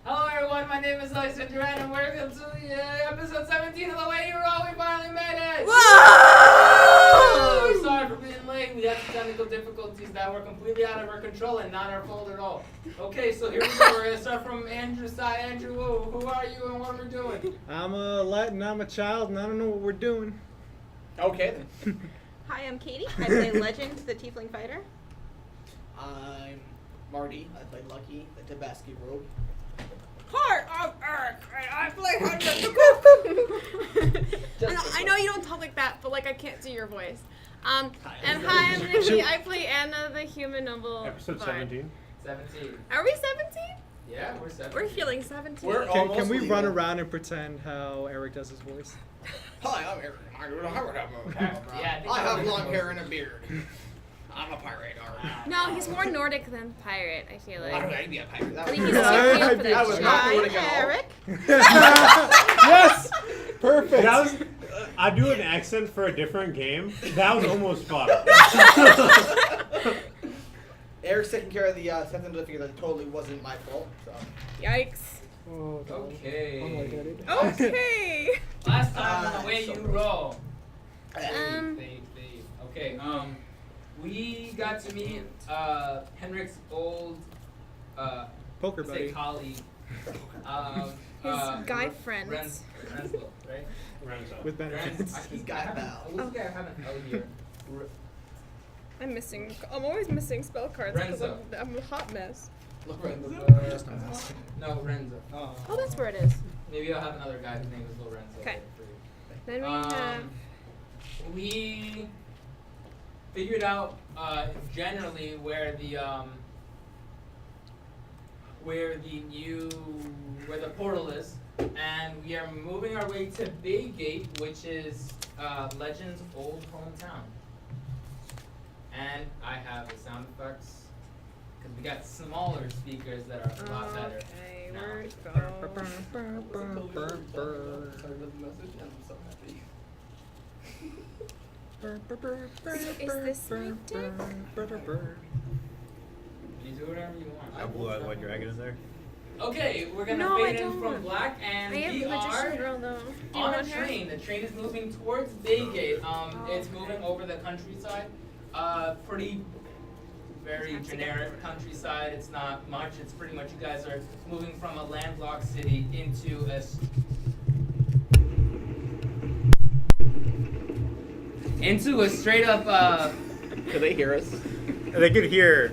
Hello everyone, my name is Lysa Duran and welcome to episode 17 of The Way You Roll. We finally made it! Whoa! Sorry for being late. We had some technical difficulties that were completely out of our control and not our fault at all. Okay, so here we go. We're going to start from Andrew's side. Andrew, who are you and what are we doing? I'm a Latin, I'm a child, and I don't know what we're doing. Okay then. Hi, I'm Katie. I play Legend, the Tiefling Fighter. I'm Marty. I play Lucky, the Tabasco rogue. Hi, I'm Eric, and I play Hunter. I know you don't talk like that, but like I can't do your voice. Hi, I'm Nikki. I play Anna, the human noble. Episode bard. 17. 17. Are we 17? Yeah, we're 17. We're feeling 17. Can we run around and pretend how Eric does his voice? Hi, I'm Eric. Yeah, I have long hair and a beard. I'm a pirate. No, he's more Nordic than pirate, I feel like. Why would I be a pirate? I think he's too cute for that. I was not Hi, Nordic at all. Eric. Yes! Perfect! That was, I do an accent for a different game. That was almost spot on. Eric's taking care of the something to figure that totally wasn't my fault. So. Yikes. Oh, God. Okay. Oh, my God. Okay. Last time on The Way so You gross. Roll. Um. Okay, we got to meet Henrik's old Poker say buddy. colleague. His guy friends. Renzo, right? Renzo. With benefits. He's got Val. I was gonna have an L here. I'm always missing spell cards because Renzo. I'm a hot mess. Look right. No, Renzo. Oh, that's where it is. Maybe I'll have another guy whose name is Lorenzo. Okay. for you. Then we have. We figured out generally where the portal is, and we are moving our way to Bay Gate, which is Legend's old hometown. And I have the sound effects because we got smaller speakers that are a lot better. Okay, now. where it Is this my deck? You do whatever you want. I blew out White Dragon in there. Okay, we're gonna No, I fade in don't. from black, and I we have are magician girl though. Do you on a want her? train. The train is moving towards Baygate. It's moving over the countryside. Pretty, very generic countryside. It's not much. It's pretty much you guys are moving from a landlocked city into a straight up. Could they hear us? They could hear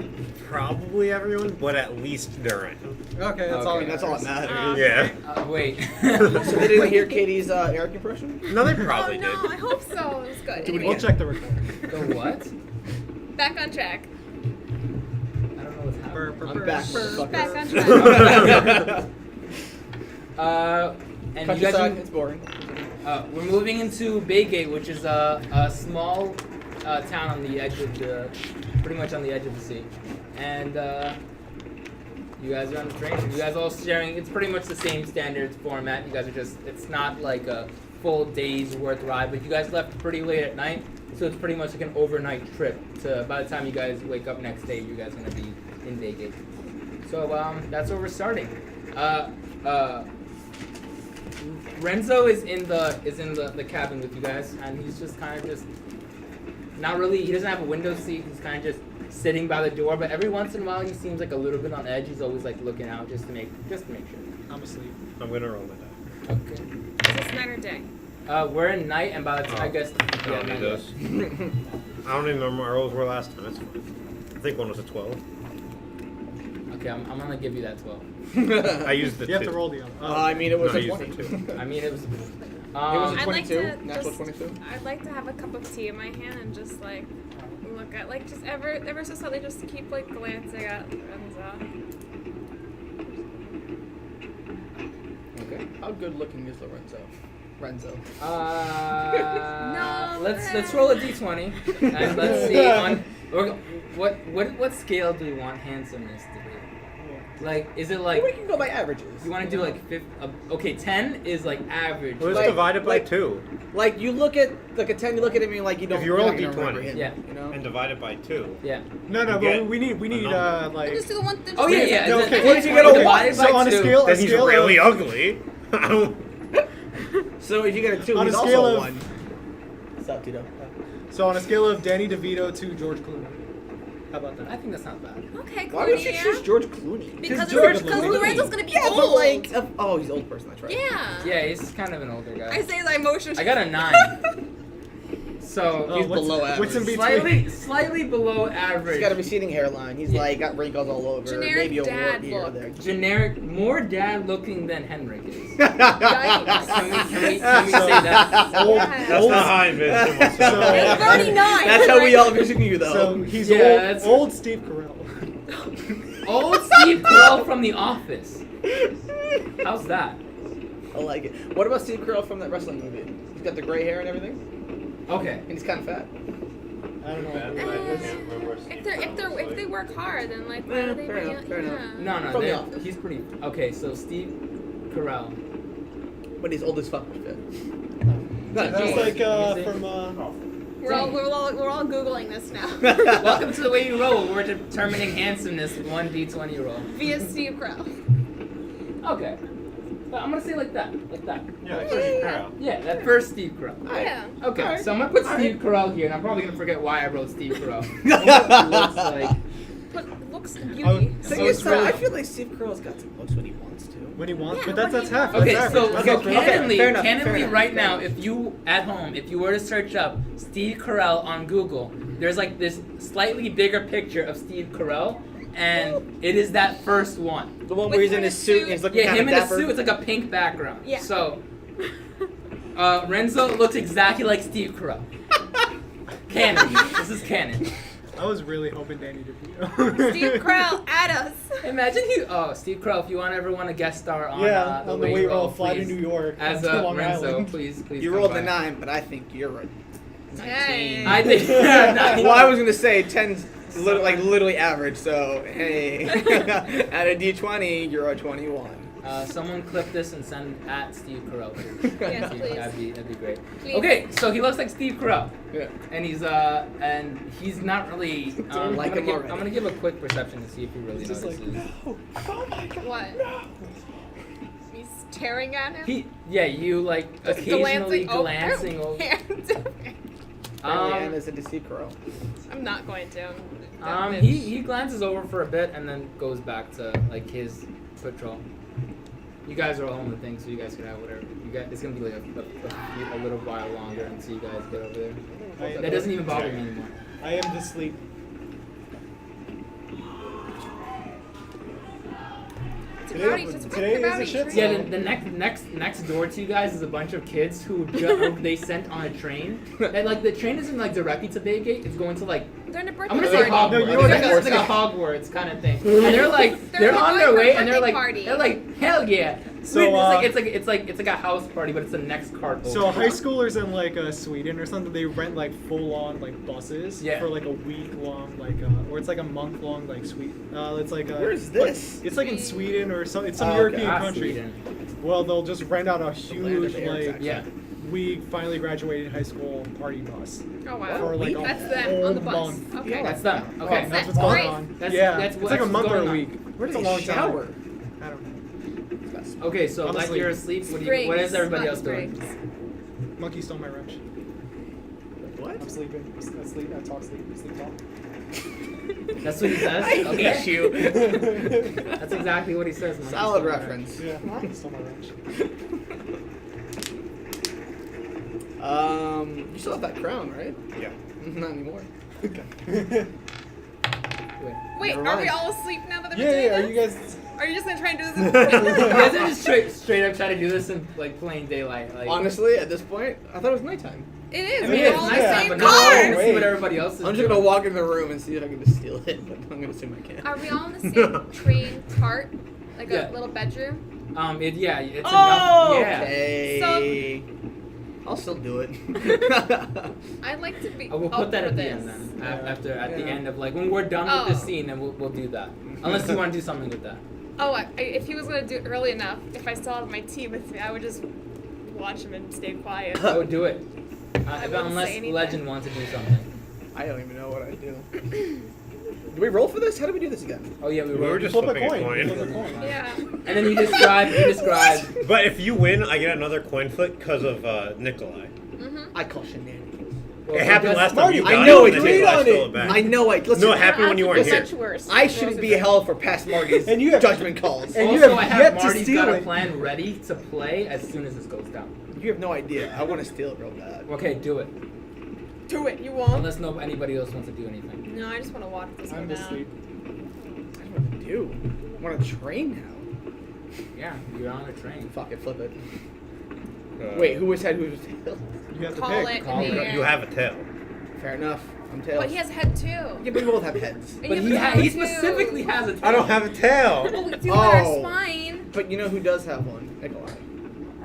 probably everyone, but at least Duran. Okay, that's all. I mean, that's all that matters. Yeah. Wait. So they didn't hear Katie's Eric impression? No, they Oh probably no, did. I hope so. It's good. Do it Anyway, We'll check the recording. The what? back on track. I don't know what's happening. I'm back. Back on motherfucker. track. And you Countryside, guys it's boring. we're moving into Baygate, which is a small town on the edge of pretty much on the edge of the sea. And you guys are on the train. You guys all sharing. It's pretty much the same standard format. You guys are it's not like a full day's worth ride, but you guys left pretty late at night, so it's pretty much like an overnight trip. By the time you guys wake up next day, you guys are gonna be in Baygate. So that's where we're starting. Renzo is in the cabin with you guys, and he's just kind of just not really. He doesn't have a window seat. He's kind of just sitting by the door. But every once in a while, he seems like a little bit on edge. He's always like looking out just to make sure. I'm asleep. I'm gonna roll it Okay. Is this night or day? We're in night, and by the time I guess I don't need night. those. I don't even know what my rolls were last time. That's fine. I think one was a 12. Okay, I'm gonna give you that 12. I used the You have 2. to roll the other. I mean, it was No, a I used 20. the 2. I mean, it was. It was a I'd like 22, to natural just- 22. I'd like to have a cup of tea in my hand and just like look at like just ever so slightly just keep like glancing at Renzo. Okay. How good looking is Renzo? No, Let's roll a d20 and let's see on what scale do we want handsomeness to be? Like, is it Well, we like can go by averages. you want to do like okay? 10 is like average. Well, it's Like- divided by like- 2 Like you look at like a 10, you look at him and like you don't. If you you're roll not gonna D20. remember him, Yeah. You know. and divided by 2. Yeah. No, You but get we need a We'll like. just do the one. Oh yeah, yeah. Yeah, Is okay. it- What if you get a divided by So on a 2? scale, Then he's really ugly. I don't. So if you get a 2, On a he's scale also of- 1. What's up, Tito? So on a scale of Danny DeVito to George Clooney, how about I that? think that's not bad. Okay, Why would you Clooney, choose yeah. George Clooney? Because George because Clooney. Lorenzo's gonna be Yeah, old. but like, oh, he's an old person. That's right. Yeah. Yeah, he's kind of an older guy. I say that emotion. I got a 9. So He's what's, below average. What's in between? slightly below average. He's got a receding hairline. He's Yeah. like got wrinkles all over. Generic maybe a dad wart here or look. there. Generic, more dad looking than Henrik is. Yikes. Can we say that? Old, Yeah. That's old, not how I envisioned myself. So- It's 39. That's how we all envision you, though. so he's Yeah, old, that's- old Steve Carell. Old Steve Carell from The Office. How's that? I like it. What about Steve Carell from that wrestling movie? He's got the gray hair and everything, Okay. and he's kind of fat. I don't know. I can't remember If they work hard, then like why Yeah, would they fair be? enough, fair enough. No, From The no, Office. he's pretty. Okay, so Steve Carell. But he's old as fuck with it. That's like Music. from We're all googling this now Welcome to the way you roll. We're determining handsomeness with 1d20 roll. via Steve Carell. Okay. But I'm gonna say like that. Like that. Yeah, like Steve Carell. Yeah, that first Steve Carell. Yeah. Okay, Alright. so I'm gonna put Steve Carell here, and I'm probably gonna forget why I wrote Steve Carell. Looks like But looks Oh, beauty. So Thing it's is, really- I feel like Steve Carell's got some looks when he wants to. when he wants, Yeah, but that's when he half. wants. okay, that's so average. so That's okay. candidly, fair enough, candidly, fair enough, right fair now, enough. if you at home, if you were to search up Steve Carell on Google, there's like this slightly bigger picture of Steve Carell, and it is that first one. The one With where he's him in in his a suit and suit. he's looking Yeah, kind him of in a dapper. suit. It's like a pink background. Yeah. So, Renzo looks exactly like Steve Carell. Canon. This is canon. I was really hoping Danny DeVito. Steve Carell, add us. Imagine Steve Carell, if you ever want to guest star on yeah, the on the way way roll, fly to please, New York as to Long Renzo, Island. please You come rolled by. a 9, but I think you're right. Hey. I think Well, I was gonna say 10's literally average. So hey, at a D20, you're a 21. Someone clip this and send at Steve Carell. Yes, please. That'd be great. Please. Okay, so he looks like Steve Carell, Yeah. and he's not really. Don't like him already. I'm gonna give a quick perception to see if he really Just notices. like, no. Oh my god. What? He's staring at him. You like Just occasionally glancing over. And is it to Steve Carell? I'm not going to. He glances over for a bit and then goes back to like his patrol. You guys are all on the thing, so you guys can have whatever. It's gonna be like a little while longer until you guys get over there. That doesn't even bother me anymore. I am the sleep. Today Today is a shit Yeah, zone. the next door to you guys is a bunch of kids who they sent on a train. And like the train isn't like directly to Baygate; it's going to like They're in a birthday I'm gonna say party. Hogwarts. No, you know what I I think it's like a Hogwarts kind of thing. And they're like they're on going their for a way, and birthday they're like hell yeah. So, it's like a house party, but it's the next cart over. So high schoolers in like Sweden or something, they rent like full on like buses Yeah. for like a week long or it's like a month long like suite. It's like Where's this? It's like in Sweden or some it's some Oh, European Ah, country. Sweden. Well, they'll just rent out a land huge of the air like taxi. Yeah. we finally graduated high school party bus Oh wow. for like a That's them whole on the bus. month. Okay. That's them. Oh, Okay. that's what's Great. going on. That's- yeah, that's it's what's like a month or going a on. week. Where It's do a they long shower? time. I don't know. Okay, so I'm like asleep. you're asleep. What Springs, is everybody not else doing? springs. Monkey stole my wrench. What? I'm sleeping. I sleep. I talk. Sleep talk. That's what he says. I Okay. hate you. That's exactly what he says. Monkey Solid stole my reference. Yeah, monkey stole my wrench. You still have that crown, right? Yeah. Not anymore. Wait. Wait, Never are we mind. all asleep now that I'm Yeah, doing yeah. Are this? you guys? Are you just gonna try and do You this? guys are just straight up trying to do this in like plain daylight. Like, Honestly, at this point, I thought it was nighttime. It is. I We're mean, it's all in the nighttime, same but not all car. to see what everybody else is. I'm just gonna walk in the room and see if I can just steal it, but I'm gonna assume I can't. Are we all in the same train cart? Like Yeah. a little bedroom? It's Oh, enough. Yeah. okay. I'll still do it. I'd like to be. We'll up put that for at the this. end then. Yeah. At the Yeah. end of like when we're done with Oh. the scene, then we'll do that. Unless you want to do something with that. If he was gonna do it early enough, if I still had my team with me, I would just watch him and stay quiet. I would do it. wouldn't Unless say anything. Legend wants to do something. I don't even know what I do. Do we roll for this? How do we do this again? Oh yeah, we We were were. just Flip a flipping a coin. Flip a coin. coin. Yeah. And then you describe. But if you win, I get another coin flip because of Nikolai. I call shenanigans. Well, It happened just- last time. You got I know it, it. and then Agreed Nikolai on stole it. it back. I know it. Listen, No, it happened when you weren't here. Much worse. I shouldn't be held for past Marty's And you have- judgment calls. And you Also, have I yet have to Marty's steal got a it. plan ready to play as soon as this goes down. You have no idea. I want to steal it real bad. Okay, do it. Do it. You won't. Unless anybody else wants to do anything. No, I just want to watch this go I'm down. asleep. I don't know what to do. I'm on a train now. Yeah, you're on a train. Fuck it, flip it. Wait, who was head? Who was tail? You have to Call pick. it Call in the it. air. You have a tail. Fair enough. I'm tails. But he has a head too. Yeah, but we both have heads. And But you he have a he tail, too. specifically has a tail. I don't have a tail. Well, we do it our Oh. spine. But you know who does have one? Nikolai.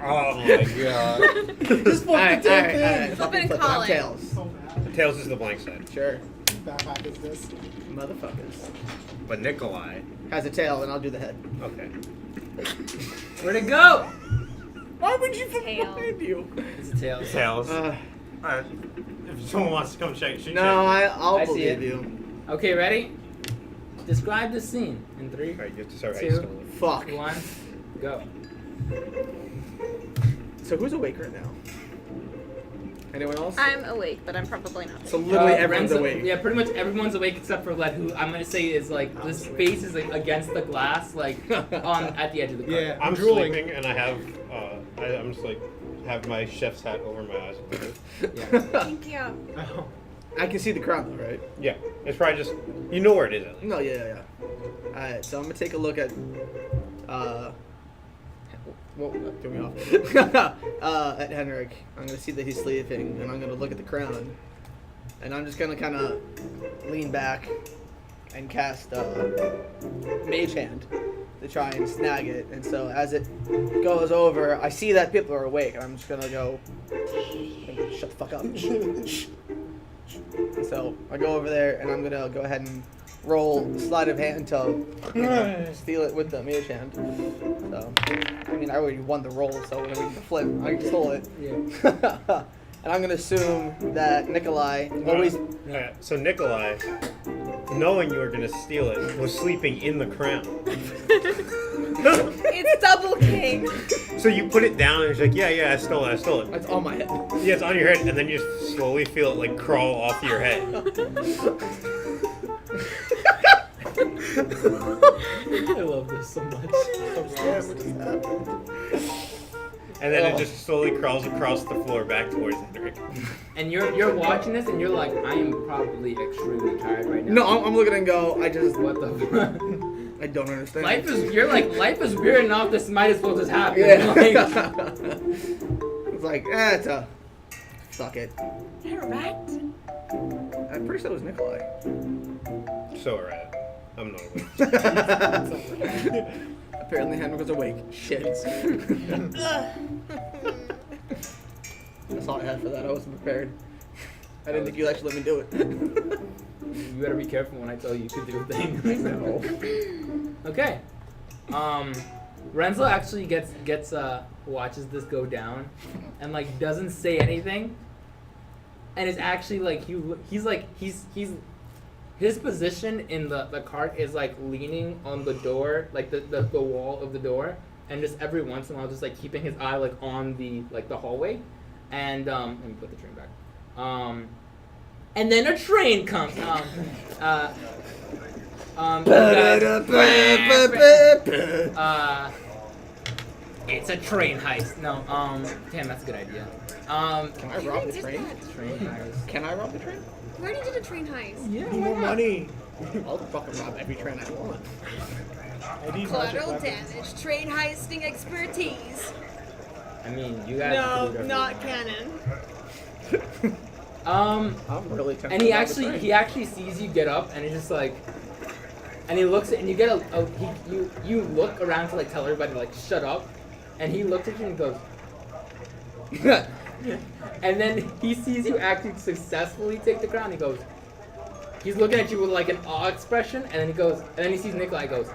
Oh my god. Just flip Alright, the damn alright, thing. alright. Flip it and Flip call I'm it. tails. So bad. Tails is the blank side. Sure. Backpack is this. Motherfuckers. But Nikolai. Has a tail, and I'll do the head. Okay. Where'd it go? Why would you flip Tail. behind you? It's a tail. Tails. If someone wants to come check, shoot No, check. I'll I see believe it. you. Okay, ready? Describe the scene in 3, Alright, you have to start how 2, you stole it. Fuck. 1, go. So who's awake right now? Anyone else? I'm awake, but I'm probably not. So literally Uh, everyone's Renzo- awake. Yeah, pretty much everyone's awake except for Led, who I'm gonna say is like this face is like against the glass, like on at the edge of the car. Yeah. I'm drooling. sleeping and I have, I'm just like, have my chef's hat over my eyes. Yeah. Thank you. Oh. I can see the crown though, right? Yeah, it's probably just, you know where it is at least. No, yeah. Alright, so I'm gonna take a look at well, threw me off. At Henrik. I'm gonna see that he's sleeping, and I'm gonna look at the crown. And I'm just gonna kinda lean back and cast Mage Hand to try and snag it. And so as it goes over, I see that people are awake, and I'm just gonna go, shut the fuck up. Shh. So I go over there, and I'm gonna go ahead and roll sleight of hand to steal it with the Mage Hand. So, I mean, I already won the roll, so whenever you flip, I stole it. Yeah. And I'm gonna assume that Nikolai always. Okay, so Nikolai, knowing you were gonna steal it, was sleeping in the crown. It's double king. So you put it down and he's like, yeah, I stole it. That's on my head. Yeah, it's on your head, and then you just slowly feel it like crawl off your head. I love this so much. And then it just slowly crawls across the floor back towards Henrik. And you're watching this and you're like, I am probably extremely tired right now. No, I'm looking and go. I just. What the fuck? I don't understand. Life is weird enough. This might as well just happen. Yeah. Like, It's like, it's a. Fuck it. Alright. I'm pretty sure it was Nikolai. So right. I'm not awake. Apparently Henrik was awake. Shit. That's all I had for that. I wasn't prepared. I didn't think you'd actually let me do it. you better be careful when I tell you to do things. No. Okay. Renzo actually gets watches this go down, and like doesn't say anything, and it's actually like he's his position in the cart is like leaning on the door, like the wall of the door, and just every once in a while just like keeping his eye like on the hallway, and let me put the train back. And then a train comes. It's a train heist. No, damn, that's a good idea. Can I rob the did train? that. Train heist. Can I rob the train? We already did a train heist. Yeah, More money. I'll fucking rob every train I want. I need magic Collateral weapons. damage, train heisting expertise. I mean, you guys. No, can do not whatever. canon. I'm really tempted. And to rob the train. he actually sees you get up, and he's just like, and he looks at, and you get you look around to like tell everybody like shut up, and he looks at you and goes, and then he sees you actually successfully take the crown. He goes, he's looking at you with like an awe expression, and then he goes, and then he sees Nikolai, goes,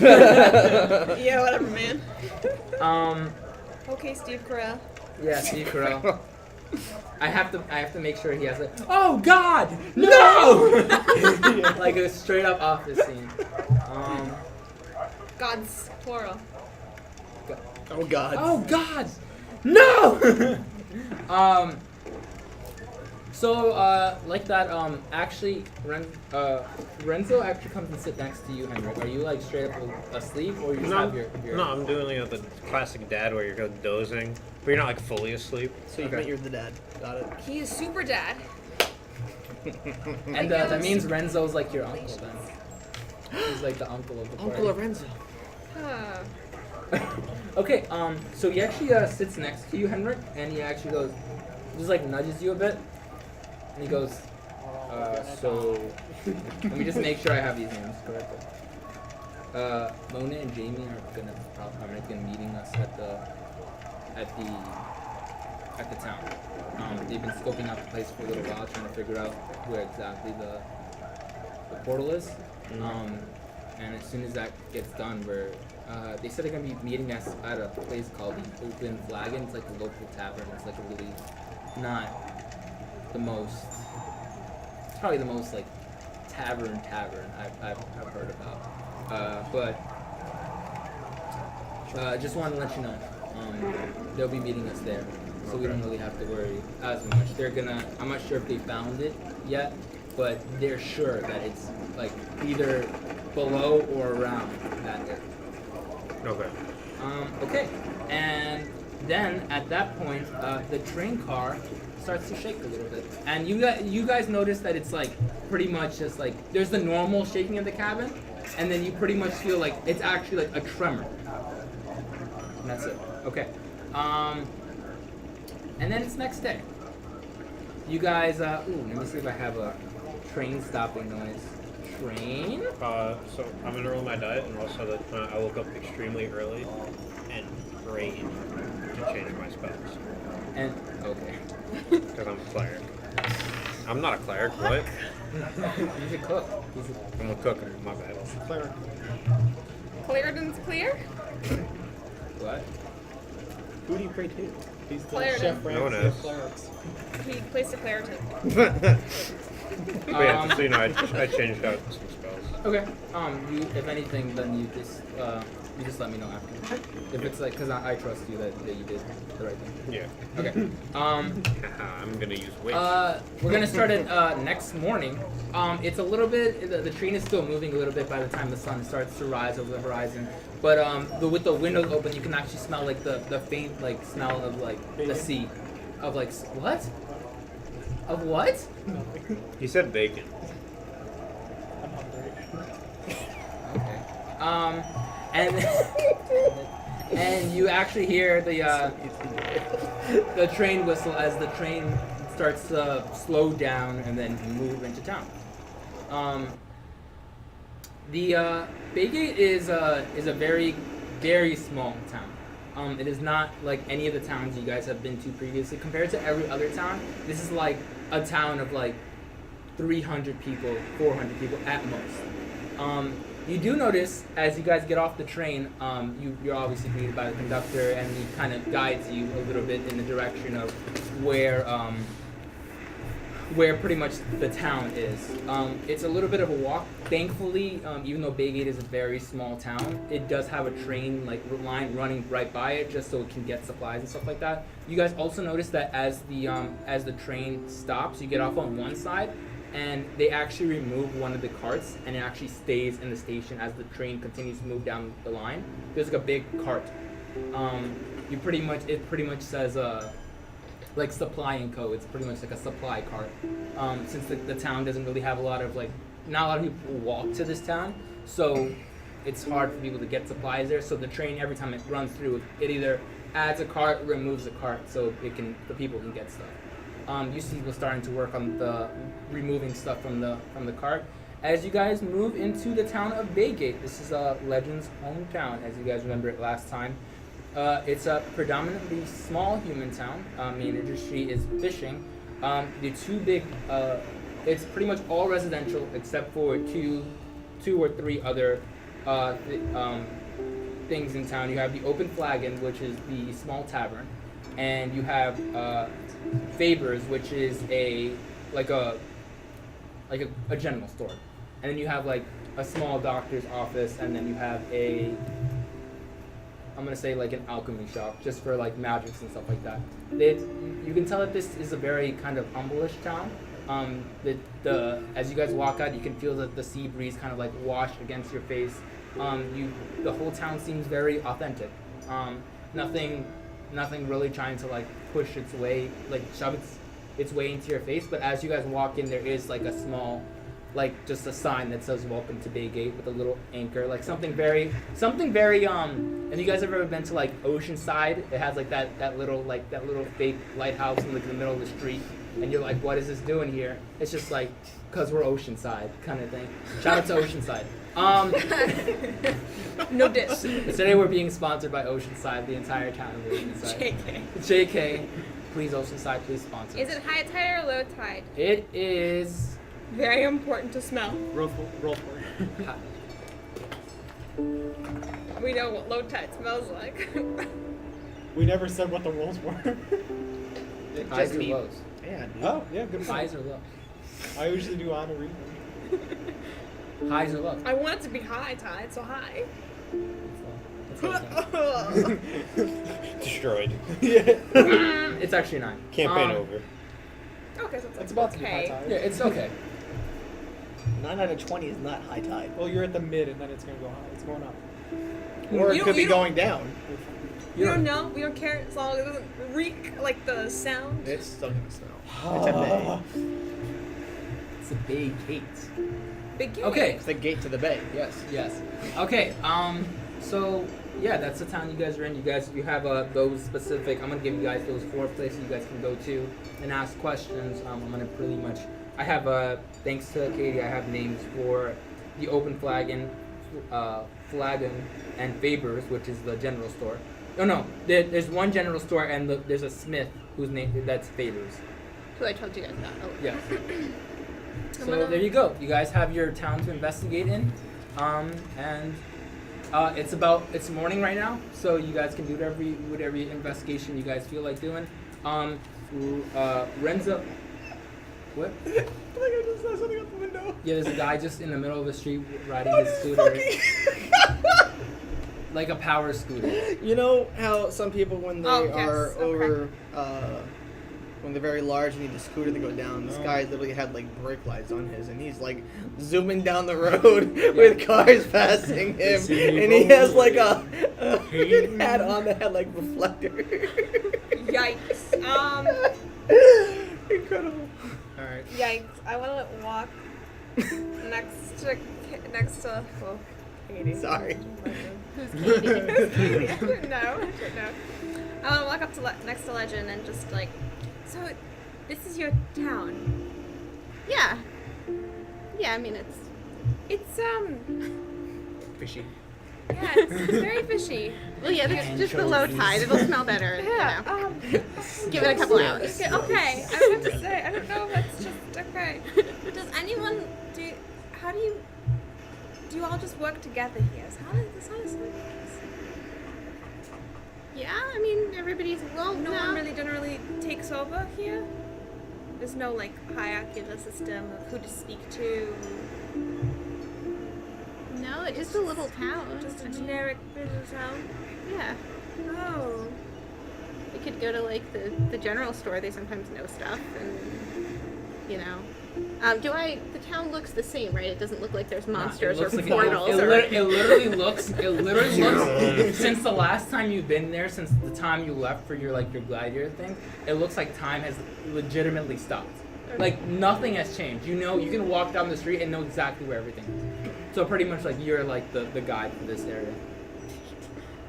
Yeah, whatever, man. Um, Okay, Steve Carell. yeah, Steve Carell. I have to make sure he has a. Oh God, no! Like a straight up office scene. God's plural. Oh God. Oh God, no! So like that. Actually, Renzo actually comes and sit next to you, Henrik. Are you like straight up asleep, or you just have your? No, I'm doing the classic dad where you're kind of dozing, but you're not like fully asleep. So you Okay. meant you're the dad. Got it. He is super dad. And that means Renzo's like your uncle then. He's like the uncle of the party. Uncle Lorenzo. Okay, so he actually sits next to you, Henrik, and he actually goes, just like nudges you a bit, and he goes, so, let me just make sure I have these names correctly. Mona and Jamie are gonna meeting us at the town. They've been scoping out the place for a little while, trying to figure out where exactly the portal is. And as soon as that gets done, they said they're gonna be meeting us at a place called the Open Flagon. It's like a local tavern. It's like a really not the most. It's probably the most like tavern I've heard about. But just wanted to let you know they'll be meeting us there, so we don't really have to worry as much. I'm not sure if they found it yet, but they're sure that it's like either below or around that area. Okay. Okay, and then at that point, the train car starts to shake a little bit, and you guys notice that it's like pretty much just like there's the normal shaking of the cabin, and then you pretty much feel like it's actually like a tremor. And that's it. Okay. And then it's next day. You guys, let me see if I have a train stopping noise. Train? So I'm gonna roll my diet, and also that I woke up extremely early and prayed to change my spells And okay. because I'm a cleric. I'm not a cleric. What? He's a cook. I'm a cooker. My bad. Cleric. Clarendon's clear? What? Who do you pray to? He's the Clarendon. chef No one Ramsay of knows. clerics. He placed a Claritin. But yeah, just so you know, I changed out some spells. Okay. If anything, then you just let me know after. If it's like, cause I trust you that you did the right thing. Yeah. Okay. I'm gonna use witch. We're gonna start it next morning. It's a little bit. The train is still moving a little bit by the time the sun starts to rise over the horizon. But with the windows open, you can actually smell like the faint like smell of like the sea, of like what? Of what? He said bacon. I'm hungry. Okay. And and you actually hear the train whistle as the train starts to slow down and then move into town. The Baygate is a very, very small town. It is not like any of the towns you guys have been to previously. Compared to every other town, this is like a town of like 300 people, 400 people at most. You do notice as you guys get off the train, you're obviously greeted by the conductor, and he kind of guides you a little bit in the direction of where pretty much the town is. It's a little bit of a walk. Thankfully, even though Baygate is a very small town, it does have a train line running right by it, just so it can get supplies and stuff like that. You guys also notice that as the train stops, you get off on one side, and they actually remove one of the carts, and it actually stays in the station as the train continues to move down the line. There's like a big cart. It pretty much says like Supply and Co. It's pretty much like a supply cart. Since the town doesn't really have not a lot of people walk to this town, so it's hard for people to get supplies there. So the train, every time it runs through, it either adds a cart or removes a cart, so the people can get stuff. You see people starting to work on the removing stuff from the cart. As you guys move into the town of Baygate, this is Legend's hometown, as you guys remember it last time. It's a predominantly small human town. Main industry is fishing. It's pretty much all residential except for two or three other things in town. You have the Open Flagon, which is the small tavern, and you have Faber's, which is a general store, and then you have like a small doctor's office, and then you have I'm gonna say like an alchemy shop, just for like magics and stuff like that. You can tell that this is a very kind of humble-ish town. As you guys walk out, you can feel that the sea breeze kind of like wash against your face. The whole town seems very authentic. Nothing really trying to like push its way, like shove its way into your face. But as you guys walk in, there is like a small, like just a sign that says "Welcome to Bay Gate" with a little anchor, like something very. Have you guys ever been to like Oceanside? It has like that little fake lighthouse in like the middle of the street, and you're like, what is this doing here? It's just like, cause we're Oceanside kind of thing. Shout out to Oceanside. No diss. Today we're being sponsored by Oceanside, the entire town of Oceanside. JK, please Oceanside, please sponsor. Is it high tide or low tide? It is. Very important to smell. Roll for it. We know what low tide smells like. We never said what the rolls were. Highs or lows? Yeah, dude. Oh, yeah, good. Highs or lows? I usually do auto read them. Highs or lows? I want it to be high tide, so high. Destroyed. It's actually 9. Campaign over. Okay, so It's about to be high Yeah, tide. it's okay. 9 out of 20 is not high tide. Well, you're at the mid, and then it's gonna go high. It's going up. Or it You could be don't- going down. We don't know. We don't care as long as it doesn't reek like the sound. It's still gonna smell. It's a bay. It's a Bay Gate. Big game. Okay. It's the gate to the bay. Yes. Yes. Okay. So yeah, that's the town you guys are in. You have those specific. I'm gonna give you guys those 4 places you guys can go to and ask questions. I'm gonna pretty much. I have thanks to Katie, I have names for the Open Flagon, and Faber's, which is the general store. Oh no, there's one general store and there's a smith whose name that's Faber's. Who I told you guys about. Oh. Yeah. So there you go. You guys have your town to investigate in, and it's morning right now, so you guys can do whatever investigation you guys feel like doing. Renzo, what? I think I just saw something out the window. Yeah, there's a guy just in the middle of the street riding his scooter, like a power scooter. You know how some people, when they Oh, yes, are okay. over, when they're very large and need a scooter to go down, this Oh. guy literally had like brake lights on his, and he's like zooming down the road with cars passing him, and he has like a freaking hat on that had like reflector. Yikes. Incredible. All right. Yikes. I want to walk next to. Well, Katie. Sorry. Who's Katie? Katie. I don't know. I want to walk up to next to Legend and just like. So, this is your town. Yeah. Yeah, I mean, It's Fishy. yeah, it's very fishy. well, yeah, that's just the low tide. It'll smell better. Yeah. You know. Give it a couple hours. Okay. I have to say, I don't know if that's just okay. Does anyone do you all just work together here? So how does this work? Yeah, I mean, everybody's, well, No one really generally takes over here. There's no like hierarchical system of who to speak to. No, it's just a little town. Just a I mean, generic business town. Yeah. Oh. We could go to, like, the general store. They sometimes know stuff, and, you know. The town looks the same, right? It doesn't look like there's monsters or portals It or... literally looks since the last time you've been there, since the time you left for your gladiator thing, it looks like time has legitimately stopped. Like nothing has changed. You know, you can walk down the street and know exactly where everything is. So pretty much like you're like the guide for this area.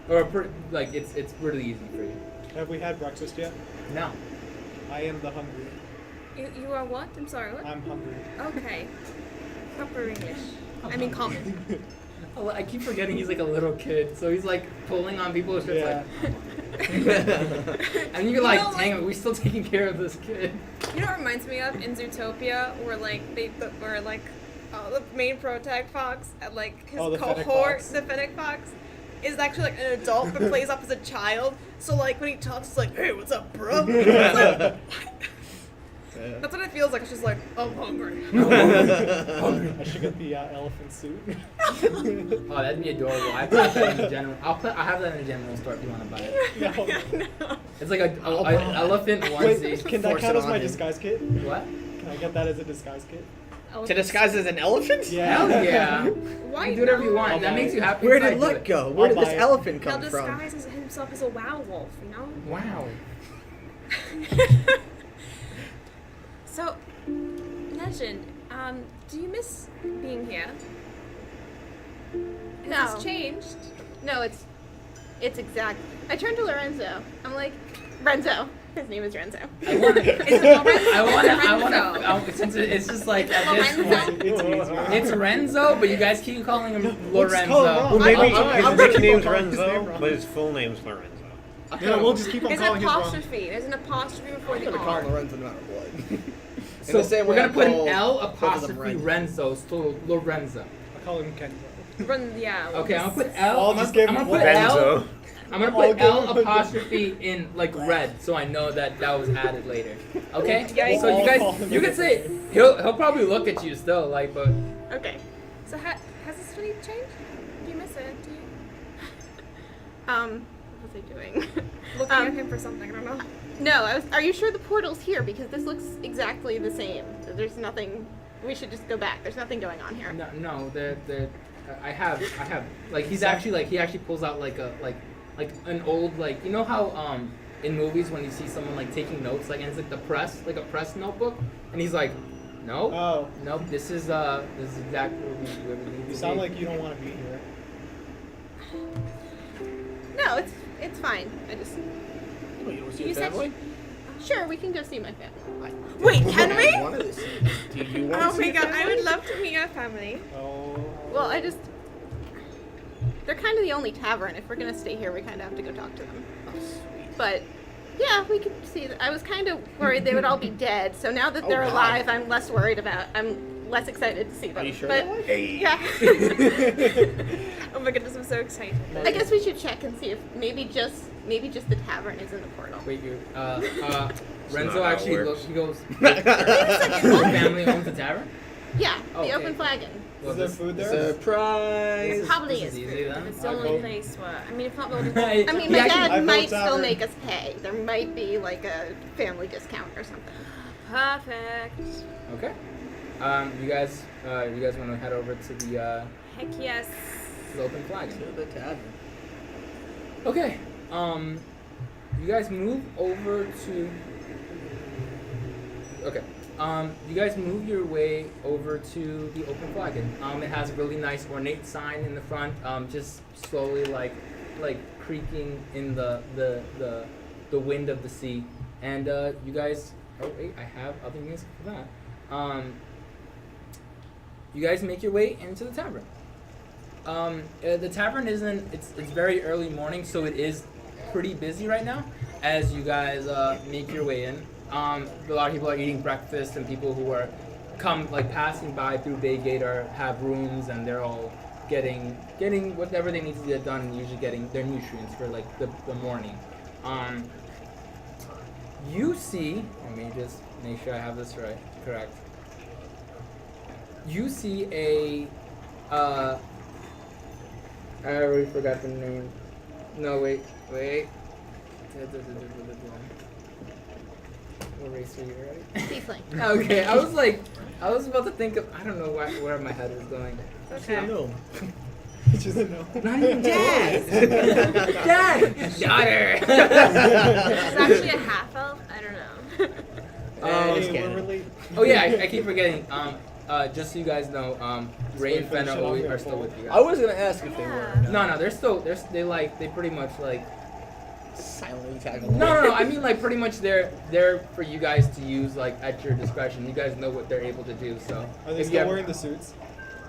Or like it's really easy for you. Have we had breakfast yet? No. I am the hungry. You are what? I'm sorry, what? I'm hungry. Okay. Proper English. I mean common. Oh, I keep forgetting he's like a little kid, so he's like pulling on people. It's just Yeah. and you're like, You know, dang it, we still taking care of this kid. You know what it reminds me of? In Zootopia, where like the main protag fox and like his Oh, the Fennec cohort, fox. the Fennec fox, is actually like an adult but plays up as a child. So like when he talks, it's like, "Hey, what's up, bro?" It's like, what? Yeah. That's what it feels like. It's just like, I'm hungry. I should get the elephant suit. Oh, that'd be adorable. I put that in the general. I have that in the general store if you want to buy it. No. It's like a elephant onesie. Wait, can that Force count it as on my him. disguise kit? What? Can I get that as a disguise kit? To disguise as an elephant? Yeah. Hell yeah. Why You do whatever you not? want. I'll That buy makes it. you happy. Where did inside, do Luck it. go? Where did I'll this buy it. elephant He'll come from? disguise himself as a werewolf, you know? Wow. So, Legend, do you miss being here? No. Has this changed? No, it's exact. I turned to Lorenzo. I'm like, Renzo. His name is Renzo. I want Is it Lorenzo? I Lorenzo? want to. Since it's just like at this Lorenzo? point, It's easier. it's Renzo, but you guys keep calling him We'll just call him Lorenzo. wrong. Well, maybe I'm his pretty nickname's sure his name Renzo, wrong. but his full name's Lorenzo. Yeah, we'll just keep on There's an calling his wrong. apostrophe. There's an apostrophe before I'm the gonna call R. Lorenzo no matter what. In So the same we're way I gonna put an call L both of them apostrophe Renzo, so Lorenzo. I'll call him Ken. Yeah. Okay, I'm gonna put L. I'll I'm just gonna give him put one. L. Renzo. I'm gonna I'll put give L him a- apostrophe in like red, so I know that was added later. Okay. Yeah, So you I'll call guys, him you can say he'll probably look at you still like, but Okay. So has this really changed? Do you miss it? Do you What was I doing? looking at him for something? I don't know. No, are you sure the portal's here? Because this looks exactly the same. There's nothing. We should just go back. There's nothing going on here. no, they're I have like he actually pulls out like an old like you know how in movies when you see someone like taking notes like and it's like a press notebook and he's like no Oh, nope this is exactly where we need you to sound be. like you don't want to be here. No, it's fine. I just Wait, you want to see You your said- family? sure we can go see my family. Wait, can we? I wanted to see. Do you want to Oh see my your god, I family? would love to meet your family. Oh. Well, they're kind of the only tavern. If we're gonna stay here, we kind of have to go talk to them. Oh, sweet. But yeah, we could see. I was kind of worried they would all be dead. So now that Oh, they're God. alive, I'm less worried about. I'm less excited to see them. Are you sure? But they're alive? Hey. yeah. Oh my goodness, I'm so excited. I guess we should check and see if maybe just the tavern is in the portal. Wait, you not Renzo how it actually works. looks. He goes. Your family owns the tavern. Yeah, the Okay. open flagon. Is there food there? Surprise! Probably This is. easy then. It's the I only vote- place where I mean, if not the only. I I mean, He my actually- dad I vote might still tavern. make us pay. There might be like a family discount or something. Perfect. Okay. You guys want to head over to the Heck yes. open flag? To the tavern. Okay. You guys move over to. Okay. You guys move your way over to the open flagon. It has a really nice ornate sign in the front. Just slowly like creaking in the wind of the sea. And you guys. Oh wait, I have other music for that. You guys make your way into the tavern. The tavern isn't. It's very early morning, so it is pretty busy right now. As you guys make your way in, a lot of people are eating breakfast, and people who are passing by through Bay Gate have rooms, and they're all getting whatever they need to get done, and usually getting their nutrients for like the morning. You see, let me just make sure I have this correct. You see a I already forgot the name. No, wait. What race are you, right? Tiefling. Okay, I was about to think of, I don't know where my head was going. Okay. No. She doesn't know. Not even Dad! Dad! Daughter! It's actually a half elf. I don't know. It's Hey, canon. we're related. Oh yeah, I keep forgetting. Just so you guys know, Ray and finish Fenna it off here, are still Paul. with you I guys. was gonna ask if they were. No, they pretty much like. Silently tag along. No. I mean, like, pretty much they're for you guys to use, like, at your discretion. You guys know what they're able to do, so. Are they if you still have- wearing the suits?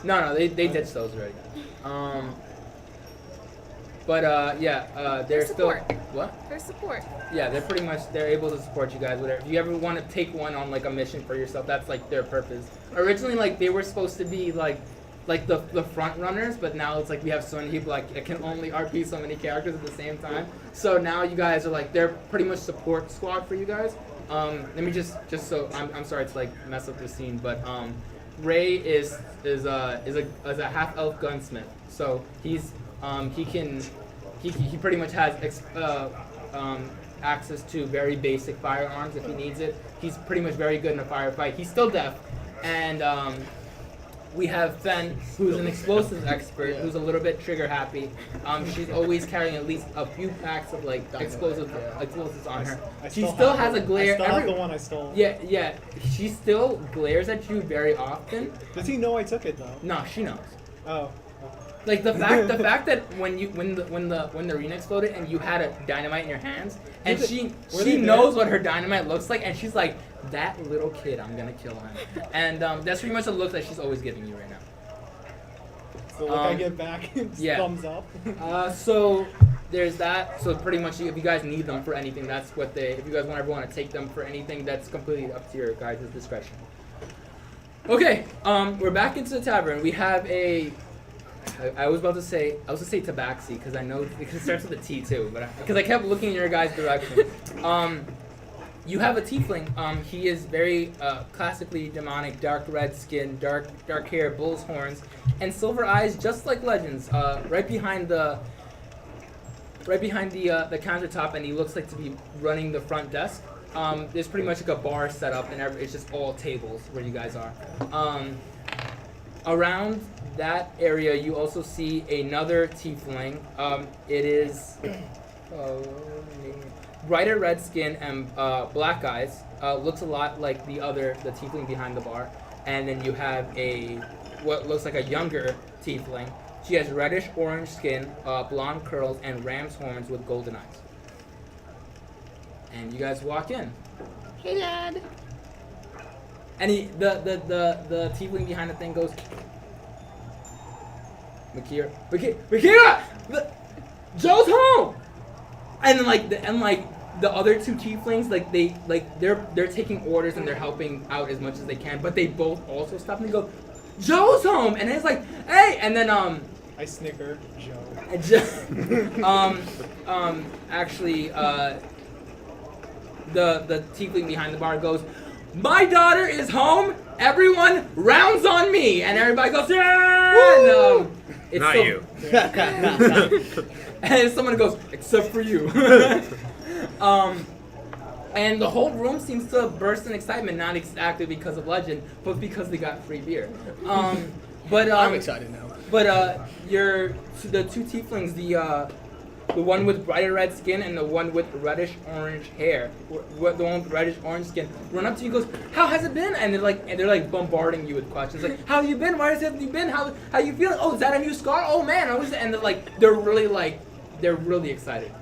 No, they ditched those already. But they're still support. what? For support. Yeah, they're able to support you guys. Whatever. If you ever want to take one on like a mission for yourself, that's like their purpose. Originally, like they were supposed to be like the front runners, but now it's like we have so many people like it can only RP so many characters at the same time. So now you guys are like they're pretty much support squad for you guys. Let me just so I'm sorry to like mess up the scene, but Ray is a half elf gunsmith. So he pretty much has access to very basic firearms if he needs it. He's pretty much very good in a firefight. He's still deaf, and we have Fen, who's an explosives expert, who's a little bit trigger happy. She's always carrying at least a few packs of like explosives on her. She still has a glare. I still have the one I stole. Yeah. She still glares at you very often. Does he know I took it though? No, she knows. Oh. Like the fact that when the arena exploded and you had a dynamite in your hands, and she knows what her dynamite looks like, and she's like, that little kid, I'm gonna kill him. And that's pretty much the look that she's always giving you right now. So look, I get back. Thumbs up. So there's that. So pretty much, if you guys need them for anything, that's what they. If you guys ever want to take them for anything, that's completely up to your guys' discretion. Okay, we're back into the tavern. We have a. I was about to say tabaxi because I know it starts with a T too, but because I kept looking in your guys' direction. You have a tiefling. He is very classically demonic, dark red skin, dark hair, bull's horns, and silver eyes, just like Legends. Right behind the countertop, and he looks like to be running the front desk. There's pretty much like a bar set up, and it's just all tables where you guys are. Around that area, you also see another tiefling. It is brighter red skin and black eyes. Looks a lot like the tiefling behind the bar. And then you have what looks like a younger tiefling. She has reddish orange skin, blonde curls, and ram's horns with golden eyes. And you guys walk in. Hey, Dad. And the tiefling behind the thing goes, Makira, Joe's home. And then the other two tieflings, they're taking orders and they're helping out as much as they can, but they both also stop and they go, Joe's home. And it's like, hey, and then I snickered, Joe. Actually, the tiefling behind the bar goes, my daughter is home. Everyone rounds on me, and everybody goes, yeah. And, it's not so, you. And someone goes, except for you. And the whole room seems to burst in excitement, not exactly because of Legend, but because they got free beer. But I'm excited now. But the two tieflings, the one with brighter red skin and the one with reddish orange hair, the one with reddish orange skin, run up to you and goes, how has it been? And they're like bombarding you with questions like, how have you been? Where have you been? How you feeling? Oh, is that a new scar? Oh man, and they're really excited.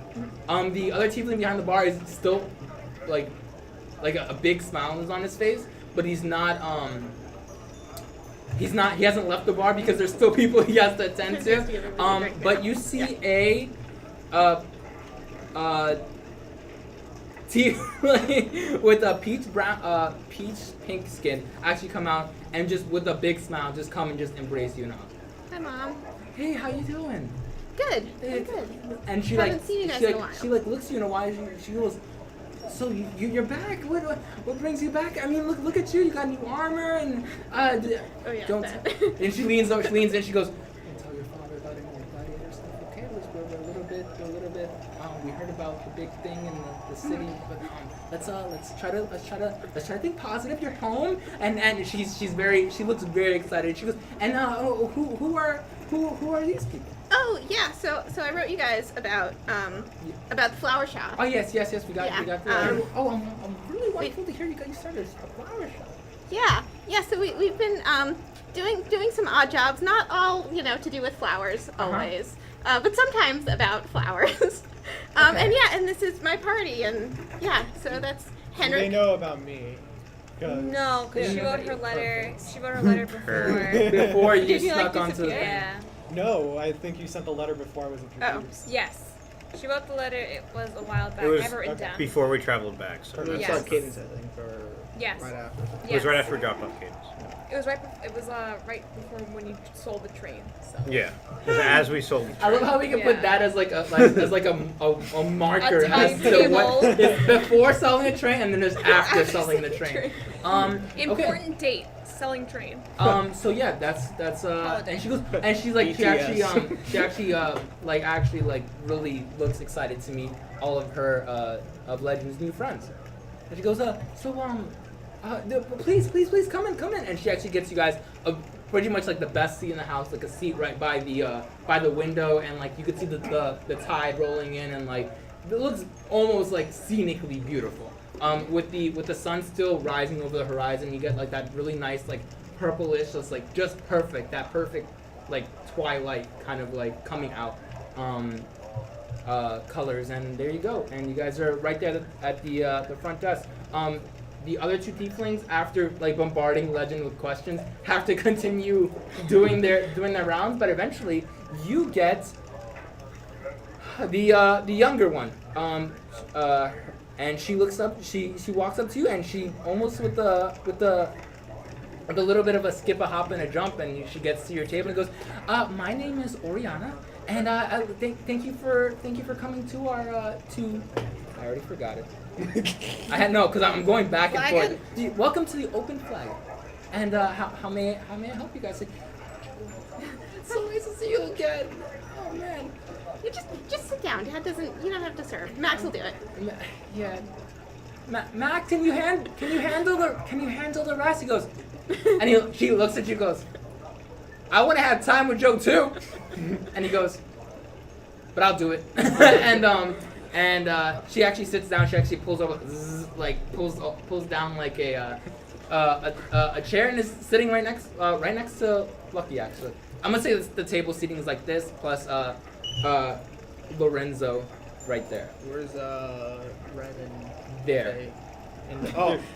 The other tiefling behind the bar is still like a big smile is on his face, but he hasn't left the bar because there's still people he has to attend to. But you see a tiefling with a peach pink skin actually come out and just with a big smile just come and just embrace you now. Hi, Mom. Hey, how you doing? Good. I'm good. And she Haven't seen you guys in a while. She looks at you in a while. She goes, so you're back? What brings you back? I mean, look at you. You got new armor and don't. And she leans in. She goes, don't tell your father about any of the gladiator stuff. Okay, we're a little bit. We heard about the big thing in the city, but let's try to think positive. You're home, and she looks very excited. She goes, and who are these people? Oh yeah, so I wrote you guys about the flower shop. Oh yes, we got that. I'm really wonderful to hear you guys started a flower shop. Yeah. So we've been doing some odd jobs, not all to do with flowers always, but sometimes about flowers. And this is my party, and so that's Henrik. They know about me. No, because she wrote her letter. She wrote her letter before. Before you Did you snuck like onto the thing. disappear? No, I think you sent the letter before I was introduced. Yes. She wrote the letter. It was a while back. It was Never written down. before we traveled back. So Or we Yes. saw Cadence, I think, or Yes. right after. it was right after we dropped off Cadence. It was right. It was right before when you sold the train. So. Yeah. 'Cause as we sold the I love train. how we can Yeah. put that as like a marker A as to timetable. what is before selling the train and then there's after selling the train. Okay. Important date. Selling train. So yeah, that's Holiday. and she goes and she's like she BTS. actually like really looks excited to meet all of her of Legend's new friends. And she goes please come in, and she actually gets you guys pretty much like the best seat in the house, like a seat right by the window, and like you could see the tide rolling in, and like it looks almost like scenically beautiful. With the sun still rising over the horizon, you get like that really nice like purplish, just perfect, that perfect like twilight kind of like coming out colors, and there you go, and you guys are right there at the front desk. The other two tieflings, after like bombarding Legend with questions, have to continue doing their rounds, but eventually you get the younger one. And she looks up, she walks up to you, and she almost with a little bit of a skip, a hop, and a jump, and she gets to your table and goes, "My name is Oriana, and thank you for coming to our to." I already forgot it. I had no, because I'm going back and forth. Welcome to the Open Flag, and how may I help you guys? It's so nice to see you again. Oh man. You just sit down. Dad doesn't. You don't have to serve. Max will do it. Yeah. Mac, can you handle the rice? He goes, and she looks at you, goes, I want to have time with Joe too, and he goes, but I'll do it, and she actually sits down. She actually pulls over, pulls down like a chair, and is sitting right next to Lucky. Actually, I'm gonna say the table seating is like this, plus Lorenzo right there. Where's Red and There. Faye? I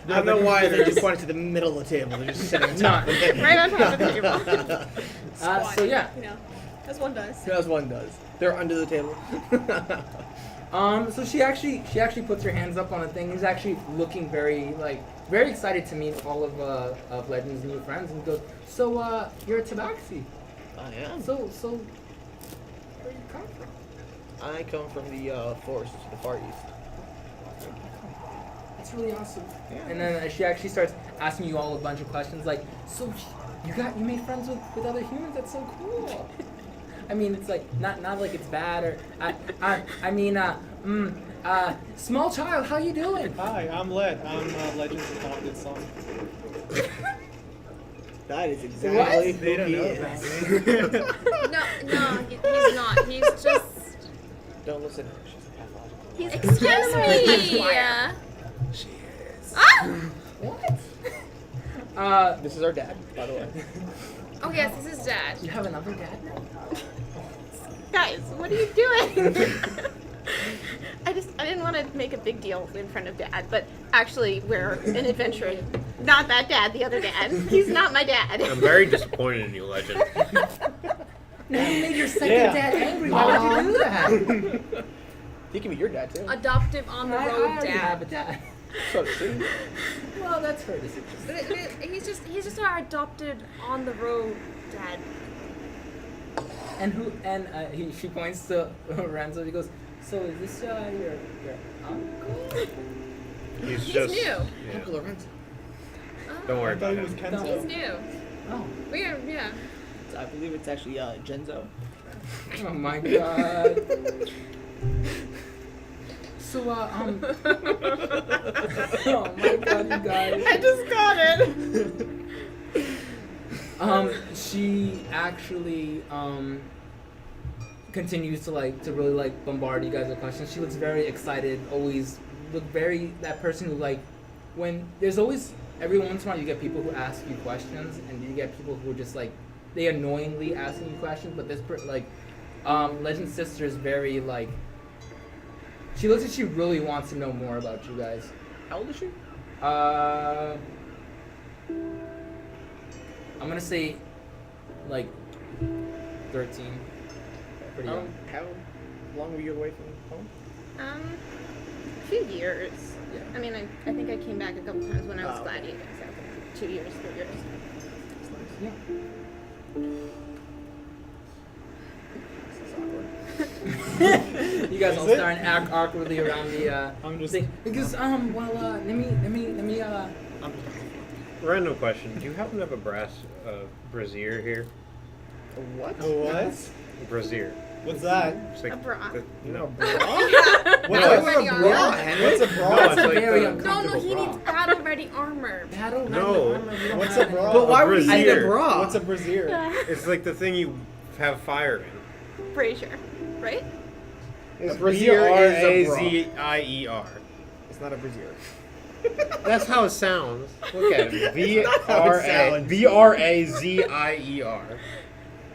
don't know why they just pointed to the middle of the table. They're just sitting on top of it. Right on top of the table. So yeah. You know, as one does. As one does. They're under the table. So she actually puts her hands up on the thing. He's actually looking very excited to meet all of Legend's new friends, and goes, so you're a Tabaxi. I am. So where you come from? I come from the forest to the far east. That's really awesome. Yeah. And then she actually starts asking you all a bunch of questions, like, so you made friends with other humans? That's so cool. I mean, it's like not like it's bad, or small child, how you doing? Hi, I'm Let. I'm Legend's adopted son. That is exactly What? who he is. No, he's not. He's just. Don't listen. She's a pathological. He's Excuse me. She is. Ah! What? This is our dad, by the way. Oh yes, this is Dad. You have another dad now? Guys, what are you doing? I didn't want to make a big deal in front of Dad, but actually we're an adventure. Not that Dad, the other Dad. He's not my dad. I'm very disappointed in you, Legend. Now you made your second dad angry. Why would you do that? He can be your dad, too. Adoptive on the I road already have a Dad. dad. So does she. Well, that's her decision. He's just our adopted on the road Dad. And she points to Lorenzo. He goes, so is this your uncle? He's He's just. new. Yeah. Uncle Lorenzo. Don't worry I thought about he was him. Kenzo. He's new. Oh. Yeah. I believe it's actually Genzo. Oh my god. So, oh my god, you guys. I just got it. She actually, continues to really bombard you guys with questions. She looks very excited, always that person who when there's always, every once in a while you get people who ask you questions, and you get people who are just they annoyingly asking you questions, but this Legend's sister is very she looks like she really wants to know more about you guys. How old is she? I'm gonna say 30 13. Pretty young. How long were you away from home? A few years. Yeah. I mean, I think I came back a couple times when I was Oh, gladiating. So 2 years, 3 years. Yeah. This is awkward. You guys Is all it? starting to act awkwardly around the I'm just. thing. Because let me I'm just. Random question. Do you happen to have a brass brazier here? What? What? Brazier. What's that? It's like A bra. no. What's No, a Already bra? armor. What's a No, bra? it's like very the, uncomfortable. No, he bra. needs battle ready armor. Battle No. armor, we don't What's have a bra? any. But why would you need a brazier. bra? What's a brazier? it's like the thing you have fire in. Brazier, right? A brazier is a bra. B-R-A-Z-I-E-R. It's not a brazier. That's how it sounds. Look at it. not how it sounds. B-R-A-Z-I-E-R.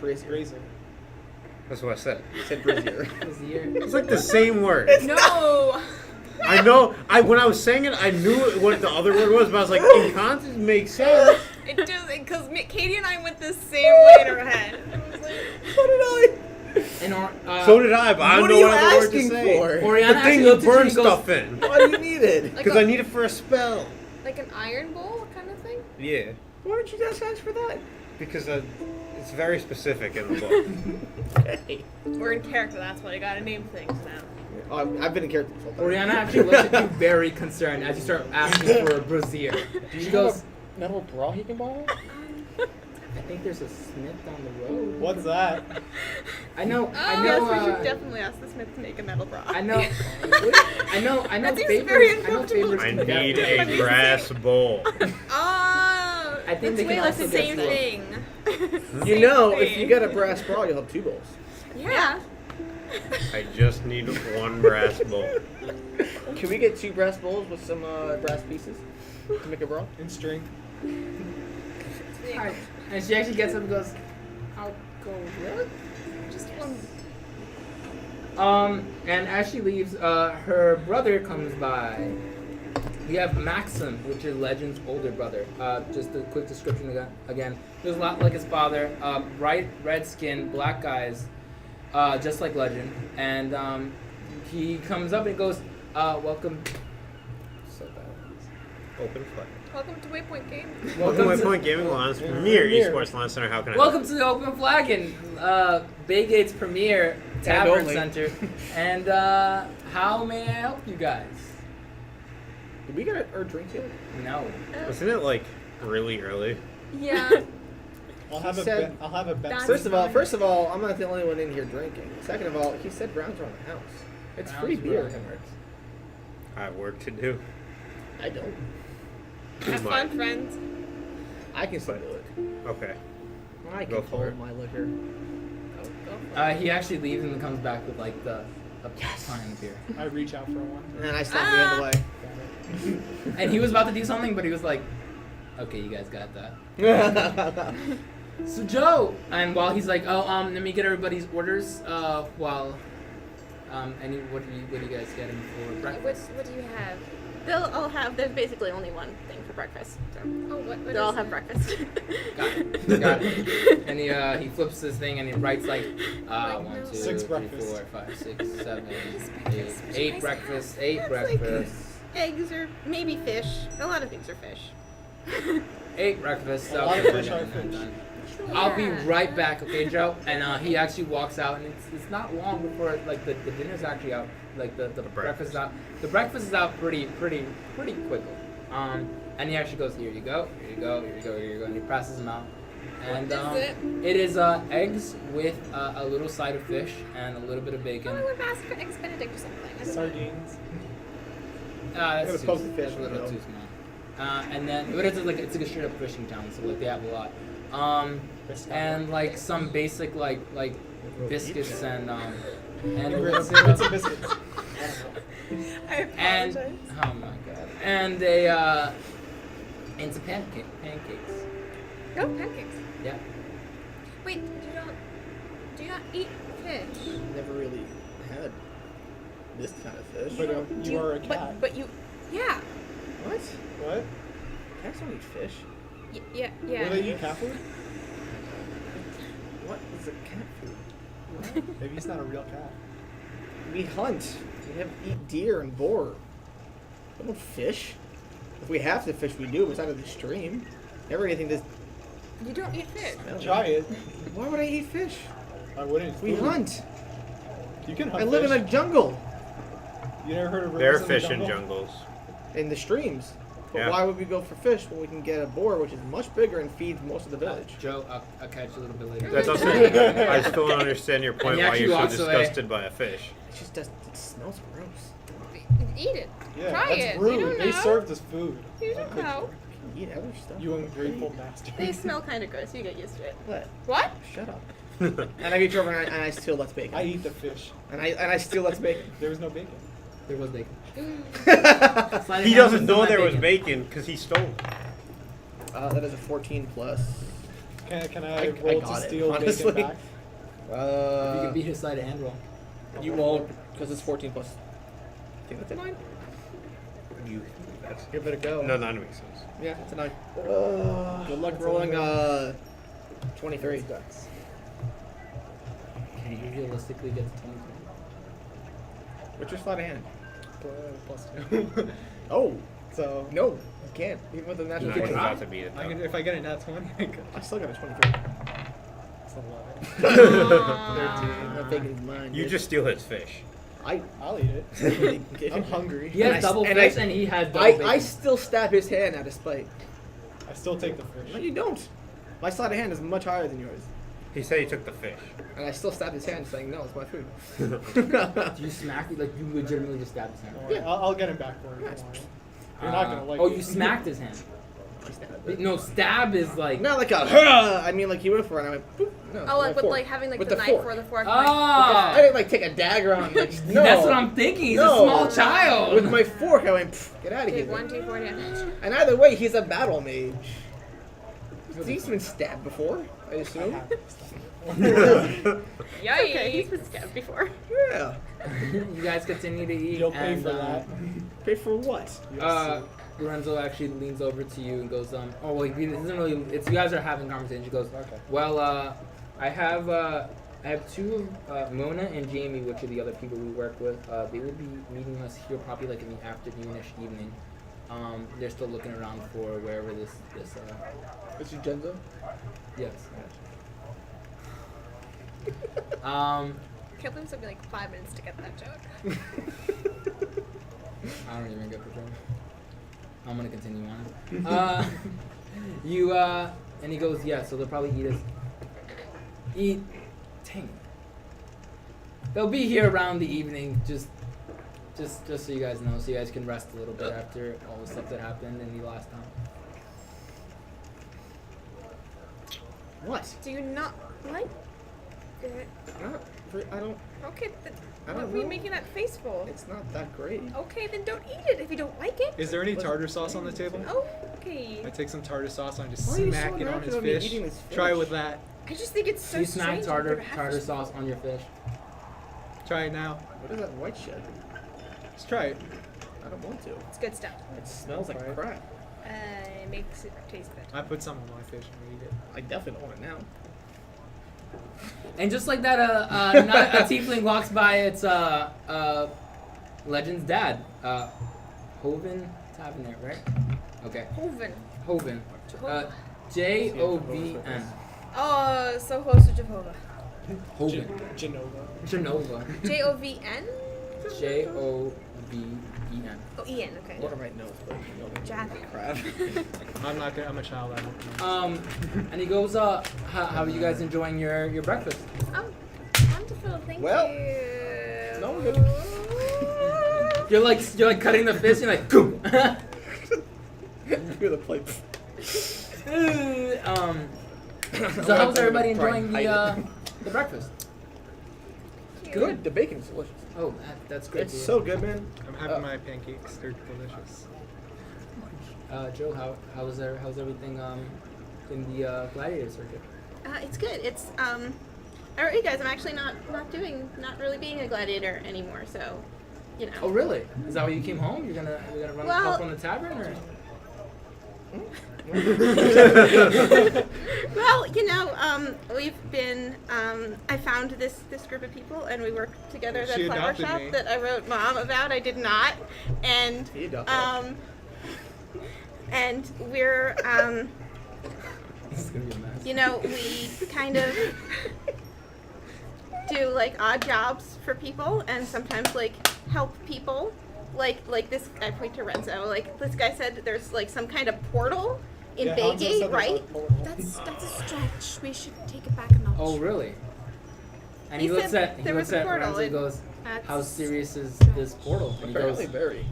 Brazier. Brazier. That's what I said. You said brazier. It's like the same word. No. I know. When I was saying it, I knew what the other word was, but I was like, in context, it makes sense. It does because Katie and I went the same way in our head. It was like, So did I. And So did I, but I What don't are know you what other word to asking say. for? Oriana The actually thing you looked at you burn and goes, stuff in. Why do you need it? like Because I need it for a spell. like an iron bowl kind of thing. Yeah. Why didn't you just ask for that? Because it's very specific in the book. Okay. We're in character. That's why I gotta name things now. Oh, I've been in character this whole time. Oriana actually looks at you very concerned as you start asking for a brazier. She goes, Metal bra he can borrow? I think there's a smith on the road. What's that? I know. Oh, I Yes, know. we should definitely ask the smith to make a metal bra. I know. I know. That seems favors. very I know uncomfortable. favors I can need get- a brass bowl. Oh, I think they wait, can that's also the get same through. thing. You Same know, if thing. you get a brass bra, you'll have 2 bowls. Yeah. I just need one brass bowl. Can we get 2 brass bowls with some brass pieces to make a bra? In string. Alright. And she actually gets up and goes, I'll go really? Just one. And as she leaves, her brother comes by. We have Maxim, which is Legend's older brother. Just a quick description again. He was a lot like his father. Bright red skin, black eyes, just like Legend. And he comes up and goes, welcome. So bad. Open play. Welcome to Waypoint Game. Welcome to Waypoint Gaming Launch Premier Esports Launch Center. How can I Welcome to the Open Flag and Baygate's premier tavern only. center. And how may I help you guys? Did we get our drink yet? No. help? Isn't it like really early? Yeah. I'll have He a said- I'll have a bet. That's- First of all, I'm not the only one in here drinking. Second of all, he said rounds around the house. It's Rounds free beer, around. Henrik. I have work to do. I don't. Have fun, friends. I can still do it. Okay. I Go can for hold it. my liquor. Go for it. He actually leaves and comes back with like a pint of beer. I reach out for one. And then I slap the end away. And he was about to do something, but he was like, "Okay, you guys got that." So Joe, and while he's like, "Oh, let me get everybody's orders." While, what do you guys get him for breakfast? What do you have? They'll all have. There's basically only one thing for breakfast. So Oh, what they'll all is have it? breakfast. Got it. And he flips this thing and he writes like, Like, 1, no. 2, 6 3, breakfast. 4, 5, 6, 7, 8, breakfast. 8 breakfasts, 8 That's like- breakfasts. Eggs or maybe fish. A lot of things are fish. 8 breakfasts. A lot of Okay, fish we're are done, fish. done. I'll be Yeah. right back, okay, Joe? And he actually walks out, and it's not long before like the dinner's actually out, like the breakfast is out. The breakfast is out pretty quickly. And he actually goes, here you go, here you go, here you go, here you go, and he passes them out. And What is it? it is eggs with a little side of fish and a little bit of bacon. Oh, we're asking for eggs Benedict or something. I don't know. Sardines. That's Gotta too, poke the fish, that's a little you know. too small. And then, but it's like a straight up fishing town, so like they have a lot. And like some basic like biscuits and Grits what's it? and biscuits. I And apologize. oh my god. And some pancakes. Oh, pancakes. Yeah. Wait, do you not eat fish? Never really had this kind of fish. But Do you are a cat. But you, yeah, What? What? Cats don't eat fish. yeah. Will they eat cat food? What is a cat food? Maybe he's not a real cat. We hunt. We have eat deer and boar. We don't fish. If we have to fish, we do. It's out of the stream. Never anything this. You don't eat fish. Try it. Why would I eat fish? I wouldn't. We hunt. You can hunt I live fish. in a jungle. You never heard of There are rivers fish in in the jungle? jungles. In the streams. But Yeah. why would we go for fish when we can get a boar, which is much bigger and feeds most of the village? Joe, I'll catch you a little bit later. That's also. I still don't understand your point he why actually you're so walks away. disgusted by a fish. It just does. It smells gross. Eat it. Yeah, Try that's it. rude. You don't They know. served us food. You don't know. You can eat other stuff. You ungrateful bastard. They smell kind of gross. You get used to it. What? What? Shut up. And I get Trevor and I still let's bacon. I eat the fish. And I still let's bacon. There was no bacon. There was bacon. that He doesn't know there was bacon because he stole. is a 14 plus. Can I I roll to got it, steal honestly. bacon back? You can beat his side of hand roll. You won't because it's 14 plus. I think that's a 9. You. That's, Give it a go. no, that makes sense. Yeah, it's a 9. Good luck rolling 23. Can you realistically get to 20? What's your sleight of hand? Plus 2. Oh, So no, you can't. Even with a natural No, can he's 20. about to beat it. I Though. can, if I get a nat 20, I could. I still got a 23. It's 11. Aw. That bacon's mine. You dude. just steal his fish. I'll eat it. Give I'm it- hungry. He has And I- double and fish I- and he has double I bacon. still stab his hand out of spite. I still take the No, fish. you don't. My sleight of hand is much higher than yours. He said he took the fish. And I still stab his hand saying, no, it's my food. Do you smack it? Like, you legitimately just stabbed his hand? Don't worry, I'll get him back for you. Don't worry. You're not gonna like Oh, it. you smacked his hand. I stabbed it. No, stab is like... Not like a, "Hurrah!" I mean, like he went for it and I went, boop. No, Oh, like with with a like fork. having like With the the knife fork. or the fork. Ah! I didn't like take a dagger on, like, no. That's what I'm thinking. He's No. a small child. With my fork, I went, "Pfft, get out of Take here. 1d4 damage. And either way, he's a battle mage. He's been stabbed before, I I assume. have Okay, he's Yikes. been stabbed before. Yeah. You guys continue to eat. You'll pay and, for that. Pay for what? Lorenzo actually leans over to you and goes, oh, well, he doesn't really, it's, you guys are having conversation. He goes, Okay. well, I have two, Mona and Jamie, which are the other people we work with. They will be meeting us here probably like in the afternoonish evening. They're still looking around for wherever this, Is it Genzo? yes. Can't believe it took me like 5 minutes to get that joke. I don't even get the joke. I'm gonna continue on. And he goes, yeah, so they'll probably dang. They'll be here around the evening, just so you guys know, so you guys can rest a little bit after all the stuff that happened in the last time. What? Do you not like it? I don't. Okay, then I what don't were you know. making that face for? It's not that great. Okay, then don't eat it if you don't like it. Is there any tartar sauce on the table? Okay. I take some tartar sauce and I just Why are you smack so it on nervous his about me fish. eating this Try it fish? with that. I just think it's so You smack strange. tartar that tartar sauce on your fish. Try it now. What is that white shit? Just try it. I don't want to. It's good stuff. It smells like Right. crap. It makes it taste good. I put some on my fish and we eat it. I definitely don't want it now. And just like that, not a tiefling walks by its Legend's dad, Hoven Tavernier, right? Okay, Hoven. Hoven. Jovn. Oh, so close to Jehovah. Hoven. Genova. Genova. J-O-V-N? Joven. Oh, Ian, okay. What am I know? Jack. Crap. I'm not gonna. I'm a child. I don't know. And he goes, how are you guys enjoying your breakfast? Wonderful, thank Well, you. no, we're You're like cutting the fish and like, boom. You're the plate. So how's everybody enjoying the breakfast? Good. The bacon's delicious. Oh, that's great. It's so good, man. I'm having my pancakes. They're delicious. Joe, how's everything in the gladiator circuit? It's good. It's I wrote you guys. I'm actually not really being a gladiator anymore. So, you know. Oh really? Is that why you came home? You're gonna Well- help on the tavern or? Well, we've been. I found this group of people, and we worked together at She that flower adopted shop me. that I wrote Mom about. I did not, and He adopted and we're This is gonna be a mess. we kind of do like odd jobs for people, and sometimes like help people. Like this, I point to Renzo. Like this guy said, there's like some kind of portal in Yeah, Hanzo said Baygate, there's right? a portal. That's a stretch. We should take it back a notch. Oh, really? And He he looks said at there was a portal Renzo and and- goes, That's "How serious is this portal?" And he goes, Apparently very.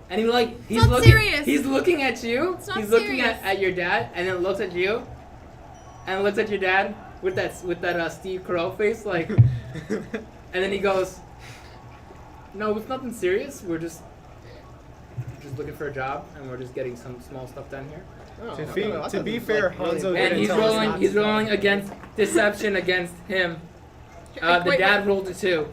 and he's not looking, serious. he's looking at you. It's not He's looking serious. at your dad, and then looks at you, and looks at your dad with that Steve Carell face, like, and then he goes, "No, it's nothing serious. We're just looking for a job, and we're just getting some small stuff done here." Oh, To I be- thought- I to thought be this was, fair, like, really Hanzo important. And didn't he's tell us rolling. not He's to. rolling against deception against him. The Wait, dad rolled a 2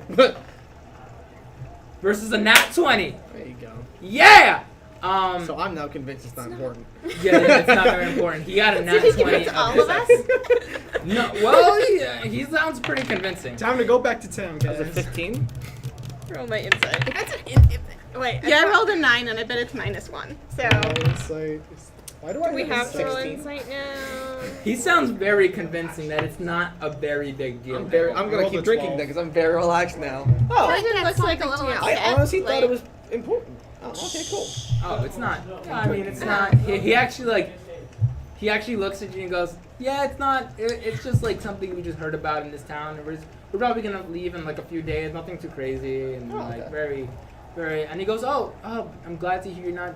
versus a nat 20. There you go. Yeah. So I'm now convinced it's not important. Yeah, it's not very important. He got a So nat he 20. convinced of all of us? deception. No, well, he sounds pretty convincing. Time to go back to town, That was guys. a 15. Roll my insight. That's an wait. Yeah, I rolled a 9, and I bet it's -1. So Insight. Why do I Do we have to roll 16. insight now? He sounds very convincing that it's not a very big deal. I'm gonna Roll keep the drinking 12. then because I'm very relaxed now. oh, Oh, it looks like a little I upset. I honestly thought like- it was important. Oh, okay, cool. Oh, it's not. I mean, it's not. He actually looks at you and goes, "Yeah, it's not. It's just like something we just heard about in this town. And we're probably gonna leave in like a few days. Nothing too crazy and Oh, like okay. very, very." And he goes, "Oh, I'm glad to hear you're not.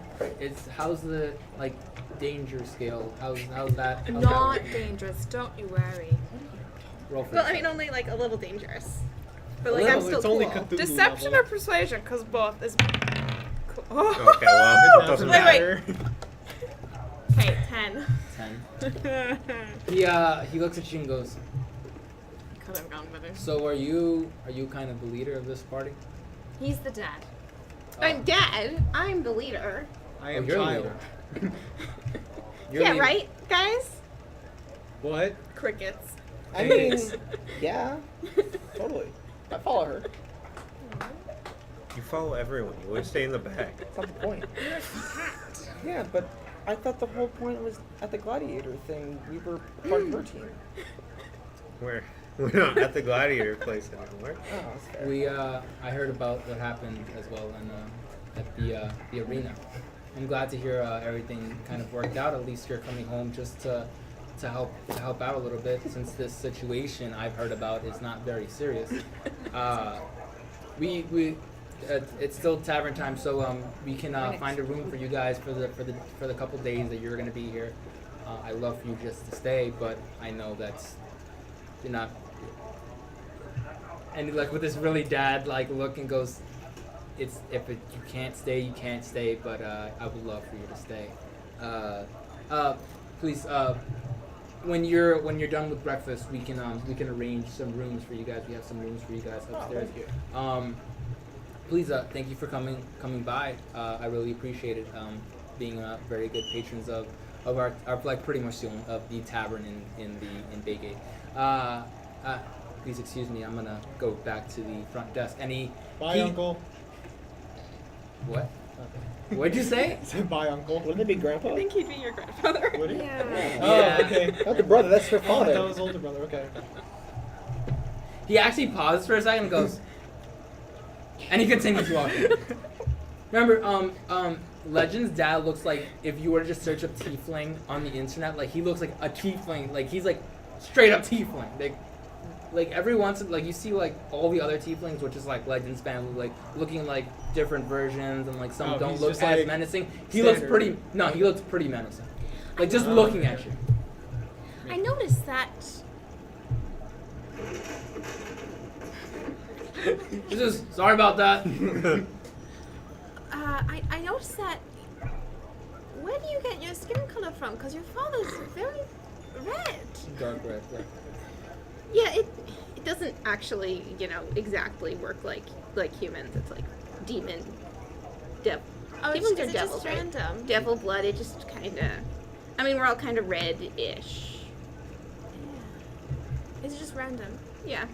How's the like danger scale? How's that? How's Not that dangerous. Don't you worry. roll for Well, I yourself. mean, only like a little dangerous. But A like, little, I'm still it's only cool. Cthulhu Deception level. or persuasion? Because both is. Cool. Okay, well, It it doesn't doesn't Wait, matter. wait. matter. Okay, 10. 10. He looks at you and goes, Could have gone better. "So are you kind of the leader of this party?" He's the dad. I'm dead. I'm the leader. I Oh, am you're the child. leader. You're Yeah, leader. right, guys? What? Crickets. I mean, yeah, totally. I follow her. You follow everyone. You always stay in the back. That's not the point. Yeah, but I thought the whole point was at the gladiator thing. We were part of her team. We're not at the gladiator place anymore. Oh, that's fair. I heard about what happened as well at the arena. I'm glad to hear everything kind of worked out. At least you're coming home just to help out a little bit, since this situation I've heard about is not very serious. It's still tavern time, so we can find a room for you guys for the couple days that you're gonna be here. I'd love for you just to stay, but I know that's you're not. And like with this really dad like look and goes, you can't stay, you can't stay, but I would love for you to stay. Please, when you're done with breakfast, we can arrange some rooms for you guys. We have some rooms for you guys upstairs. thank you. Please, thank you for coming by. I really appreciate it. Being very good patrons of our like pretty much of the tavern in Baygate. Please excuse me. I'm gonna go back to the front desk. Bye, Uncle. What? What'd you say? Said bye, Uncle. Wouldn't it be grandpa? I think he'd be your grandfather. Would he? Yeah. Oh, Yeah. okay. Not the brother, that's her Oh, father. that was older brother. Okay. He actually pauses for a second and goes, and he continues walking. Remember, Legend's dad looks like, if you were to just search up tiefling on the internet, like he looks like a tiefling, like he's like straight up tiefling. Like every once in, like you see like all the other tieflings, which is like Legend's family, like looking like different versions, and like some Oh, don't he's look just, as like, menacing. He looks standard. he looks pretty menacing. Like just looking at you. I noticed that. Sorry about that. I noticed that. Where do you get your skin color from? Because your father's very red. Dark red. Yeah. Yeah, it doesn't actually, exactly work like humans. It's like demon, devil. Oh, Demons is are it devils, just right? random? Devil blood. It just kind of. I mean, we're all kind of red-ish. Is it just random? Yeah.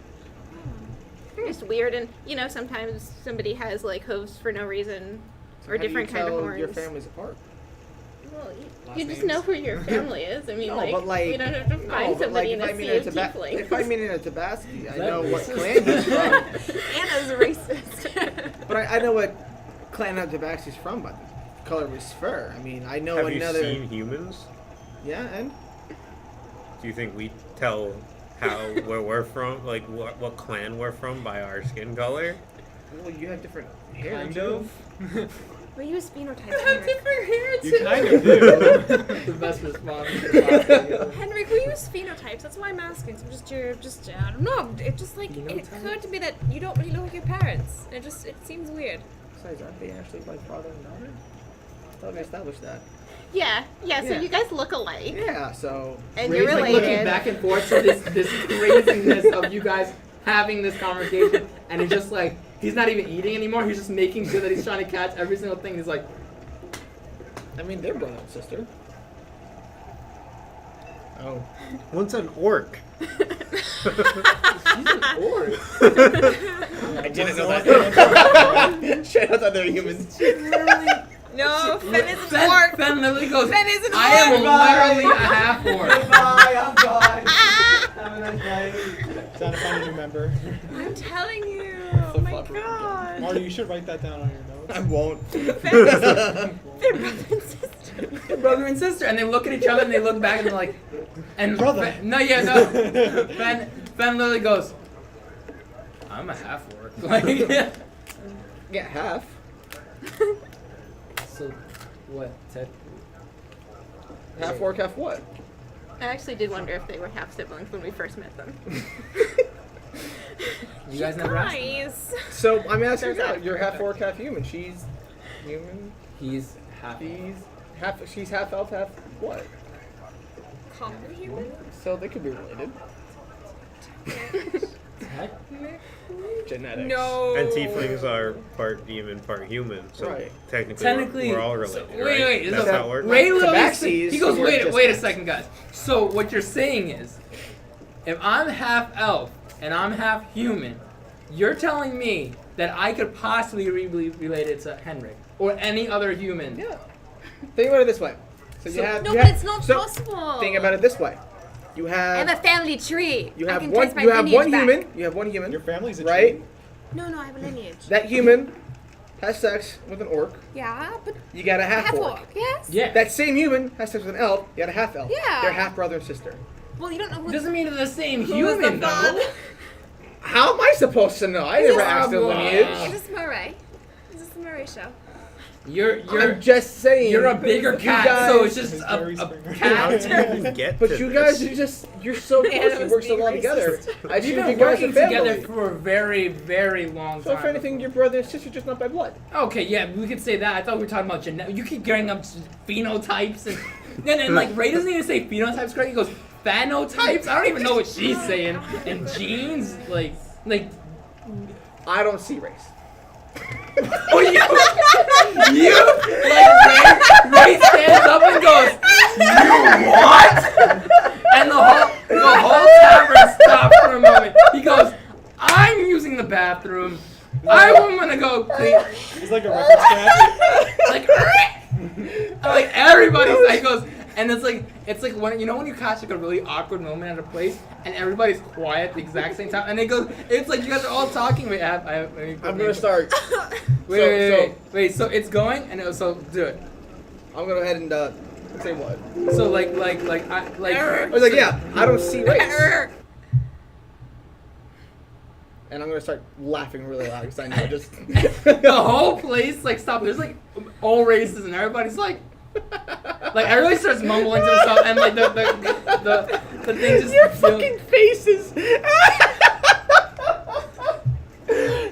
Just weird, and sometimes somebody has like hooves for no reason, or different kind of horns. Your families apart. Well, Last you just names. know who your family is. I mean, No, like, but, like- we don't have to find somebody in a sea of tieflings. If I mean in a Tabasco, I that know what racist? clan he's from. Anna's racist. But I know what clan of Tabasco he's from by the color of his fur. I mean, I know Have another. you seen humans? Yeah, and Do you think we tell where we're from, like what clan we're from by our skin color? well, you have different hair. Kind too. of. We use phenotypes. have Henrik. different hair too. You kind of do. The best response. Henrik, we use phenotypes. That's why I'm asking. So I don't know. It just like it Phenotype? occurred to me that you don't really look like your parents. It seems weird. Besides, aren't they actually like father and daughter? I thought we established that. Yeah. So Yeah. you guys look alike, Yeah, so and Ray's, you're like, looking related. back and forth to this craziness of you guys having this conversation, and he's just like, he's not even eating anymore. He's just making sure that he's trying to catch every single thing. He's like, I mean, they're brother and sister. Oh. What's an orc? she's an orc. I didn't know that. Shit, I thought they were humans. No, Fen is an Fen, orc. Fen literally goes, Fen is an I am orc. literally a half orc. Bye, I'm gone. Have a nice night. Trying to find a new member. I'm telling you. Oh my Flip-flopper. god. Marty, you should write that down on your notes. I won't. They're brother and sister. They're brother and sister, and they look at each other and they look back and they're like, and Brother. Fen literally goes, I'm a half orc. Like, Yeah, half. so what? Half orc, half what? I actually did wonder if they were half siblings when we first met them. You guys never asked him that. Nice. So I'm asking you There's now. that. You're half orc, half human. She's human. He's half. She's half elf, half what? Common human? So they could be related. Technically? Genetics. No. And tieflings are part demon, part human. So Right. technically, we're all related. Wait. That's so how it works. Ray literally Tabaxis he goes, were wait just a half. second, guys. So what you're saying is, if I'm half elf and I'm half human, you're telling me that I could possibly be related to Henrik or any other human. Yeah. Think about it this way. So you So- have. No, you but have- it's not so possible. Think about it this way. You I have. have a family tree. You I have can one. trace my You have lineage one back. human. You have one human. Your family's a Right? tree. No, I have a lineage. That human has sex with an orc. Yeah, but You got a half orc. Yes. Yeah. That same human has sex with an elf. You got a half elf. Yeah. They're half brother and sister. Well, you don't know who. Doesn't mean they're the same who is human, the though. father. How am I supposed to know? I never Blah, asked the blah. lineage. Is this Murray? Is this the Murray show? You're I'm just saying. you're a bigger you cat, guys- so it's just It's a Jerry Springer. How cat. did you even get But to you this? guys are you're so Man, close. I You was work so being well together. racist. I We've assumed been you guys working are family. together for a very, very long time. So if anything, you're brother and sister, just not by blood. Okay, yeah, we could say that. I thought we were talking about genetic. You keep getting up phenotypes and then like Ray doesn't even say phenotypes correct. He goes phenotypes. I don't even know what she's saying. And genes, like. I don't see race. Oh, you like Ray stands up and goes, you what? And the whole tavern stops for a moment. He goes, I'm using the bathroom. I'm gonna go clean. It's like a record scratch. Like everybody's like goes, and it's like when when you catch like a really awkward moment at a place and everybody's quiet at the exact same time, and they go, it's like you guys are all talking. Wait, I'm gonna start. Wait. So it's going, and so do it. I'm gonna go ahead and say what? So like I was like, yeah, I don't see race. And I'm gonna start laughing really loud because I know just. the whole place like stop. There's like all races, and everybody's like everybody starts mumbling to himself, and like the thing just Your fucking faces.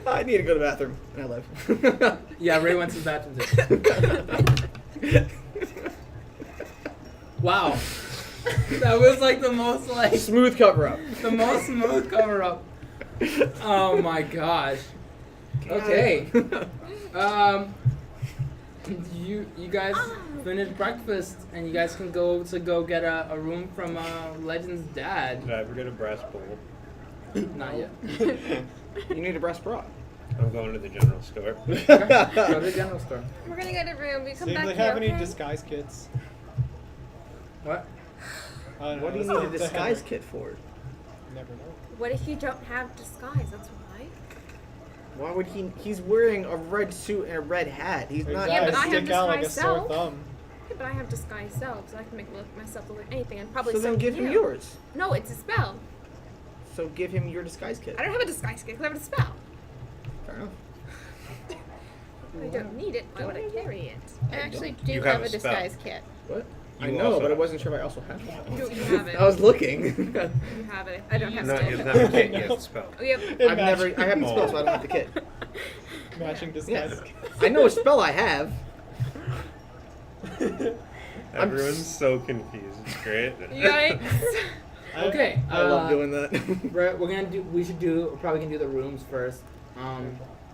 I need to go to the bathroom. And I left. Yeah, Ray went to the bathroom too. Wow, that was like the most like Smooth cover up. the most smooth cover up. Oh my gosh. Okay. You guys finish breakfast and you guys can go get a room from Legend's dad. Did I ever get a brass bowl? Not yet. You need a brass bra. I'm going to the general store. Okay. Go to the general store. We're gonna get a room. We come See if back they here, have any okay? disguise kits. What? I don't know, What do you that's need a the disguise Henrik. kit for? Never know. What if you don't have disguise? That's why. Why would he? He's wearing a red suit and a red hat. He's His not. Yeah, but eyes I have stick out like a disguise sore self. thumb. Yeah, but I have disguise self, so I can make myself look like anything, and probably So then so give can him you. yours. No, it's a spell. So give him your disguise kit. I don't have a disguise kit because I have a spell. Fair enough. I don't need it. Why would I carry it? I actually do You have have a a spell. disguise kit. What? You I know, also but I have- wasn't sure if I also had one. You have it. I was looking. You have it. I don't have No, spell. you have a kit, you have the spell. We have. I've never. I haven't spelled, so I don't have the kit. Matching disguise Yeah. kit. I know a spell I have. Everyone's so confused. It's great. Yikes. Okay. I love doing that. We should probably gonna do the rooms first,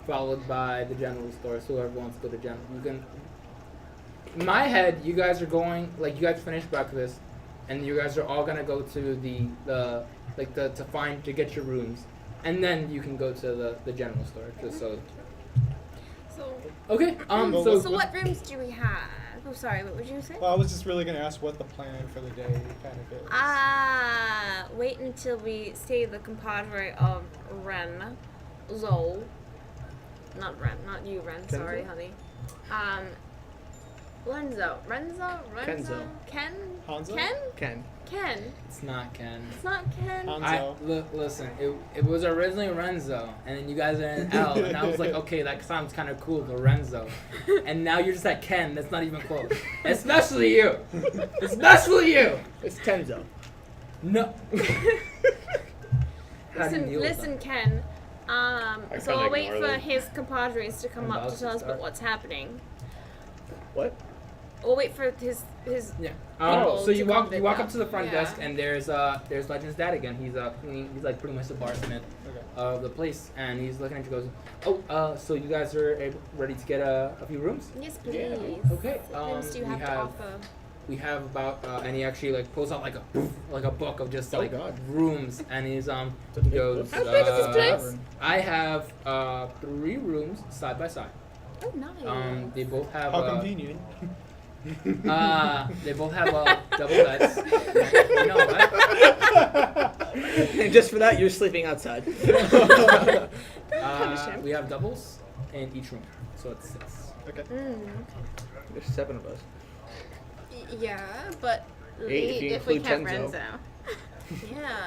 followed by the general store. So whoever wants to go to general, you can. In my head, you guys are going you guys finish breakfast, and you guys are all gonna go to to get your rooms, and then you can go to the general store. Just so. So, Okay. Well, so what rooms do we have? Oh, sorry. What would you say? Well, I was just really gonna ask what the plan for the day kind of is. Wait until we see the compadre of Ren. Zo. Not Ren, not you, Ren. Sorry, honey. Renzo. Kenzo. Ken? Hanzo? Ken? It's not Ken. It's not Ken. Hanzo. Listen, it was originally Renzo, and then you guys are in L, and I was like, okay, that sounds kind of cool, Lorenzo. And now you're just at Ken, that's not even close. Especially you! Especially you! It's Tenzo. No. How do you deal with Listen, Ken. So kinda I'll wait ignore for them. his compadres to come I'm up about to to tell us start. about what's happening. What? We'll wait for his Yeah. People So you to walk come up up. to the front Yeah. desk, and there's Legend's dad again. He's like pretty much the barsmith Okay. of the place, and he's looking at you. Goes, so you guys are ready to get a few rooms? Yes, please. Yeah. Okay. What rooms do you we have to offer? We have about and he actually pulls out like a book of just Oh, like God. rooms, and he's a he big goes. book. How big is this place? I have 3 rooms side by side. Oh, nice. They both have How convenient. they both have double beds. You know what? And just for that, you're sleeping outside. We have doubles in each room, so it's 6. Okay. There's 7 of us. Yeah, but 8 if you if we include count Tenzo. Renzo. yeah.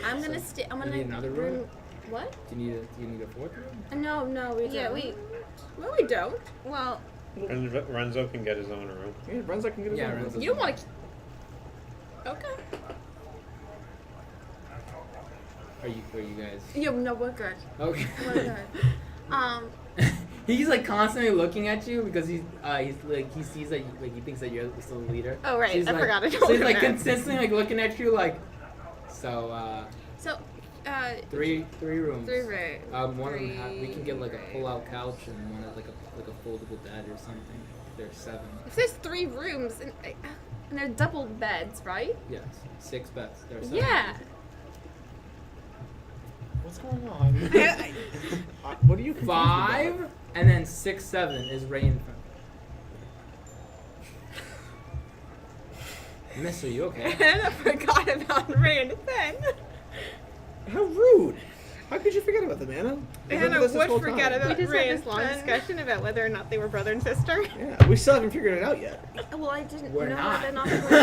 I'm gonna stay. I'm gonna. need another room? What? Do you need a 4th room? No, we don't. Yeah, No, we don't. well, And Renzo can get his own room. Yeah, Renzo can get his Yeah, own room. Renzo's You don't want to. Okay. Are you guys? Yeah, no, we're good. Okay. We're good. He's like constantly looking at you because he's like he sees that he thinks that you're still the leader. Oh, right. He's I like, forgot I So told he's him like that. consistently like looking at you like. So 3 rooms. 3 rooms. One of them we can get like a pull-out couch and one has like a foldable bed or something. There's 7. If there's 3 rooms and they're double beds, right? Yes, 6 beds. There's 7. Yeah. What's going on? What are you? confused about? 5 and then 6, 7 is rain. Miss, are you okay? And I forgot about Rand then. How rude! How could you forget about them, Anna? They've been Anna with us this would whole forget time. about we just had this Rand long then. discussion about whether or not they were brother and sister. Yeah, we still haven't figured it out yet. Well, I didn't We're know not. whether or not they're going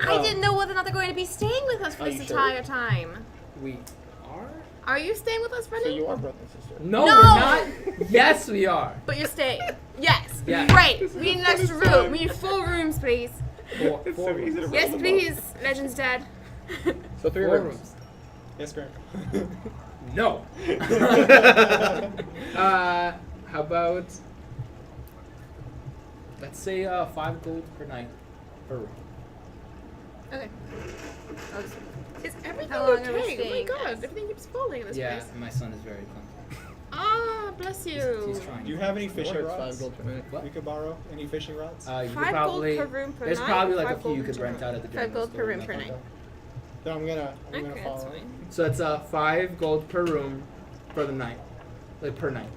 Oh. I didn't know whether or not they're going to be staying with us for Are this you sure? entire time. We are? Are you staying with us, So Brendan? you are brother and sister. No, No! we're not. Yes, we are. But you're staying. Yes. Yeah. Great. We need an extra room. We need 4 rooms, please. 4 It's so rooms. easy to Yes, please. Legend's dead. So 3 4 rooms. rooms. Yes, Graham. No. How about let's say 5 gold per night per room. Okay. Is everything How long are we okay? Oh my staying god, at? everything keeps falling in this Yeah, place. my son is very clumsy. bless He's you. trying. Do you have any fishing Or it's 5 rods? gold per night. What? We could borrow any fishing rods? You could 5 gold probably. per room per There's night, probably or like a 5 few you gold could per rent room? out at the 5 general gold per store, room nothing per like night. that. Then I'm gonna Okay, that's follow. fine. So it's 5 gold per room for the night, like per night.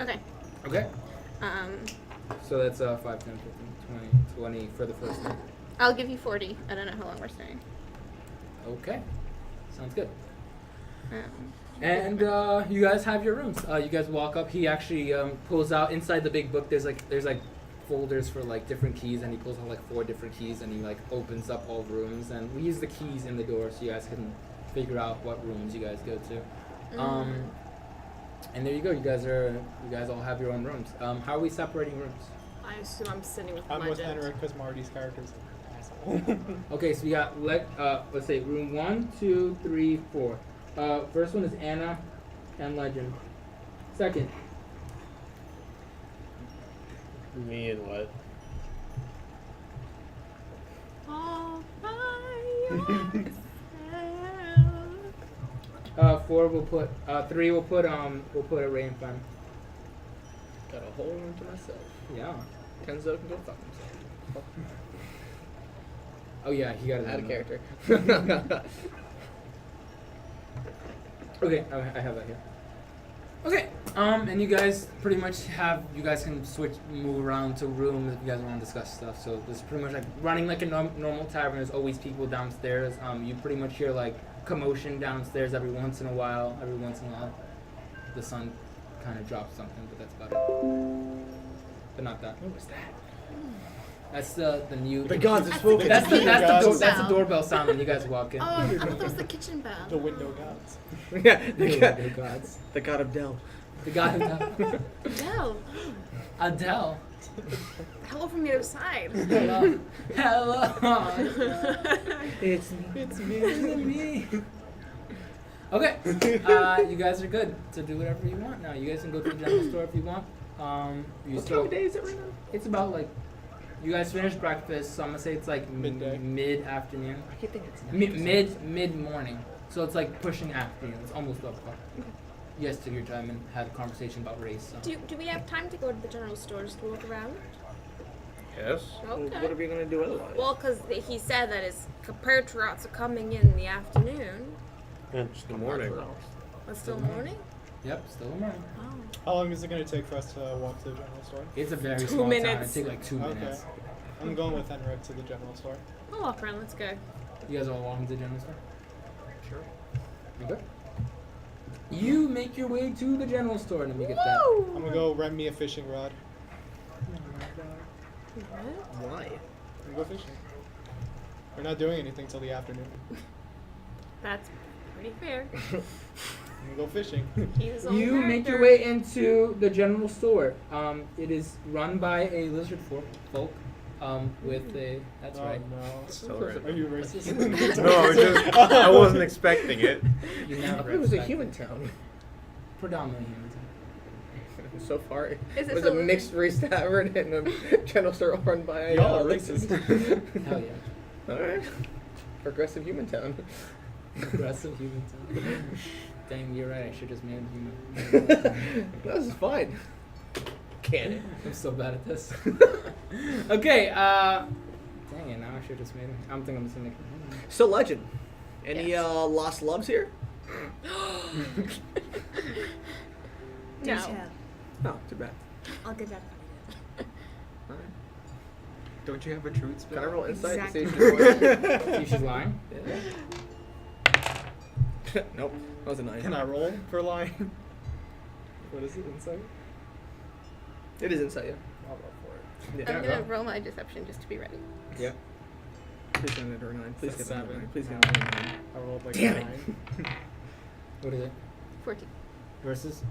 Okay. Okay. Um, So that's 5, 10, 15, 20, 20 for the first night. I'll give you 40. I don't know how long we're staying. Okay. Sounds good. Um, And you guys have your rooms. You guys walk up. He actually pulls out inside the big book. There's like folders for like different keys, and he pulls out like 4 different keys, and he like opens up all rooms and leaves the keys in the door so you guys can figure out what rooms you guys go to. And there you go. You guys all have your own rooms. How are we separating rooms? I assume I'm sitting with I'm with Legend. Henrik because Marty's character's an asshole. Okay, so we got let's say room 1, 2, 3, 4. First one is Anna and Legend. Second, Me and what? All by 4 we'll put 3 we'll put a rain fan. Got a whole room to myself. Yeah. Kenzo can go fuck himself. Oh yeah, he got it. Add a character. Okay, I have that here. Okay. And you guys pretty much you guys can move around to rooms if you guys want to discuss stuff. So this is pretty much like running like a normal tavern. There's always people downstairs. You pretty much hear like commotion downstairs every once in a while. Every once in a while, the sun kind of drops something, but that's about it. But not that. What was that? That's the new. The gods are spoken. That's the Gods. that's the doorbell sound when you guys walk in. oh, I thought that was the kitchen bell. The window gods. Yeah, The gods. the god of Del. The god Adele. Adele. Adele. Hello from the other side. Hello. Hello. It's me. It's me. Okay. You guys are good to do whatever you want now. You guys can go to the general store if you want. You What still. time of day is it right now? It's about like. You guys finished breakfast, so I'm gonna say it's like Midday. mid-afternoon. I can't think it's Mid-morning. So it's like pushing afternoon. It's almost 12 o'clock. You guys took your time and had a conversation about race. So. Do we have time to go to the general store just to look around? Yes. What Okay. are we gonna do otherwise? Well, because he said that his compatriots are coming in the afternoon. It's the morning. It's still morning? Yep, still a morning. Oh. How long is it gonna take for us to walk to the general store? It's a very 2 small town. minutes. It take like 2 Okay. minutes. I'm going with Henrik to the general store. I'll walk around. Let's go. You guys all walking to the general store? Sure. Okay. You make your way to the general store. Let me get that. I'm gonna go rent me a fishing rod. What? Why? I'm gonna go fishing. We're not doing anything till the afternoon. That's pretty fair. I'm gonna go fishing. He's own You make your character. way into the general store. It is run by a lizard folk. With a. That's Oh, right. no. So right. Are you racist? I wasn't expecting it. You I never thought it was a expect- human town. Predominantly human. So far, it Is it was a so- mixed race tavern and a general store run by a Y'all are racist. Hell yeah. Alright. Progressive human town. Aggressive human. Dang, you're right. I should just made him human. This is fine. Can it? I'm so bad at this. Okay, dang it, now I should just made him. I'm thinking I'm just gonna make him. So, Legend. Any Yes. lost loves here? No. Oh, too bad. I'll get that. Alright. Don't you have a truth spell? Can I roll insight to see if Exactly. she's lying? See if she's lying. Nope. That was a 9. Can I roll for lying? What is it, insight? It is insight, yeah. I'll roll for it. Yeah. I'm gonna roll my deception just to be ready. Yeah. Please get under a 9. Please That's get under a 9. 7. Please get under a 9. I rolled like Damn a it. 9. What is it? 14. Versus?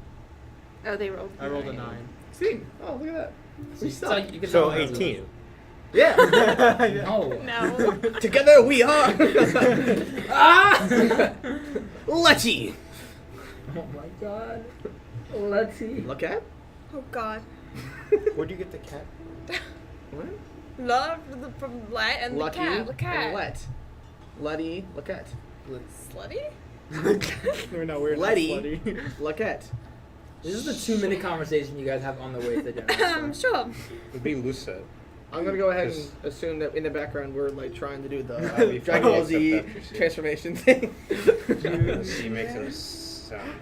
Oh, they rolled. I rolled a 9. 16. Oh, look at that. We So suck. you can So tell me. 18. Yeah. No. No. Together we are. Ah! Letty. Oh my god. Let's see. Look at. Oh God. Where'd you get the cat? What? Love from Let and Lucky the cat. The cat. and Let. Letty. Look at. Slutty? No, we're not Letty. slutty. Look at. This is the 2-minute conversation you guys have on the way to the general store. Sure. It'd be Lucette. I'm gonna go ahead and Just- assume that in the background we're like trying to do the That'd be Dragon funny, Ball Z except after C. transformation thing. The C makes a sound.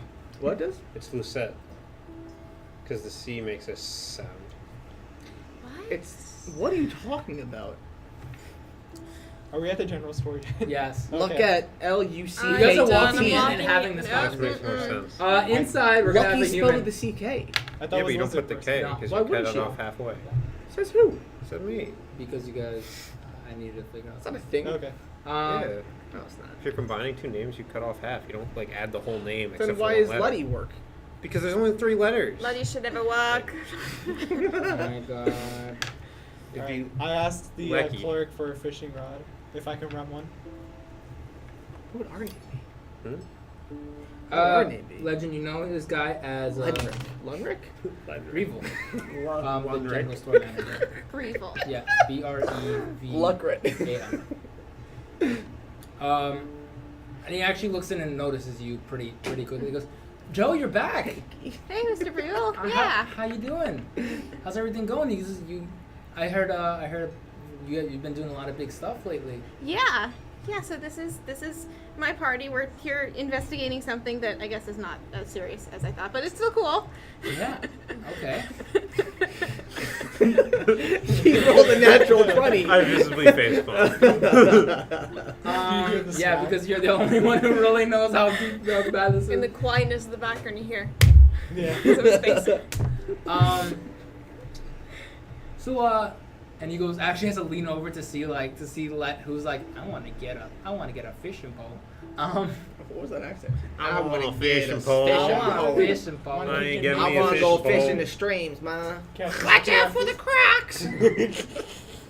What does? It's Lucette. Because the C makes a sound. What? It's. What are you talking about? Are we at the general store yet? Yes. Look Okay. at L-U-C-K. You guys are done. walking in I'm and walking having in. this Nope. That makes more conversation. sense. Inside, we're gonna have Lucky a spelled human. with the C-K. I thought Yeah, it but was you don't listed put the first. K No. because Why you cut wouldn't it you? off halfway. Says who? Said me. Because you guys, I needed to figure It's out. not a thing. Okay. Yeah. No, it's not. If you're combining two names, you cut off half. You don't like add the whole name. Then except why for is one letter. Letty work? Because there's only 3 letters. Bloody should never work. Oh my god. It'd Alright, be I asked the Lecky. clerk for a fishing rod, if I can run one. What would our name be? hmm? What would our name be? Legend, you know this guy as Ludrick. Lunrick? Revel. The One general right. store manager. Revel. Yeah, BREV. Luckrit. And he actually looks in and notices you pretty quickly. He goes, "Joe, you're back. Hey, Mr. Revel. How- Yeah. How you doing? How's everything going?" He says, I heard you've been doing a lot of big stuff lately. Yeah. Yeah, so this is my party. We're here investigating something that I guess is not as serious as I thought, but it's still cool. Yeah. Okay. He rolled a natural 20. I visibly facepalm. hear the Yeah, sound? because you're the only one who really knows how bad this is. In the quietness of the background, you hear Yeah. some space. And he goes, actually has to lean over to see who's like, I want to get a fishing pole. What was that accent? I want a get fishing a pole. fishing I want pole. a fishing pole. Why I don't you ain't give getting me me I a want to fishing go pole. fish in the streams, ma. Captain, Watch out for the cracks!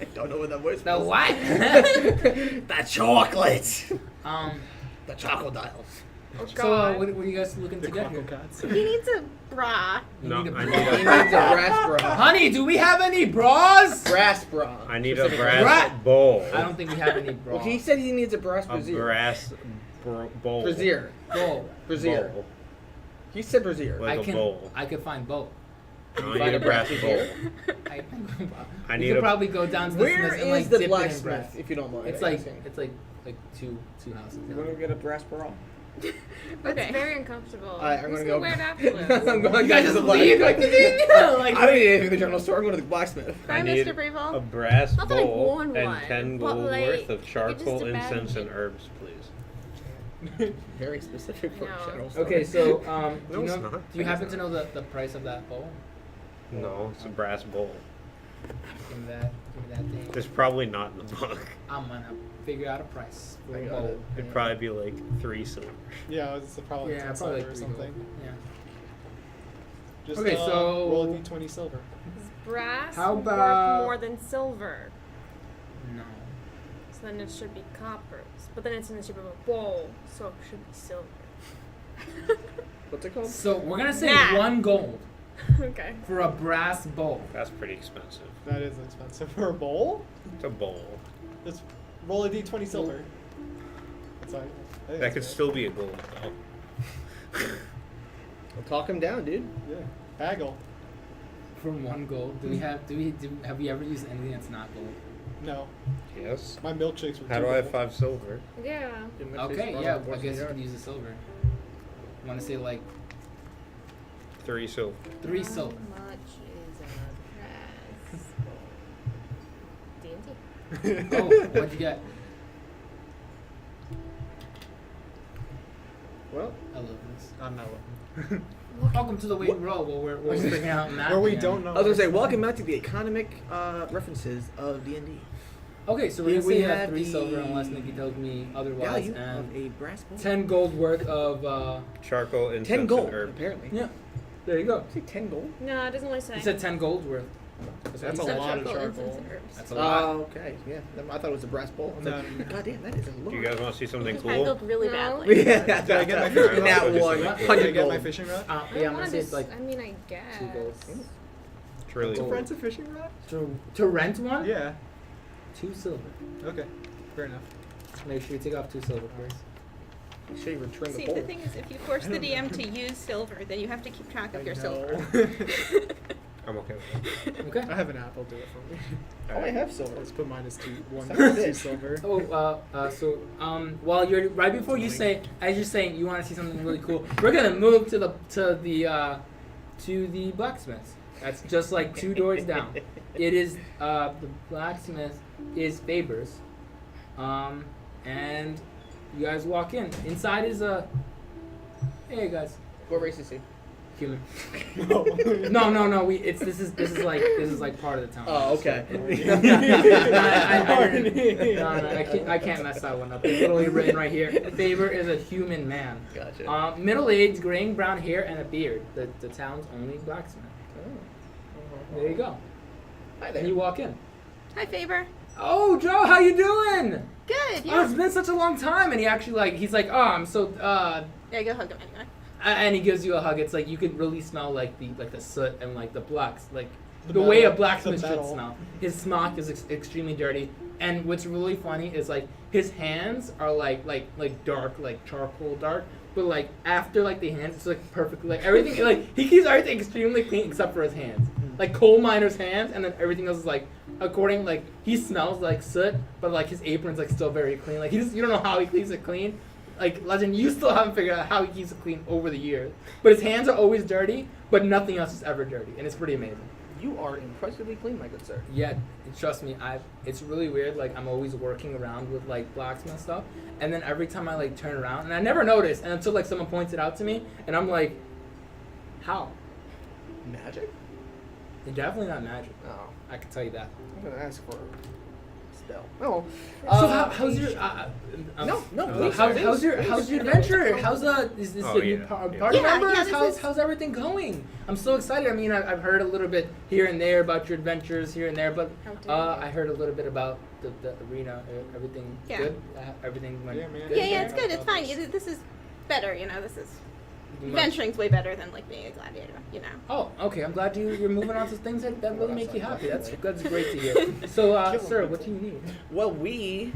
I don't know what that voice The was. what? The chocolate! um. The crocodiles. Oh So God. what are you guys looking the to get here? Croco Cats. He needs a bra. You No, need a I bra. need He needs a brass bra. Honey, do we have any bras? Brass bra. I need a Specific brass rat. bowl. I don't think we have any bras. Well, he said he needs a brass A brazier. brass bowl. Brazier. Bowl. Brazier. Bowl. He said brazier. Like a bowl. I could find both. I need a brass bowl. I You need could a. probably go down to the Where smith and is like the dip it in blacksmith, brass. if you don't mind? It's like two houses. You want to get a brass bra? That's Okay. very uncomfortable. Alright, I'm Who's gonna go. wear it afterwards? I'm going You guys to just the leave? Like, blacksmith. like, I don't need anything in the general store. I'm going to the blacksmith. Bye, I need Mr. Bravo. a brass Not that I bowl want and one, 10 but, gold like, worth of just charcoal, imagine incense, and it. herbs, please. Very specific for No. a general store. Okay, so No, it's not. do you happen to know the price of that bowl? No, it's a brass bowl. Give me that thing. There's probably not in the book. I'm gonna figure out a price for I a got bowl. it. It'd probably be like 3 silver. Yeah, it's probably Yeah, 10 probably silver like or 3 something. gold. Yeah. Just Okay, so- roll a d20 silver. Is brass How about- worth more than silver? No. So then it should be coppers. But then it's in the shape of a bowl, so it should be silver. What's it called? So we're gonna say Nah. 1 gold Okay. for a brass bowl. That's pretty expensive. That is expensive for a bowl. It's a bowl. Just roll a d20 silver. That's all right. I think That that's could fair. still be a gold though. Well, talk him down, dude. Yeah, haggle. From 1 gold. Have we ever used anything that's not gold? No, Yes. my milkshakes were. How too do I have gold. 5 silver? Yeah. Okay, yeah, I guess you could use the silver. Want to say like 3 silver. 3 silver. How much is a brass bowl? D&D. Oh, what'd you get? Well, I love this. I'm not looking. Welcome to the way we roll. Where we're figuring out math. Where we again. don't know. I was gonna say, welcome back to the economic references of D&D. Okay, so we're Here gonna we say you have have 3 the silver unless Nikki tells me otherwise, Value of and a brass bowl. 10 gold worth of. Charcoal, incense, 10 gold, and herbs. apparently. Yeah, there you go. Say 10 gold? No, it doesn't really say. He said 10 gold worth. That's a He said lot of Charcoal, charcoal. incense, and herbs. That's a lot. Oh, okay. Yeah. I thought it was a brass bowl. I was No, like, no, no. God damn, that is a lot. Do you guys want to see something Just cool? handled really No. badly. Yeah, Did I get my in fishing that rod? one, Did I Did I 100 get my gold. fishing rod? I Yeah, I'm wanna gonna say it's just- like I mean, I guess. 2 gold. It's really To cool. rent a fishing rod? To rent one? Yeah. 2 silver. Okay. Fair enough. Make sure you take off 2 silver, please. Should you return the See, bowl? the thing is, if you force the DM to use silver, then you have to keep track of your silver. I'm okay with that. Okay. I have an app. I'll do it for me. Oh, I have silver. Let's put minus one, Suck on 2 dick. silver. So while you're right before you say, as you're saying you want to see something really cool, we're gonna move to the blacksmith. That's just like 2 doors down. It is the blacksmith is Faber's, and you guys walk in. Inside is a hey guys, What race is he? human. No. This is like part of the town. Oh, okay. I can't mess that one up. It's literally written right here. Faber is a human man. Gotcha. Middle-aged, graying brown hair and a beard. The town's only blacksmith. There you go. Hi And there. you walk in. Hi, Faber. Oh, Joe, how you doing? Good. Oh, it's Yeah. been such a long time. And he actually he's like, oh, I'm so Yeah, go hug him anyway. and he gives you a hug. It's like you could really smell like the soot and like the blacks, like The the way a metal. blacksmith The should metal. smell. His smock is extremely dirty, and what's really funny is like his hands are like dark, like charcoal dark. But like after like the hands, it's like perfect. Like everything, like he keeps everything extremely clean except for his hands. Like coal miner's hands, and then everything else is like according like he smells like soot, but like his apron's like still very clean. Like you don't know how he keeps it clean. Like Legend, you still haven't figured out how he keeps it clean over the years. But his hands are always dirty, but nothing else is ever dirty, and it's pretty amazing. You are impressively clean, my good sir. Yeah, trust me, it's really weird. Like I'm always working around with like blacksmith stuff, and then every time I like turn around, and I never notice, and until like someone points it out to me, and I'm like, how? Magic? It's definitely not magic. No. I can tell you that. I'm gonna ask for Stell. No. So how's your? No, please, how's your adventure? How's is this Oh, the new yeah, party yeah. members? Yeah, this is- How's everything going? I'm so excited. I mean, I've heard a little bit here and there about your adventures here and there, but How dare you. I heard a little bit about the arena. Everything Yeah. good? Everything went Yeah, man. good? Yeah, it's good. It's fine. This is better. This is adventuring's way better than like being a gladiator. Oh, okay. I'm glad you're moving on to things that really make you happy. That's great to hear. So, sir, what do you need? Well, we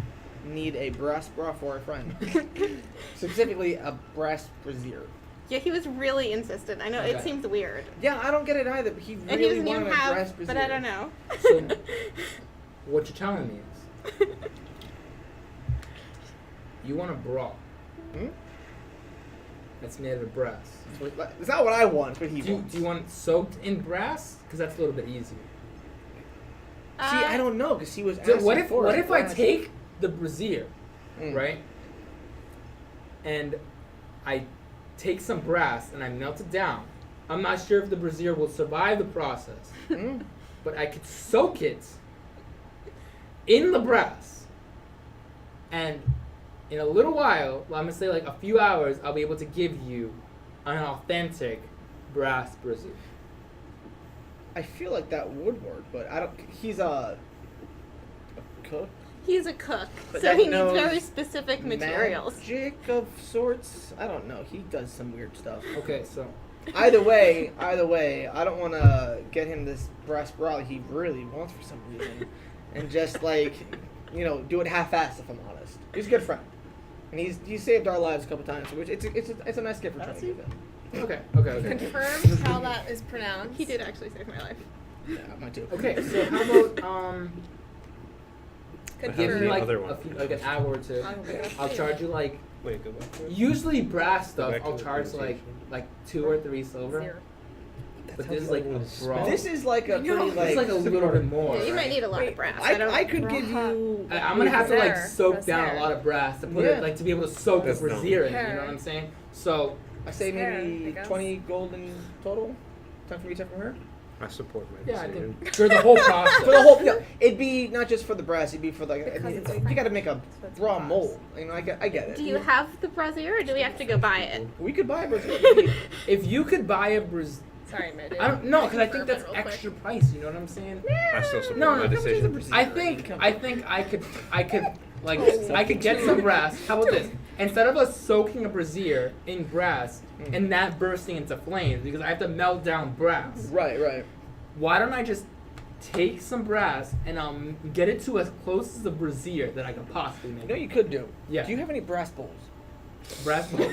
need a brass bra for our friend. Specifically, a brass brazier. Yeah, he was really insistent. I know Okay. it seems weird, Yeah, I don't get it either, but he and he really doesn't wanted even a brass have. brazier. But I don't know. So, what you're telling me is, you want a bra Hmm? that's made of brass. It's not what I want, it's what he Do wants. you want it soaked in brass? Because that's a little bit easier. See, I don't know, because he was So asking what if for what a if I brass- take the brazier, Mm. right, and I take some brass and I melt it down? I'm not sure if the brazier will survive the process, Mm. but I could soak it in the brass, and in a little while, well, I'm gonna say like a few hours, I'll be able to give you an authentic brass brazier. I feel like that would work, but I don't. He's a cook. He's a cook, But so that he needs knows very specific materials. Magic of sorts. I don't know. He does some weird stuff. Okay, so Either way, I don't want to get him this brass bra he really wants for some reason, and just like, do it half-assed. If I'm honest, he's a good friend, and he's saved our lives a couple times, which it's a nice gift we're trying to give him. okay. Confirm how that is pronounced. He did actually save my life. Yeah, mine too. Okay, so how about I have give you the like other a one. few, like an hour or two. I'll charge you like Wait, go back. usually brass Go stuff. back to I'll the charge like 2 or 3 silver. Zero. But this is like a bra. This is like a pretty This is like a little bit more. Yeah, you might right? need a lot Wait, of brass. I could give you. I'm gonna have to like Brazier. soak down a Brazier. lot of brass to put Yeah. it like to be able to soak That's a brazier in. You dumb. know what I'm saying? So I say Fair, I maybe guess. 20 gold in total. 10 from each, 10 from her. I support my yeah, I decision. think for the whole process. For the whole, it'd be not just for the brass. It'd be for like Because it's you got to make a so it's raw brass. mold. I get it. Do you have the brazier, or do we have to go buy it? We could buy a brazier. If you could buy a brazier, Sorry, Mid. I don't know, because I think Confirm that's it real quick. extra price. You know what I'm saying? I still support No, my no, decision. I think I could like I could get some brass. How about this? Instead of us soaking a brazier in brass and that bursting into flames because I have to melt down brass, Right. why don't I just take some brass and I'll get it to as close as a brazier that I can possibly You make? know what you could do? Yeah. Do you have any brass bowls? Brass bowl.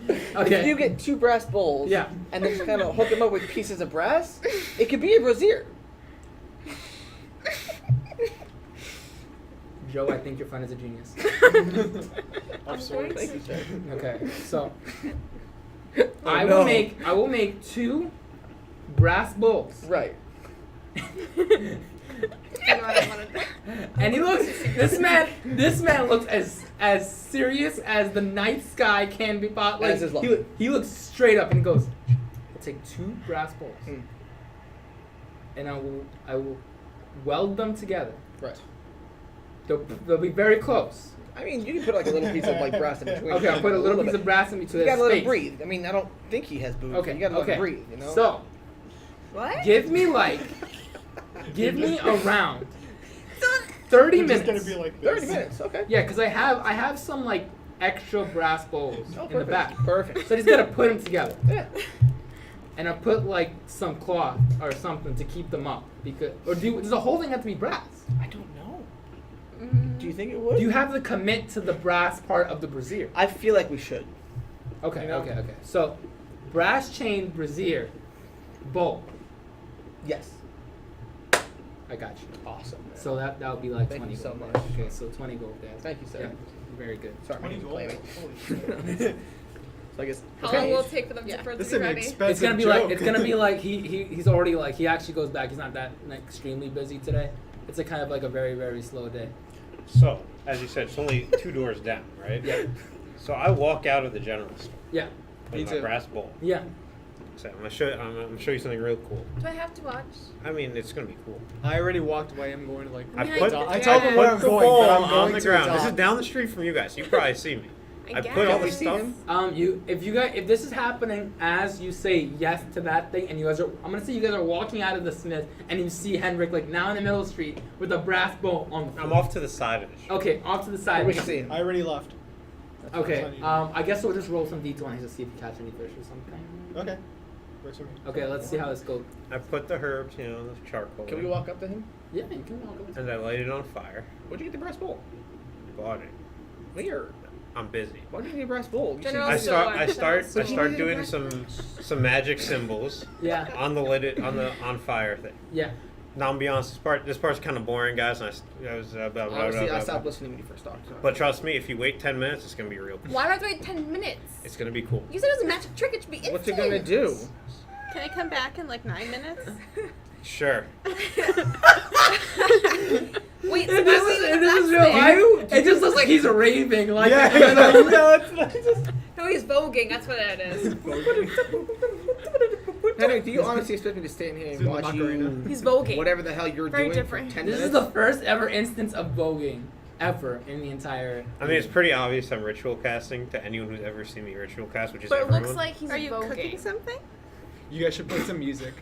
If Okay. you get 2 brass bowls, Yeah. and then just kind of hook them up with pieces of brass, it could be a brazier. Joe, I think your friend is a genius. Of sorts. Thank you, sir. Okay, so Oh, I no. will make 2 brass bowls. Right. And he looks this man looks as serious as the night sky can be like As his life. he looks straight up and he goes, I'll take 2 brass bowls and I will weld them together. Right. They'll be very close. I mean, you can put like a little piece of like brass in between. Okay, I'll put a little piece of brass in between. You gotta his let him face. breathe. I mean, I don't think he has boobs. Okay, You gotta let okay. him breathe, you know? So What? give me around 30 It's just minutes. gonna be like this. 30 minutes, okay. Yeah, because I have some like extra brass bowls Oh, in the perfect. back. Perfect. So I just gotta put them together. Yeah. And I put like some cloth or something to keep them up does the whole thing have to be brass? I don't know. Do you think it would? Do you have to commit to the brass part of the brazier? I feel like we should. Okay, You know? okay. So brass chain brazier bowl. Yes. I got you. Awesome. Man. So that would be like Thank 20 you so gold. much. Okay, so 20 gold there. Thank you, sir. Yeah, very good. Sorry, 20 I'm gold. blaming. Holy shit. So I guess. How okay. long will it take for them Yeah. for it This to is be an ready? expensive It's gonna be joke. like he's already like he actually goes back. He's not that extremely busy today. It's a kind of like a very, very slow day. So, as you said, it's only 2 doors down, right? Yeah. So I walk out of the general store Yeah. with Me my too. brass bowl. Yeah. So I'm gonna show you something real cool. Do I have to watch? I mean, it's gonna be cool. I already walked away. I'm going to like. I Yeah, put I I told them where I'm the going, bowl but I'm on going the to ground. the This is top. down the street from you guys. You probably see me. I put all the guess. stuff. If this is happening as you say yes to that thing, and you guys are, I'm gonna say you guys are walking out of the Smith, and you see Henrik like now in the middle of the street with a brass bowl on the floor. I'm off to the side of the street. Okay, off to the side. We can see him. I already left. Okay, I guess we'll just roll some d20s to see if we catch any fish or something. Okay. Works for me. Okay, let's see how this goes. I put the herbs, the charcoal. Can in, we walk up to him? Yeah, you can walk over. And I light it on fire. Where'd you get the brass bowl? Bought it. Weird. I'm busy. Why do you need a brass bowl? You General I should- store. start doing some magic symbols Yeah, on the lid on fire thing. yeah. Now I'm be honest, this part's kind of boring, guys. And I was Honestly, I stopped listening when you first talked. So. But trust me, if you wait 10 minutes, it's gonna be real cool. Why do I have to wait 10 minutes? It's gonna be cool. You said it was a magic trick. It should be instant. What you gonna do? Can I come back in like 9 minutes? Sure. Wait, so If why this were is, you if in this is the real back life, it just looks like he's raving. Like, Yeah, no, it's not just. No, he's voguing. That's what it is. Henry, do you honestly expect me to stand here It's and in the watch Macarena. you He's voguing. whatever the hell you're Very doing different. for 10 This minutes? is the first ever instance of voguing ever in the entire. I mean, it's pretty obvious I'm ritual casting to anyone who's ever seen me ritual cast, which is But it everyone. looks like he's Are you voguing. cooking something? You guys should play some music.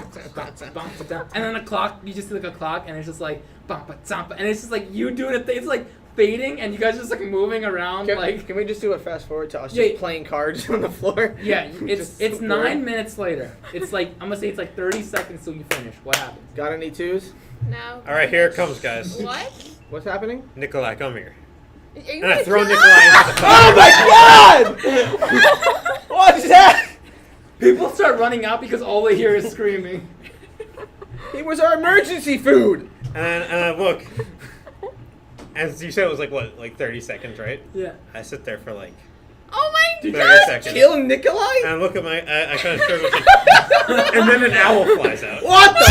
And then a clock, you just see like a clock, and it's just like and it's just like you doing a thing. It's like fading, and you guys just like moving around. Can we just do a fast forward to us Yeah. just playing cards on the floor? Yeah, it's Just 9 minutes later. It's like I'm gonna say it's like 30 seconds till you finish. What happens? Got any twos? No. All right, here it comes, guys. What? What's happening? Nikolai, come here. Are you And I gonna throw kill Nikolai us? into the fire. Oh my god! What's that? People start running out because all they hear is screaming. It was our emergency food! And I look. And you said it was like 30 seconds, right? Yeah. I sit there for like Oh my 30 god! seconds. Kill Nikolai? And I look at I kind of struggle. Like, and then an owl flies out. What the?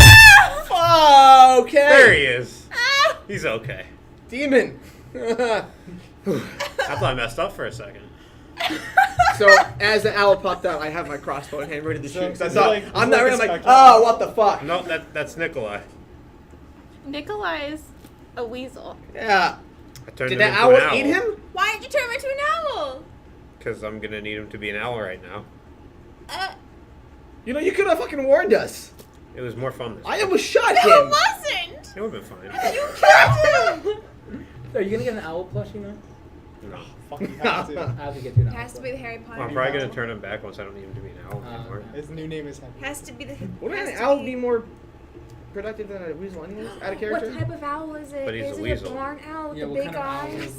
Oh, okay. There he is. Ah! He's okay. Demon. I thought I messed up for a second. So as the owl popped out, I have my crossbow in hand ready to So, shoot. 'Cause I is it thought, like- is I'm it not like ready. a I'm like, spectacle? oh, what the fuck? No, that's Nikolai. Nikolai's a weasel. Yeah. I turned Did him that into owl an eat him? Why did you turn him into an owl? Because I'm gonna need him to be an owl right now. You know, you could have fucking warned us. It was more fun. This I way. almost shot No, him. it wasn't. It would have been fine. You killed him. Are you gonna get an owl plushie now? No. Fucking have to. I have to get you an It owl. has to be the Harry Potter. I'm probably gonna turn him back once I don't need him to be an owl anymore. His new name is Henry. Has to be the. Wouldn't has an to owl be more productive than a weasel anyways, out of What character? type of owl is it? But he's is a it weasel. a barn owl with Yeah, the what big kind of owl eyes?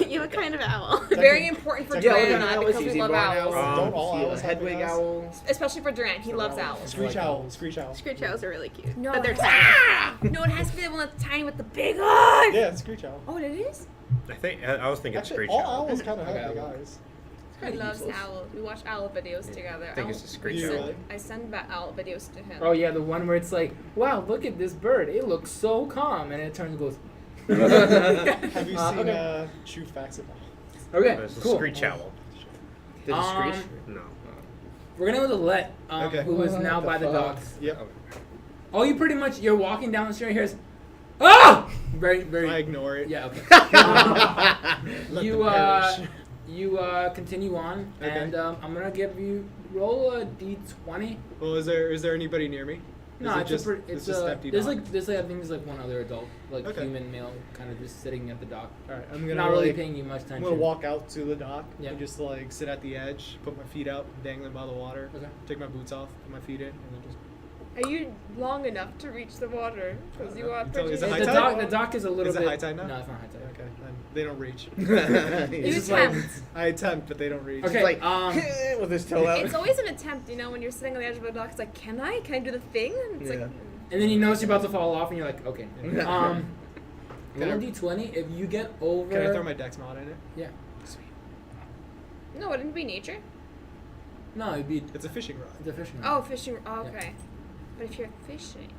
is You what kind of owl? Very important for Yeah, what Duran kind of owl is because he? Is we he love barn owls. owl? Don't all Is he owls a have Hedwig big eyes? owl? Especially for Duran, he loves owls. Screech owl. Screech owl. Screech owls are really cute. No, but they're it tiny. has- no, it has to be the one that's tiny with the big eyes. Yeah, screech owl. Oh, it is? I think I was thinking Actually, screech all owl. owls kind of have Okay. big eyes. He kinda loves useless. owls. We watch owl videos together. I think it's a screech You owl. really? I send back owl videos to him. Oh yeah, the one where it's like, wow, look at this bird. It looks so calm, and it turns and goes. Have you seen okay. True Facts About Owls? Okay, It's a cool. screech owl. Did it screech? No. We're gonna go to Let, Okay. who is What now the by the fuck? docks. Yep. Oh, you pretty much you're walking down the street. Here's, ah, very very. I ignore it. Yeah. Okay. Let you them perish. you continue on, Okay. and I'm gonna give you roll a d20. Well, is there anybody near me? No, Is it it's just, a pretty, it's just a, empty there's dock? like I think there's like one other adult, like Okay. human male, kind of just sitting at the dock. All right, I'm gonna Not really like, paying you much I'm attention. gonna walk out to the dock Yeah. and just like sit at the edge, put my feet out, dangling by the water. Okay. Take my boots off, put my feet in, and then just. Are you long enough to reach the water? Because you are Is pretty. it high The tide? dock, the dock is a little Is it bit. high tide now? No, it's not high tide. Okay, then they don't reach. You It's just like, attempt. I attempt, but they don't reach. okay, like, with his toe out. It's always an attempt, you know, when you're sitting on the edge of a dock. It's like, can I do the thing? And it's Yeah. like, and then you notice you're about to fall off, and you're like, okay. Yeah. Roll a d20. If you get over. Can I throw my dex mod in it? Yeah. no, wouldn't it be nature? No, it'd be It's a fishing rod. the fishing. Oh, fishing. Oh, okay. But if you're fishing.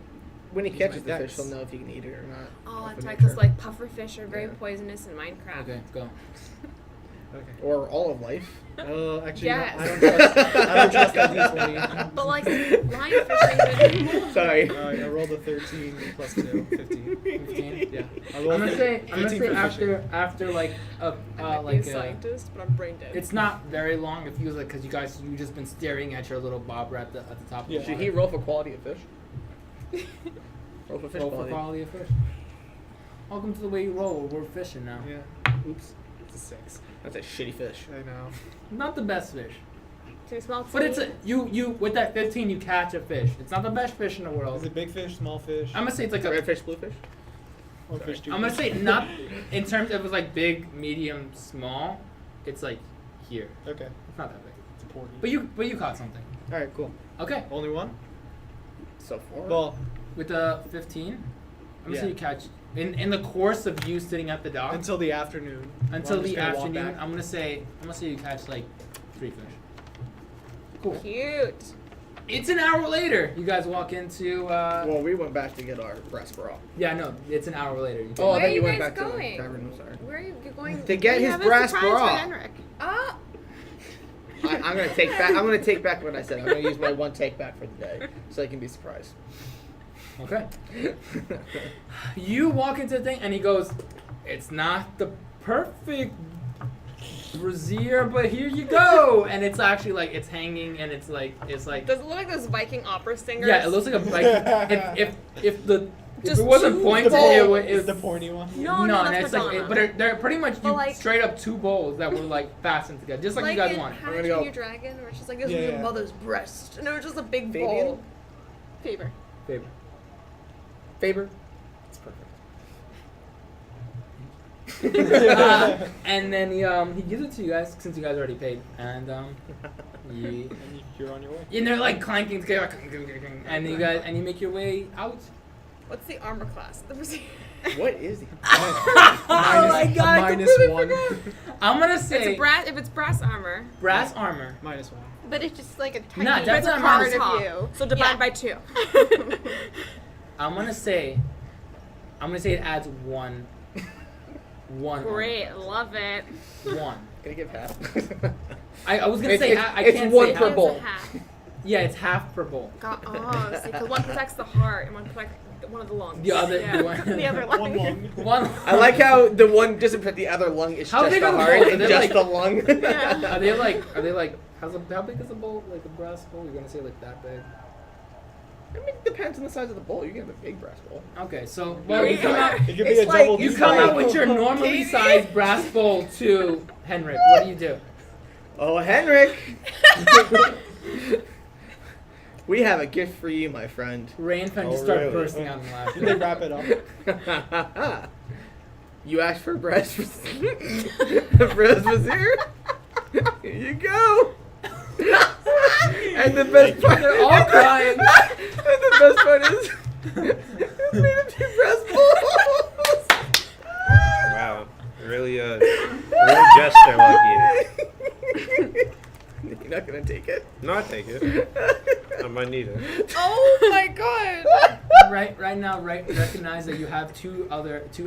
When he Use catches my the fish, dex. he'll know if he can eat it or not. Oh, Off that's of right. nature. Because like pufferfish are very Yeah. poisonous in Minecraft. Okay, go. Okay. Or all of life. Actually, Yes. no, I don't trust. I don't trust that d20. But like lionfish. Sorry. I rolled a 13 plus 2, 15. 15. Yeah. I I'm rolled gonna say 15 for after like a I'm like a a, scientist, but I'm brain dead. it's not very long. It feels like because you guys you just been staring at your little bobber at the top. Of Yeah. the Should water. he roll for quality of fish? Roll for fish Roll for quality. quality of fish. Welcome to the way you roll. We're fishing now. Yeah. Oops. It's a 6. That's a shitty fish. I know. Not the best fish, Too small. To but it's me. a you with that 15 you catch a fish. It's not the best fish in the Is world. it big fish, small fish? I'm gonna say it's like a. Red fish, blue fish? Or fish too? I'm gonna say not in terms of like big, medium, small. It's like here. Okay. It's not that big. It's a porgy. But you caught something. Alright, cool. Okay. Only one? So far. Well, With the 15, I'm gonna Yeah. say you catch in the course of you sitting at the dock until the afternoon. until I'm just the gonna walk afternoon. back. I'm gonna say you catch like 3 fish. Cool. Cute. It's an hour later. You guys walk into. well, we went back to get our breast bra. Yeah, no, it's an hour later. You Oh, Where I are thought you you went guys back to going? the tavern. I'm sorry. Where are you going? To get We his have a brass surprise bra. for Henrik. Ah. I'm gonna take back. I'm gonna take back what I said. I'm gonna use my one take back for the day, so I can be surprised. Okay. You walk into the thing, and he goes, "It's not the perfect brassiere, but here you go." And it's actually like it's hanging, and it's like Does it look like those Viking opera singers? yeah, it looks like a like if Just it wasn't two pointed, bowls. it would. Is the pointy one? No, no, and that's it's like, Madonna. but they're pretty much But you like- straight up 2 bowls that were like fastened together, just like you guys in want. How I'm to gonna Train go- Your Dragon, where she's like, this Yeah, was your yeah. mother's breast, and it was just a big Fabian? bowl. Faber. Faber. Faber. It's perfect. And then he gives it to you guys since you guys already paid, and you, And you're on your way. and they're like clanking together, and you make your way out. What's the armor class? The brassiere. What is he? Oh my God, I Minus completely 1. I'm gonna It's say a brass. If it's brass armor, brass armor. Minus 1. But it's just like a tiny No, that's not part minus of half. you. So divide Yeah. by 2. I'm gonna say it adds one. One. Great, love it. One. Can I give half? I was gonna It's- say it's- I it's can't one say per half. bowl. It's a half. Yeah, it's half per bowl. God, oh, see, because one protects the heart and one protects one of the lungs. The other, Yeah. the one, The other One lung. lung. one. I like how the one doesn't put the other lung. It's How just big the are the heart bowls? Are and they just like- the lung. Yeah. Are they like how big is the bowl? Like a brass bowl? You're gonna say like that big? I mean, it depends on the size of the bowl. You can have a big brass bowl. Okay, so well you come out It could be It's a like- double. you It's come like- out with your normally sized brass bowl to Henrik. What do you do? Oh, Henrik! We have a gift for you, my friend. Ray and Fen Oh, just start really? bursting out in Did they laughter. wrap it up? You asked for breast the breast was here. Here you go. And the best part, They're all crying. And the best part is, made him 2 breast balls. Wow. Really jest there, Lucky. You're not gonna take it. No, I take it. I might need it. Oh my god. Right now, recognize that you have two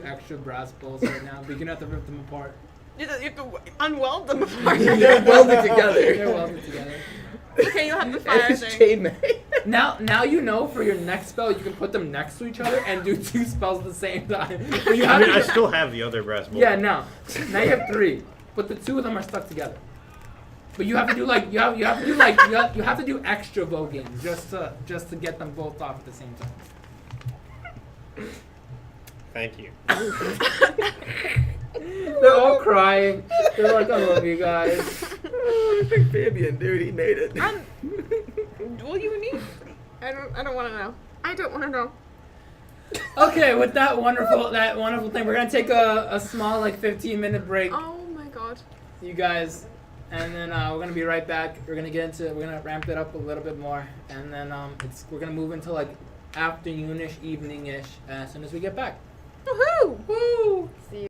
extra brass balls right now, but you're gonna have to rip them apart. You have to unweld them apart. They're welded They're together. welded together. Okay, you have the fire It's thing. chainmail. Now you know for your next spell you can put them next to each other and do 2 spells at the same time. But you I have mean, to I still have the other brass ball. Yeah, no. Now you have 3, but the 2 of them are stuck together. But you have to do like you have to do extra voguing just to get them both off at the same time. Thank you. They're all crying. They're like, I love you guys. Oh, big Fabian, dude, he made it. Will you need? I don't want to know. I don't want to know. Okay, with that wonderful thing, we're gonna take a small 15-minute break, Oh my god. you guys, and then we're gonna be right back. We're gonna ramp it up a little bit more, and then we're gonna move into afternoonish, eveningish as soon as we get back. Woohoo! Woo! See you.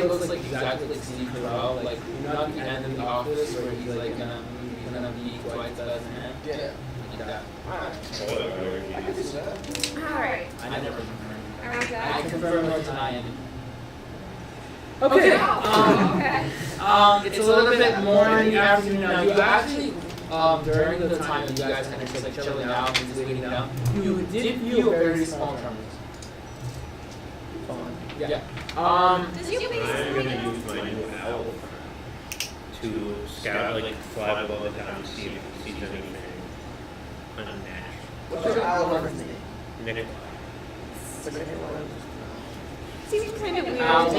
looks like exactly like Steve Carell, like not the end of the office where he's like gonna be twice as man. Yeah. Like that. I can see that. Alright. I never confirmed. Alright, I guys. confirm or deny it. Okay. Okay. It's a little bit more in the afternoon now. You actually, during the time that you guys kind of just like chilling out and just waiting down, you did feel very small tremors. Yeah. Did you I'm gonna use my new owl to scout, like fly above the town and see if it sees anything unnatural. What's your owl reference name? Nick, Seems kind of weird. Owl.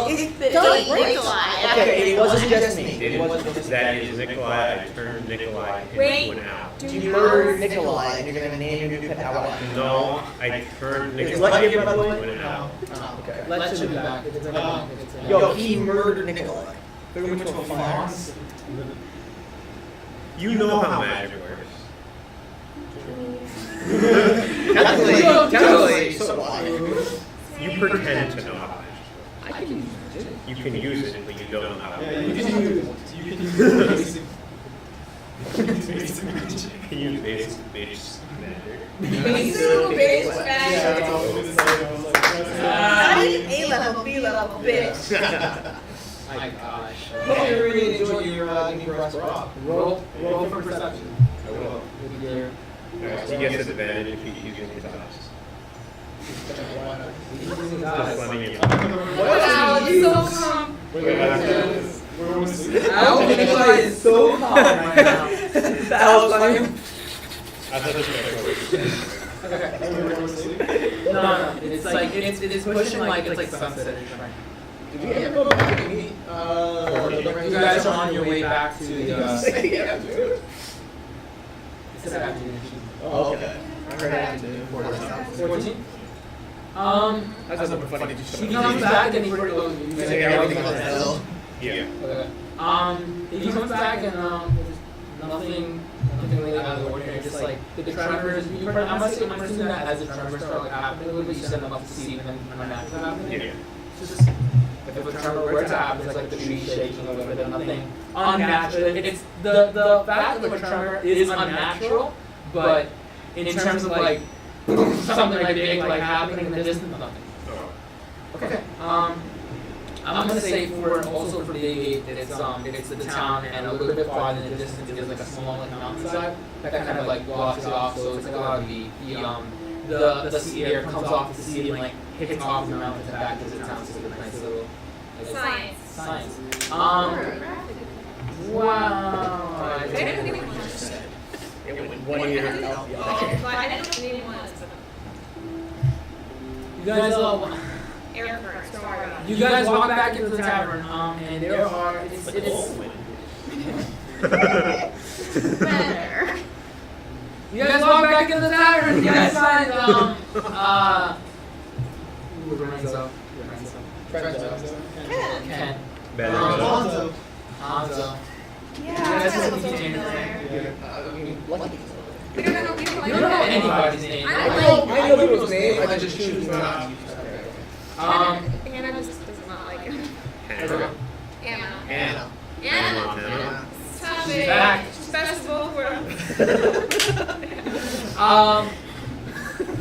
Nikolai. Okay, it wasn't just me. it is, that is Nikolai. I turned Nikolai Wait. into an owl. You murdered Nikolai and you're gonna name your new pet owl. No, I turned Is Nikolai Lucky here, by the way? into an owl. Oh, okay. Let's should be back. It's Yo, he murdered Nikolai. Threw him into a farm. You know how magic works. Technically, so do I. You pretend to know how magic I can use it. works. You can use it, but you don't know how. Yeah, you can use basic magic. You use basic magic. Yeah, it's always the same. I was like, Not even A-level, B-level, bitch. My gosh. Hope you really enjoy your new rest rock. Roll for perception. I will. With your He gets advantage if he's using his eyes. using Just eyes. letting you know. Wow, it's so calm. We're almost Nikolai is so calm right now. That was funny. I thought this was No. It's like it's pushing like it's like sunset. Did we ever go back and meet? You guys are on your way back to the. Yeah, dude. It's an afternoon. Oh, okay. I heard I had to do 14. That's something funny. He comes back and he goes. Everything on hell. Yeah. Okay. He comes back and there's nothing really out of the ordinary. Just like the tremors. I'm assuming that as the tremors start like happening a little bit, you send them up to see them unnatural happening. Yeah. It's just if a tremor were to happen, it's like the tree shaking a little bit, nothing unnatural. It's the fact that the tremor is unnatural, but in terms of like something like big like happening in the distance, nothing. Okay. I'm gonna say also for the it's the town and a little bit farther in the distance is like a small like mountainside that kind of like blocks it off, so it's like a lot of the sea air comes off the sea and like hits off the mountains and back to the town, so it's a nice little like, science. Wow. They didn't even It went 1 year out. Oh, but I didn't need one. You guys all. Air currents, don't worry about it. You guys walk back into the tavern, and there are it's Better. you guys walk back into the tavern. You guys find Lorenzo. Ken. Better. Alonzo. Hanzo. Yeah, You guys that's know so James' name? Lucky. We don't know. You don't know anybody's name. I I know people's name, I just choose not. Hannah just does not like him. Hannah. Anna. Anna. Anna. Montana. Stop She's it. back. Best of both worlds.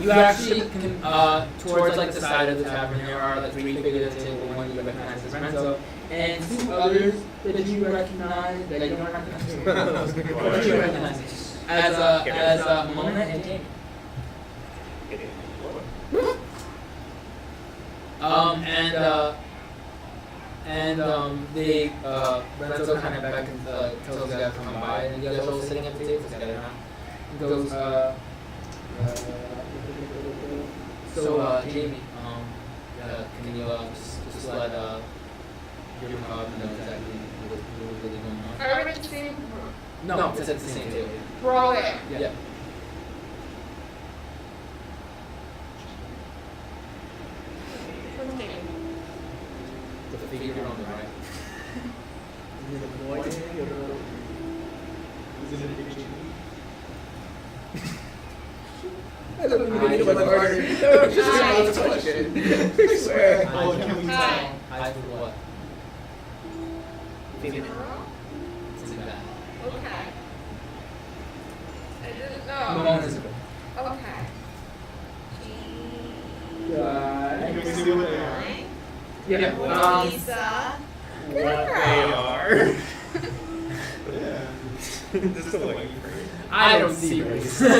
You actually can towards like the side of the tavern there are like 3 figures at the table. One you recognize as Renzo, and 2 others that you recognize that you don't recognize. That you recognize as Mona and Jamie. They Renzo kind of beckons, tells you guys to come by, and you guys are all sitting at the table together now. He goes, so Jamie, can you just let your know exactly what's really going on? Are we at the same room? No, it's at the same table. We're all there. Yeah. The figure on the right. Is it a boy? Is it a big change? I don't even know what the order. No, just a question. I swear. Oh, can we tell? High school what? Female. It's in that. Okay. I didn't Mona's a girl. Okay. Can we see what they are? Yeah. Lisa. What they are. Yeah. This is like I don't see race. Well,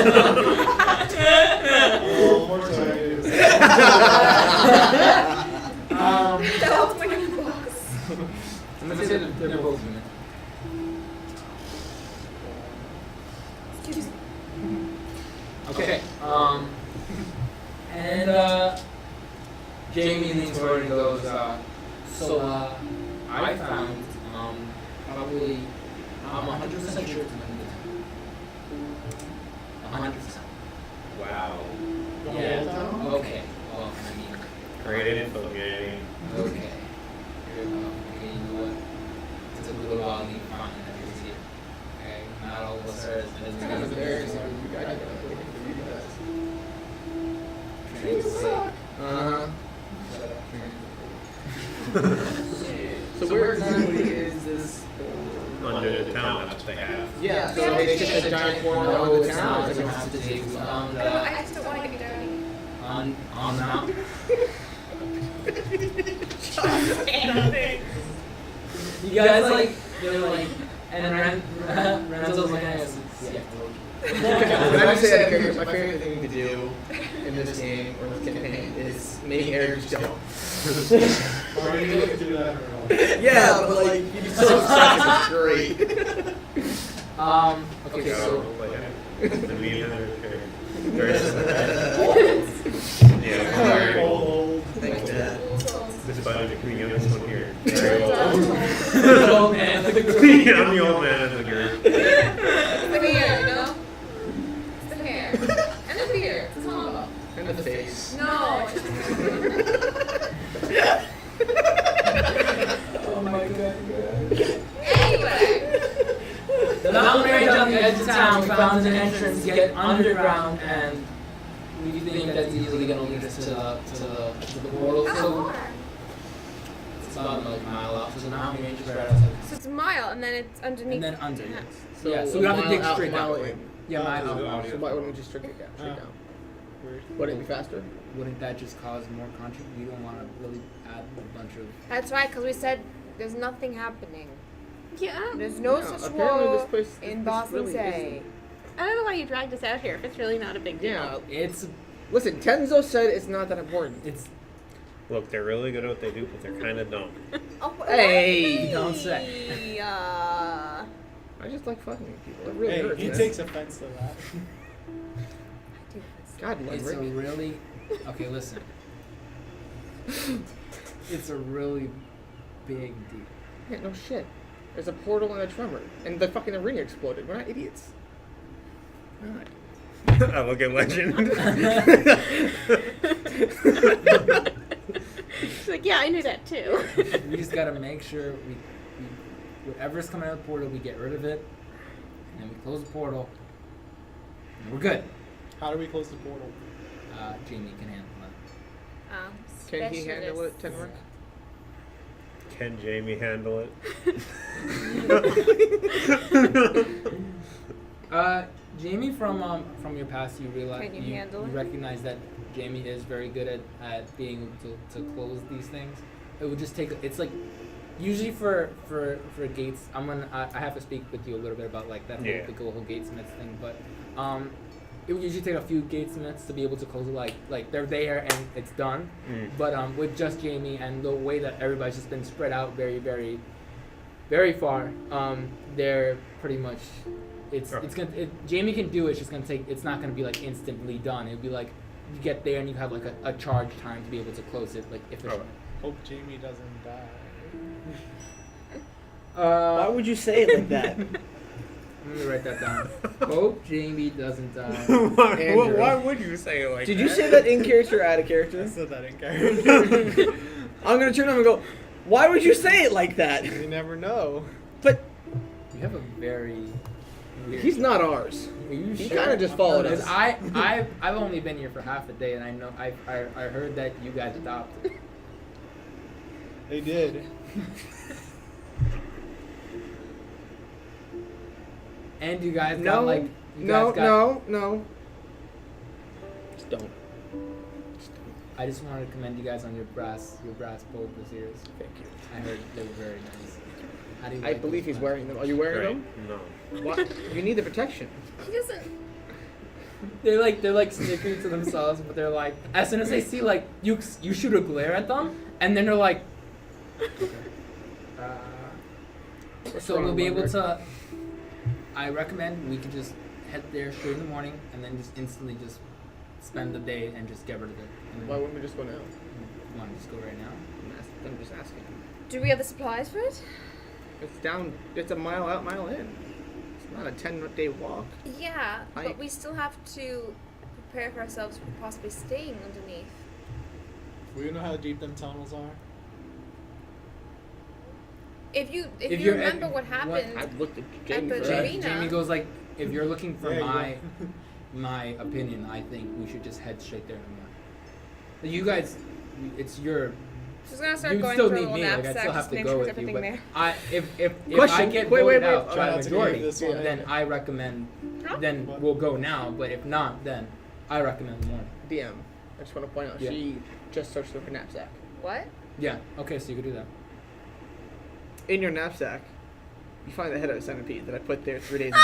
unfortunately, I do. That was like a box. I'm gonna say that they're both women. Excuse me. Okay. And Jamie leans forward and goes, so I found probably I'm 100% sure it's a member of the town. 100%. wow. Yeah. Okay. Well, I mean, Great info, gang. okay. Okay, you know what? It took a little while to find that he was here. Okay. Not all of us are as Uh-huh. So where exactly is this? Under the town, that's what they have. Yeah, so it's just a giant form of the town. It's like to take I just don't want to get dirty. on the mountain. You guys like they're like and Renzo's looking at us. Yeah. When I say that character, my favorite thing to do in this game or this campaign is make Eric jump. Or you can do that for all. Yeah, but like you so excited, it's great. Okay, so The me and her very similar. Yeah, very old. Old. Thanks, Dad. This button can be on this one here. Very old. old man of the group. Yeah, I'm the old man of the group. It's the hair, you know? It's the hair. And the beard. It's a combo. And the face. No. Oh my god. Anyway. The mountain range on the edge of town found an entrance to get underground, and we think that's easily going to lead us to the portal. So it's about like a mile up. So the mountain range is right outside. So it's a mile, and then it's underneath. And then under, yes. So Yeah, so we have to dig mile out, straight mile down. in. Yeah, mile out. So why wouldn't we just straight down? Weird. Wouldn't it be faster? Wouldn't that just cause more controversy? We don't want to really add a bunch of. That's right, because we said there's nothing happening. Yeah. There's no Yeah, such apparently war this place- in this Boston really Say. I don't know why you dragged us out here if it's really not a big deal. Yeah. It's Listen, Tenzo said it's not that important. it's. Look, they're really good at what they do, but they're kind of dumb. Oh, Hey, don't say. I just like fucking with people. It really Hey, hurts. he man. takes offense to that. God, It's a Ludwig. really. Okay, listen. It's a really big deal. Yeah, no shit. There's a portal and a tremor, and the fucking arena exploded. We're not idiots. God. I look at Legend. She's like, yeah, I knew that too. We just gotta make sure we whatever's coming out of the portal, we get rid of it, and then we close the portal, and we're good. How do we close the portal? Jamie can handle it. Can he handle it, Tenric? Can Jamie handle it? Jamie, from your past, you realize Can you you handle it? recognize that Jamie is very good at being able to close these things. It would just take. It's like usually for gates. I have to speak with you a little bit about like that Yeah. whole gatesmith thing, but it would usually take a few gatesmiths to be able to close it. Like they're there and it's done. But with just Jamie and the way that everybody's just been spread out very very very far, they're pretty much. Jamie can do it. It's just gonna take. It's not gonna be like instantly done. It'd be like you get there and you have like a charge time to be able to close it like efficiently. Hope Jamie doesn't die. Why would you say it like that? Let me write that down. Hope Jamie doesn't die. Andrew. Why would you say it like Did that? you say that in character or out of character? I said that in character. I'm gonna turn on and go, why would you say it like that? You never know. But You have a very weird. he's not ours. Are you He sure? kind of just followed Because us. I've only been here for half a day, and I know I heard that you guys adopted. They did. And you guys No, got like you no, guys got, no. Just don't. I just wanted to commend you guys on your brass bold braziers. Thank you. I heard they were very nice. How do you I like believe those he's ones? wearing them. Are you wearing Right? them? No. What? You need the protection. He doesn't. They're like snickering to themselves, but they're like, as soon as they see like you shoot a glare at them, and then they're like, so we'll be able to. I recommend we could just head there straight in the morning, and then just instantly just spend the day and just get rid of it. And Why wouldn't we just go now? you want to just go right now? I'm just asking. Do we have the supplies for it? It's down. It's a mile out, mile in. It's not a 10-day walk. Yeah, Hike. but we still have to prepare for ourselves for possibly staying underneath. We know how deep them tunnels are. If you If you're remember at- what happened, I've looked at At Jamie the for Jamie- that. Arena. Jamie goes like, if you're looking for Yeah, you my opinion, I think we should just head straight there in the morning. You guys, it's your. she's gonna start You going still through a need little me. Like I knapsack still have just to make go sure with there's you, everything but there. if I Question. get Wait, voted wait. out I'm by about the to give majority, this one. then I recommend. Huh? Then we'll go now. But if not, then I recommend the morning. DM. I just want to point out Yeah. she just searched through her knapsack. What? Yeah. Okay, so you could do that. In your knapsack, you find the head of a centipede that I put there 3 days ago.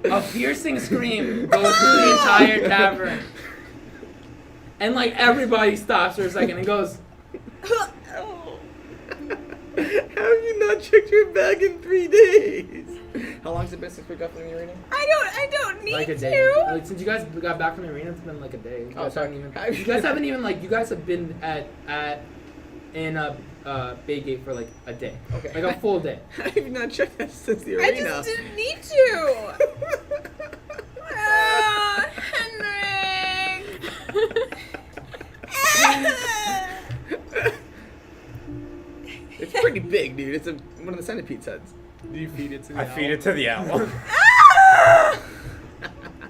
A piercing scream goes through the entire tavern, and like everybody stops for a second and goes. How have you not checked your bag in 3 days? How long has it been since we got from the arena? I don't need Like a day. to. Like since you guys got back from the arena, it's been like a day. You Oh, guys sorry. haven't even. You guys haven't even like. You guys have been in Bay Gate for like a day. Okay. Like a full day. How have you not checked that since the I arena? just didn't need to. Ah, Henrik. It's pretty big, dude. It's one of the centipede's heads. Do you feed it to the I feed it to the owl.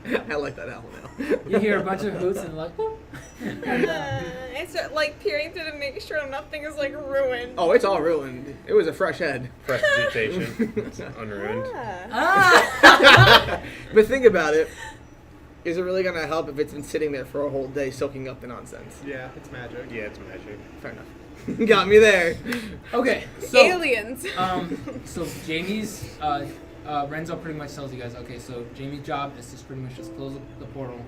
I like that owl now. You hear a bunch of hoots and like. Whoop. I start like peering through to make sure nothing is like ruined. Oh, it's all ruined. It was a fresh head. Prestidigitation. It's unruined. Ah! But think about it. Is it really going to help if it's been sitting there for a whole day soaking up the nonsense? Yeah, it's magic. Yeah, it's magic. Fair enough. Got me there. Okay. So. Aliens. So Jamie's Renzo pretty much tells you guys, okay, so Jamie's job is just pretty much just close the portal.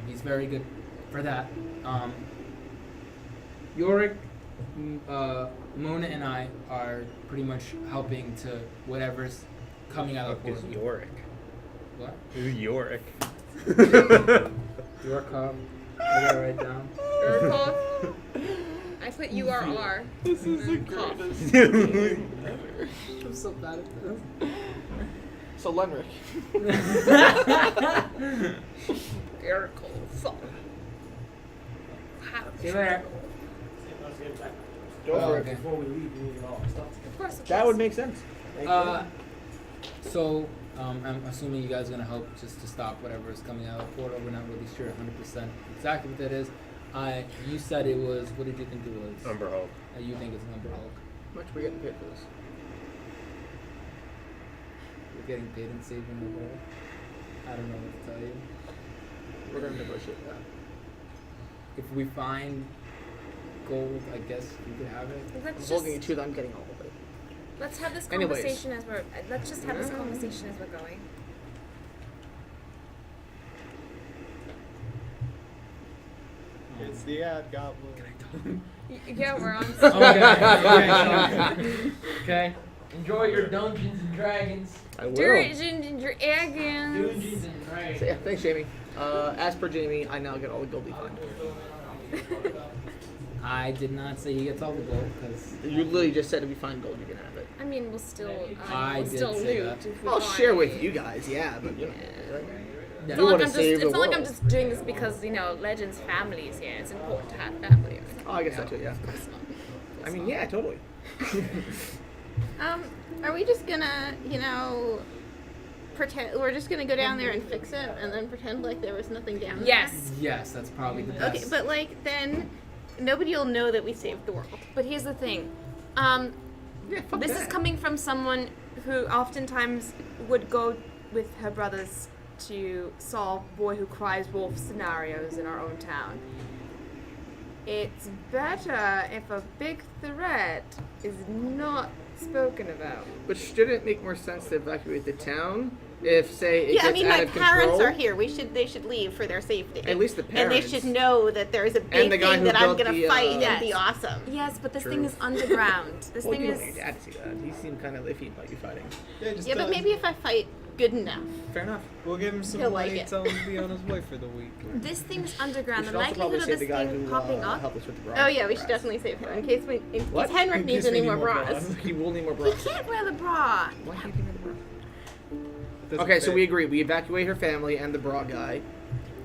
He's very good for that. Yorick, Mona, and I are pretty much helping to whatever's coming out of the Is portal. Yorick. What? Who's Yorick? Yorick, I got it right down. Urkov. I put URR. This is the Cough. greatest. I'm so bad at this. So, Lenric. Urkov. See you later. Go for it. Okay. Of course. That would make sense. So, I'm assuming you guys are going to help just to stop whatever is coming out of the portal. We're not really sure 100% exactly what that is. You said it was, what did you think it was? Umber Hulk. You think it's an Umber Hulk. How much are we getting paid for this? You're getting paid in saving the world. I don't know what to tell you. We're going to negotiate that. If we find gold, I guess you could have it. I'm Let's holding you just to that. I'm getting all of it. let's have this Anyways. conversation as we're. Let's just have this conversation as we're going. It's the ad goblin. Yeah, we're on. Okay. Enjoy your Dungeons and Dragons. I will. Dungeons and Dragons. Dungeons and Dragons. So, yeah, thanks, Jamie. As per Jamie, I now get all the gold we find. I did not say he gets all the gold because You literally just said if we find gold, you can have it. I mean, we'll still. I we'll did still say loot that. if we I'll find share with it. you guys, yeah, but you know. It's You not, like wanna I'm just, save the it's not like I'm world. just doing this because, you know, Legends family is here. It's important to have family. Oh, I guess that too, yeah. It's not. I mean, yeah, totally. Are we just gonna, pretend we're just gonna go down there and fix it and then pretend like there was nothing down there? Yes. yes, that's probably the best. Okay, but like then Nobody will know that we saved the world. But here's the thing. Yeah, fuck This that. is coming from someone who oftentimes would go with her brothers to solve boy who cries wolf scenarios in our own town. It's better if a big threat is not spoken about. But shouldn't it make more sense to evacuate the town if, say, it Yeah, gets I mean, out my of parents control? are here. They should leave for their safety. At least the And they parents. should know that there's a And big the guy thing who that I'm built gonna the, fight Yes. and be awesome. Yes, but this True. thing is underground. This Well, thing you is. don't need your dad to see that. He seemed kind of iffy about you fighting. Yeah, just Yeah, but maybe if I fight good enough. Fair enough. we'll give him some He'll like money, it. tell him to be on his way for the week. This thing's We underground. should The also probably likelihood of save this the guy thing who popping up. helped us with the bra. Oh yeah, we should bras. definitely save him in case What? Henrik In needs case we any need more more bras. bras. He will need more He bras. can't wear the bra. Why can't he wear the bra? Doesn't Okay, so fit. we agree. We evacuate her family and the bra guy.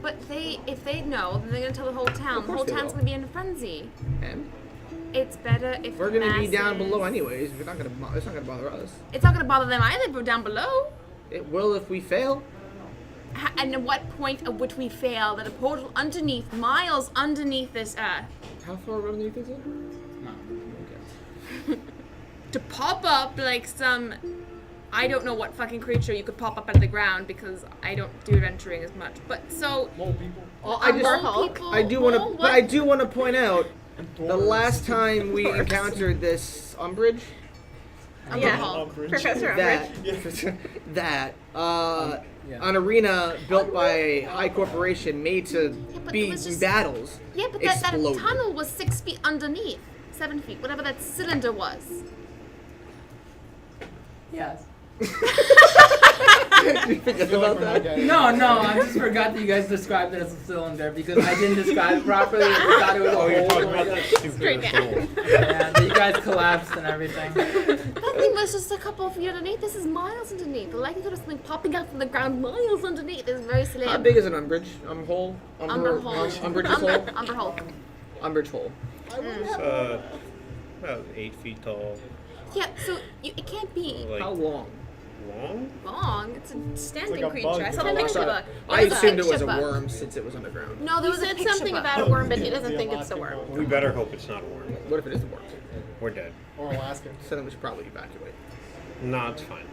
But if they know, then they're gonna tell the whole town. Of The course whole they town's will. gonna be in a frenzy. And It's better if we're the gonna be down masses- below anyways. We're not gonna. It's not gonna bother us. It's not gonna bother them either. But down below. It will if we fail. And at what point at which we fail that a portal underneath, miles underneath this earth, How far underneath is it? No. Okay. to pop up like some, I don't know what fucking creature you could pop up out of the ground because I don't do adventuring as much. But so Mole people. Well, I just. Umber Hulk. people, I do want to. well, But what- I do want to point out the Dwarves. last time we encountered this Umbridge. Umber Yeah. Hulk. Professor Umbridge. That Yeah. an arena built by a high corporation made to but be it was in just- battles. Yeah, but that exploded. tunnel was 6 feet underneath. 7 feet, whatever that cylinder was. Yes. Did you forget I feel like about we're not that? getting No, it. no, I just forgot that you guys described it as a cylinder because I didn't describe it properly. I thought it was a Oh, you're hole. talking about that stupid Straight down. hole. Yeah, that you guys collapsed and everything. That thing was just a couple of feet underneath. This is miles underneath. The likelihood of something popping out from the ground miles underneath is very slim. How big is an Umbridge? Hole? Umber hole. Umbridge's hole? Umber hole. Umbridge hole. It's about 8 feet tall. Yeah, so it can't be Like How long? long? long. It's a standing like a creature. bug. I saw Oh, the I picture book. I It was a assumed it was picture a book. worm since it was underground. No, there He was a said picture something book. about a worm, but he doesn't The think it's a Alaskan worm. worm. We better hope it's not a worm. What if it is a worm? We're dead. Or Alaskan. So then we should probably evacuate. No, it's fine.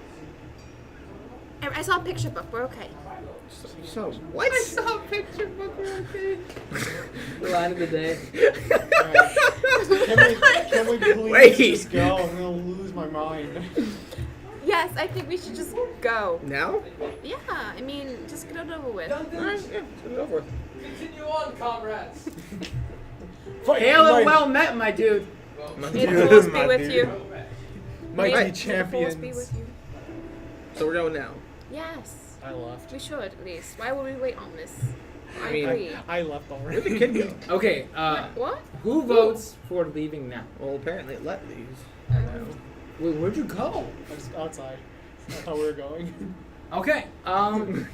I saw a picture book. We're okay. So what? saw a picture book. Okay. The line of the day. Can we please Wait. just go? I'm gonna lose my mind. Yes, I think we should just go. Now? Yeah, I mean, just get it over with. Alright, yeah, let's get it over with. Continue on, comrades. Fight, Hail and mighty- well met, my dude. May the force be My with dude. you. Mighty May the champions. force be with you. So we're going now. Yes, I left. we should at least. Why would we wait on this? I mean- agree. I left Where'd already. the kid go? Okay, What? who votes for leaving now? Well, apparently it let these. Wait, where'd you go? I was outside. That's how we were going. Okay, don't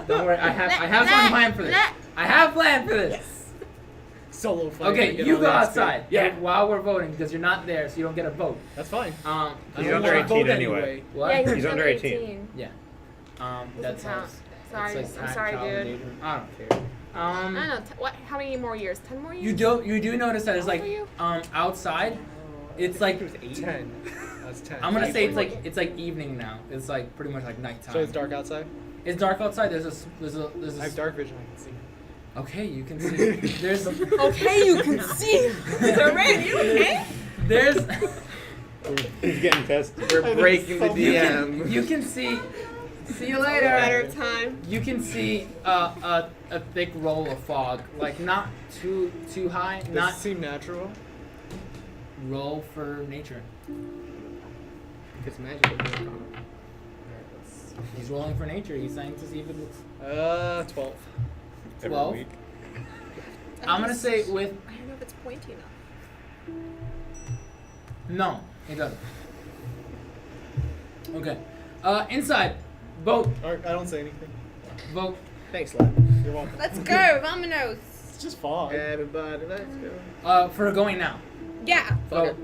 worry, I have some plan for this. I have a plan for this. Solo fight. Okay, get you all go the XP. outside. Yeah, While we're voting, because you're not there, so you don't get a vote. that's fine. He's I don't under wanna 18 vote anyway. What? Yeah, He's under 18. Yeah. That Doesn't count. sounds. Sorry, it's like I'm sorry, child dude. endangerment. I don't care. I don't know. What? How many more years? 10 more years? You do notice that it's How like old are you? outside. It's like 10. That's 10. I'm gonna say it's like evening now. It's like pretty much like nighttime. So it's dark outside? It's dark outside. There's a I have dark vision, I can see. Okay, you can see. There's Okay, you can see. Ray, you okay? there's He's getting tested. We're breaking the DM. you can see. See you later. Better time. You can see a thick roll of fog, like not too high, Does not it seem natural? roll for nature. It's magical. He's rolling for nature. He's saying to see if it looks. 12. Every 12. week. I'm gonna say with I don't know if it's pointy enough. no, it doesn't. Okay, inside, vote, Alright, I don't say anything. vote. Thanks, lad. You're welcome. Let's go, Vamonos. It's just fog. Everybody, let's go. For going now. Yeah. Vote.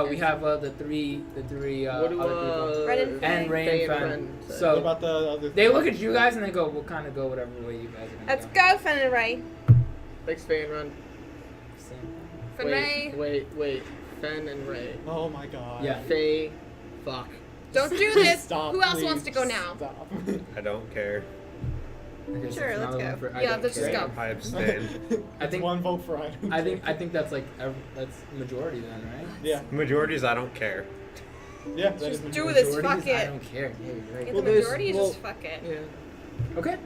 We have the three What do other people. Red and And Faye. Ray and Faye Fen. What So about the other they look at you guys and they go, "We'll kind of go whatever way you guys are gonna Let's go." go, Fen and Ray. Thanks, Faye and Run. Fen Ray. Wait. Fen and Ray. Oh my god. Yeah. Faye. Fuck. Don't do this. Stop. Who else please, wants to go now? Stop. I don't care. Okay, so Sure, it's let's another go. one for I Yeah, don't let's just care. go. I abstain. I think- one vote for I. I think that's like that's majority then, right? Yeah. Majorities, I don't care. Yeah. that Just is do majority. this. Fuck Majorities, I it. don't care. Yeah, you're right. If Well, the there's- majority is well- just fuck it. Yeah. Okay.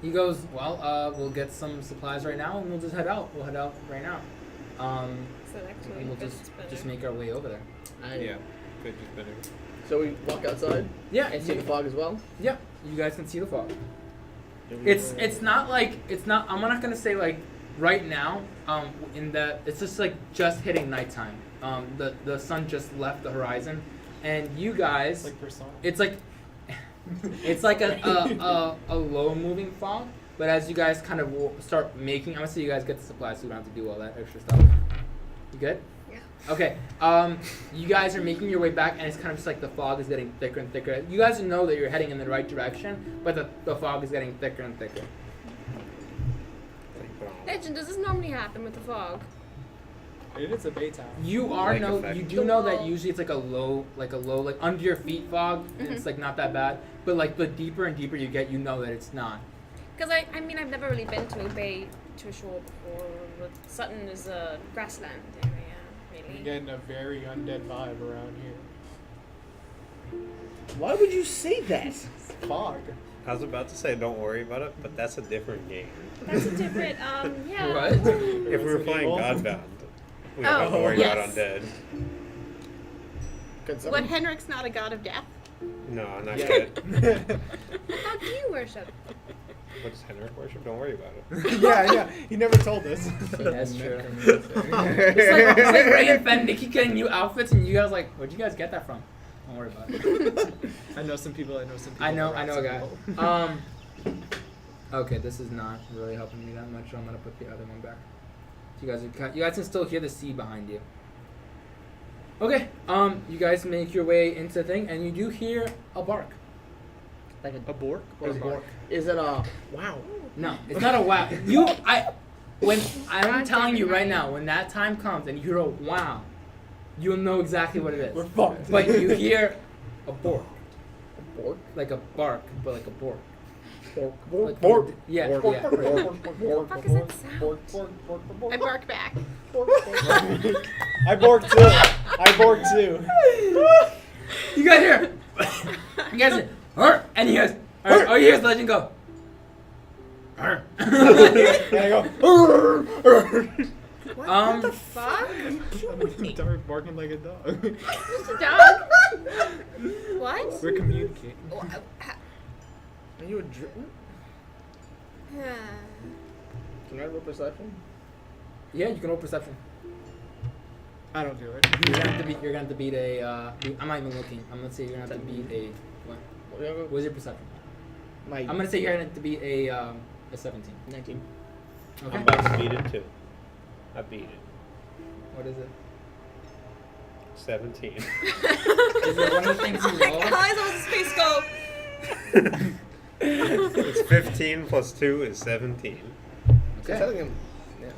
He goes, well, we'll get some supplies right now, and we'll just head out. We'll head out right now. So next And week, we'll it's just make our way over there. Yeah. Could just better. So we walk outside Yeah, and see the fog as well. yeah. You guys can see the fog. It's not like I'm not gonna say like right now. In that it's just like just hitting nighttime. The sun just left the horizon, and you guys, Like Persona. it's like it's like a low moving fog. But as you guys kind of start making, I'm gonna say you guys get the supplies, so you don't have to do all that extra stuff. You good? Yeah. Okay. You guys are making your way back, and it's kind of just like the fog is getting thicker and thicker. You guys know that you're heading in the right direction, but the fog is getting thicker and thicker. Legend, does this normally happen with the fog? It is a Baytown. You are Like no, effect. you do know that usually it's like a low, like under your feet fog, and it's like not that bad. But like the deeper and deeper you get, you know that it's not. Because I mean, I've never really been to a bay, to a shore before. But Sutton is a grassland area, You're really. getting a very undead vibe around here. Why would you say that? Fog. I was about to say don't worry about it, but that's a different game. That's a different, yeah. What? If we were Resident playing Evil? Godbound, we don't have to Oh, worry yes. about undead. Could What, someone- Henrik's not a god of death? No, not Yeah. yet. How do you worship? What's Henrik worship? Don't worry about it. yeah. He never told us. That's true. It's like Ray and Fen, they keep getting new outfits, and you guys like, where'd you guys get that from? Don't worry about it. I know some people. I know that a route guy. some people. Okay, this is not really helping me that much, so I'm gonna put the other one back. You guys can still hear the sea behind you. Okay, you guys make your way into the thing, and you do hear a bark. Like A bork or a bark? Is it a wow? No, it's not a wow. When I'm telling you right now, when that time comes and you hear a wow, you'll know exactly what it is. We're fucked. But you hear a bork, A bork? like a bark, but like a bork. Like, Bork. Yeah, Bork. yeah. What the fuck is that sound? I bark back. I bork too. I bork too. You guys hear? You guys hear? "Arr!" And you guys, oh, you hear Legend go. "Arr." And I go. What the fuck? Dark barking like a dog. Just a dog. What? We're communicating. Are you a drip? Can I roll perception? Yeah, you can roll perception. I don't do it. You're gonna have to beat a. I'm not even looking. I'm gonna say you're gonna have to beat a. What was your perception? My I'm gonna say you're gonna have to beat a 17. 19. Okay. I'm about to beat it too. I beat it. What is it? 17. Is it one of the things you roll? How is space go? It's 15 plus 2 is 17. Okay. Yeah.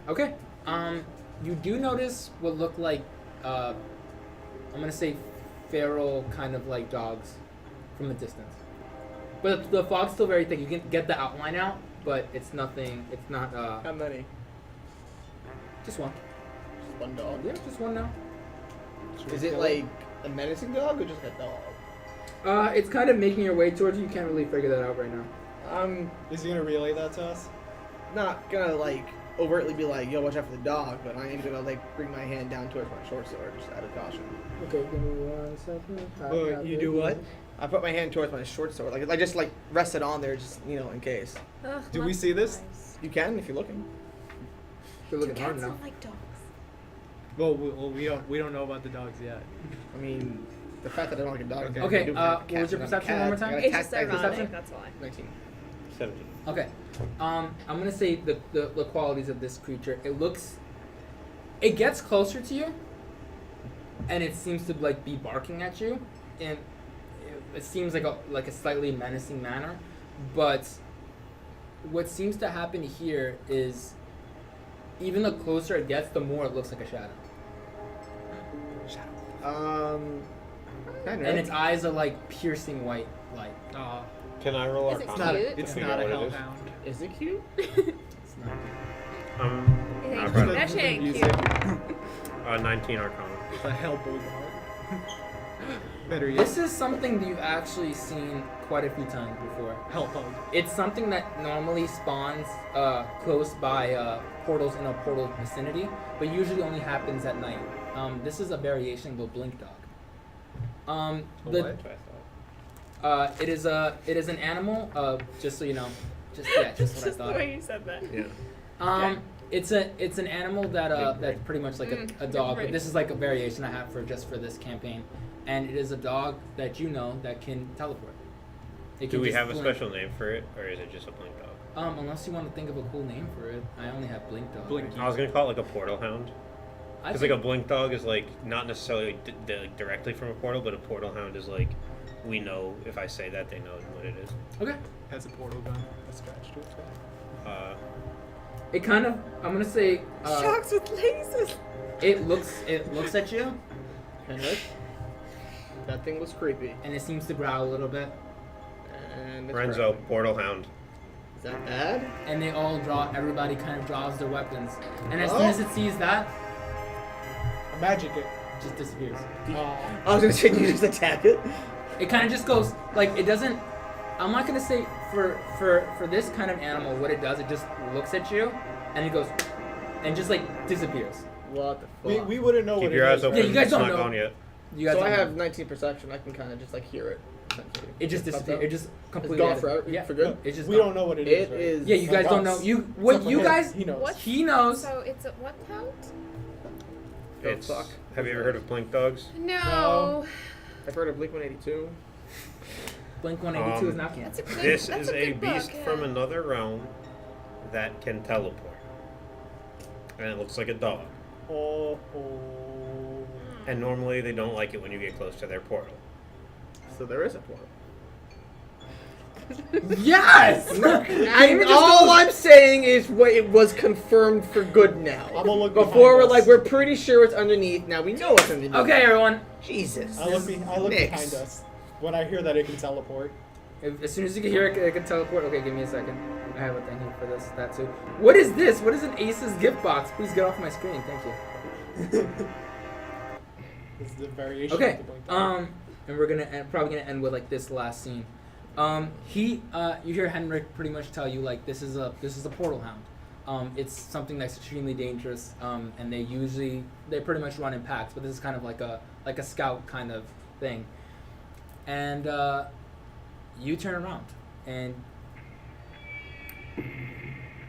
Okay. You do notice what look like, I'm gonna say feral kind of like dogs from a distance. But the fog's still very thick. You can get the outline out, but it's nothing. It's not. How many? Just one. Just one dog. Yeah, just one now. Is it like a menacing dog or just a dog? It's kind of making your way towards you. You can't really figure that out right now. Is he gonna relay that to us? Not gonna like overtly be like, yo, watch out for the dog, but I am gonna like bring my hand down towards my short sword just out of caution. Okay, give me 1 second. Oh, you do what? I put my hand towards my short sword, like I just like rest it on there, just in case. Ugh, Do we not see this? nice. You can if you're looking. You're looking hard Cats now. don't like dogs. Well, we don't know about the dogs yet. I mean, the fact that I don't like a dog. Okay. Okay, do what was your perception one more time? It's just Perception. ironic, that's why. 19. 17. Okay. I'm gonna say the qualities of this creature. It gets closer to you, and it seems to like be barking at you, and it seems like a slightly menacing manner. But what seems to happen here is even the closer it gets, the more it looks like a shadow. Henrik. And its eyes are like piercing white light. Can I roll Is it Arcana? cute? It's to figure not a out what it is? hellhound. Is it cute? It's not. Not It's bad. actually ain't Music. cute. 19 Arcana. The hell bulldog. Better yet, This is something that you've actually seen quite a few times before. hell hug. It's something that normally spawns close by portals in a portal vicinity, but usually only happens at night. This is a variation of a blink dog. It is an animal. Just so you know, just what I Just the thought. way you said that. Yeah. It's an animal that that's pretty much like a dog, right. but this is like a variation I have for this campaign, and it is a dog that you know that can teleport. It Do can we just have a blink. special name for it, or is it just a blink dog? Unless you want to think of a cool name for it, I only have blink dog. Blink. I was gonna call it like a portal hound. I Because like a blink dog is like not necessarily directly from a portal, but a portal hound is like we know if I say that they know what it is. okay. Has a portal gun. A scratch to its back. It kind of I'm gonna say Sharks with lasers. it looks at you Henrik. That thing was creepy. and it seems to growl a little bit, And it's Renzo, growling. portal hound. Is that bad? and they all everybody kind of draws their weapons, and as soon Oh. as it sees that, A magic it. it just disappears. I was gonna say, you just attack it. It kind of just goes like it doesn't. I'm not gonna say for this kind of animal what it does. It just looks at you, and it goes, and just like disappears. What the fuck? We wouldn't know Keep what your it eyes is. open. Yeah, you guys it's don't not know. gone yet. You guys So I don't have know. 19 perception. I can kind of just like hear it. essentially. It just It's disappeared. It just It's completely. gone forever. Yeah, For good. It's just. We gone. don't know what it is. It right? is. Yeah, you guys don't know. us. You what Except for you him. guys. He knows. What? He knows. So it's a what hound? Oh, It's, fuck. have you ever heard of blink dogs? No. I've heard of Blink 182. Blink 182 is not canon. That's a good. This that's is a a good beast book, yeah. from another realm that can teleport. And it looks like a dog. Oh. And normally they don't like it when you get close to their portal. So there is a portal. Yes. All I'm saying is it was confirmed for good now. I'm gonna look Before behind we're us. like, we're pretty sure it's underneath. Now we know it's underneath. Okay, everyone. Jesus. I look Mix. behind us when I hear that it can teleport. As soon as you can hear it, it can teleport. Okay, give me a second. I have a thing here for this. That too. What is this? What is an Ace's gift box? Please get off my screen. Thank you. This is a variation Okay. of the blink dog. And we're probably gonna end with like this last scene. You hear Henrik pretty much tell you like this is a portal hound. It's something that's extremely dangerous. And they pretty much run in packs, but this is kind of like a scout kind of thing. And you turn around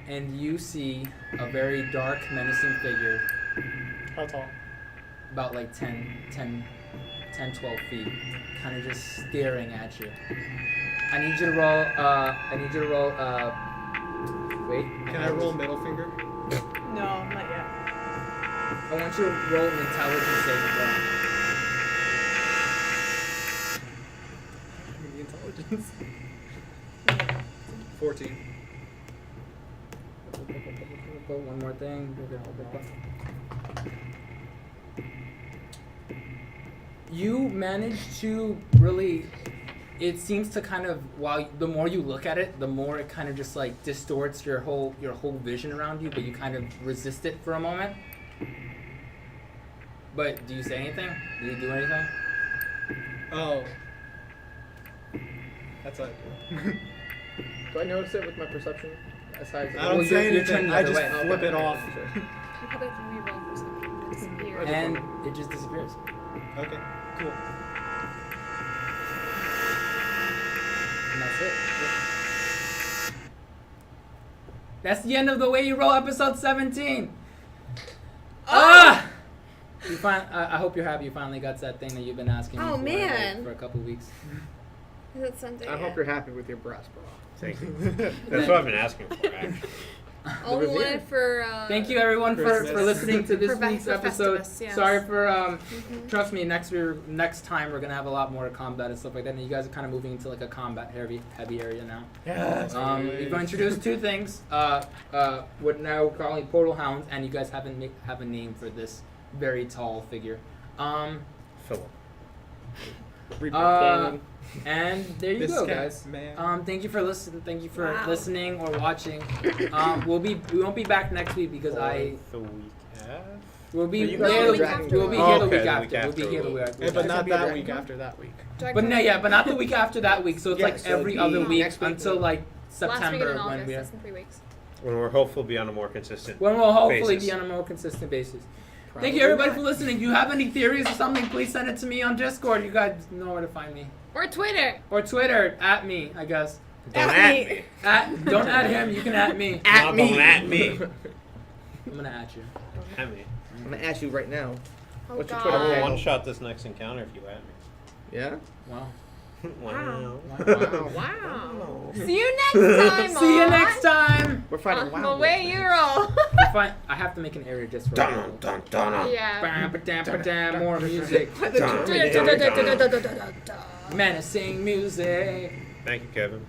and you see a very dark, menacing figure, How tall? about like 10, 12 feet, kind of just staring at you. I need you to roll, wait. Can I roll middle finger? No, not yet. I want you to roll an intelligence saving throw. Intelligence. 14. One more thing. You manage to really. It seems to kind of the more you look at it, the more it kind of just like distorts your whole vision around you. But you kind of resist it for a moment. But do you say anything? Do you do anything? Oh. That's what I do. Do I notice it with my perception? As high as I don't Well, say you're turning anything. the I other just way. flip it off. You probably have to reroll for something to disappear. And it just disappears. Okay, cool. And that's it. That's the end of the Way You Roll episode 17. Ah! I hope you're happy you finally got that thing that you've been asking me Oh, for, man. for a couple weeks. Is it something? I hope you're happy with your brass bra. Thank you. That's what I've been asking for, actually. Only revere. wanted for. Thank you everyone for Christmas. listening to this For week's for episode. Festivus, yes. Sorry for trust me, next time we're gonna have a lot more combat and stuff like that. And you guys are kind of moving into like a combat heavy area now. Yeah. We've introduced two things. We're now calling portal hounds, and you guys have a name for this very tall figure. Philip. And there you This go, cat, guys. man. Thank you for listening. Thank you for Wow. listening or watching. We won't be back next week because The week after. we'll be But you guys there. are We'll dragging be it. here Oh, the okay, week the after. week We'll be after here the we'll- week Yeah, after. but not that Dragon week Con? after that week. But no, yeah, but not the week after that week. So it's Yeah, like so every it'd other be week next week. until like Last week September in when August. we're That's in 3 weeks. When we'll hopefully be on a more consistent. when we'll hopefully basis. be on a more consistent basis. Probably Thank you everybody not. for listening. If you have any theories or something, please send it to me on Discord. You guys know where to find me. Or Twitter. Or Twitter, at me, I guess. Don't At at me. me. Don't add him, you can at me. At No, me. Don't at me. I'm gonna at you. At me. I'm gonna ask you right now. Oh What's your God. Twitter I will handle? one shot this next encounter if you at Yeah. Wow. me. Wow. Wow. Wow. See you next time. See you Mom. next time. We're fighting The wild. way you roll. Fine. I have to make an area just for Dun dun dun dun. Yeah. Ba-da-ba-da-ba-da, more music. Dun, dun, dun, dun. Menacing music. Thank you, Kevin.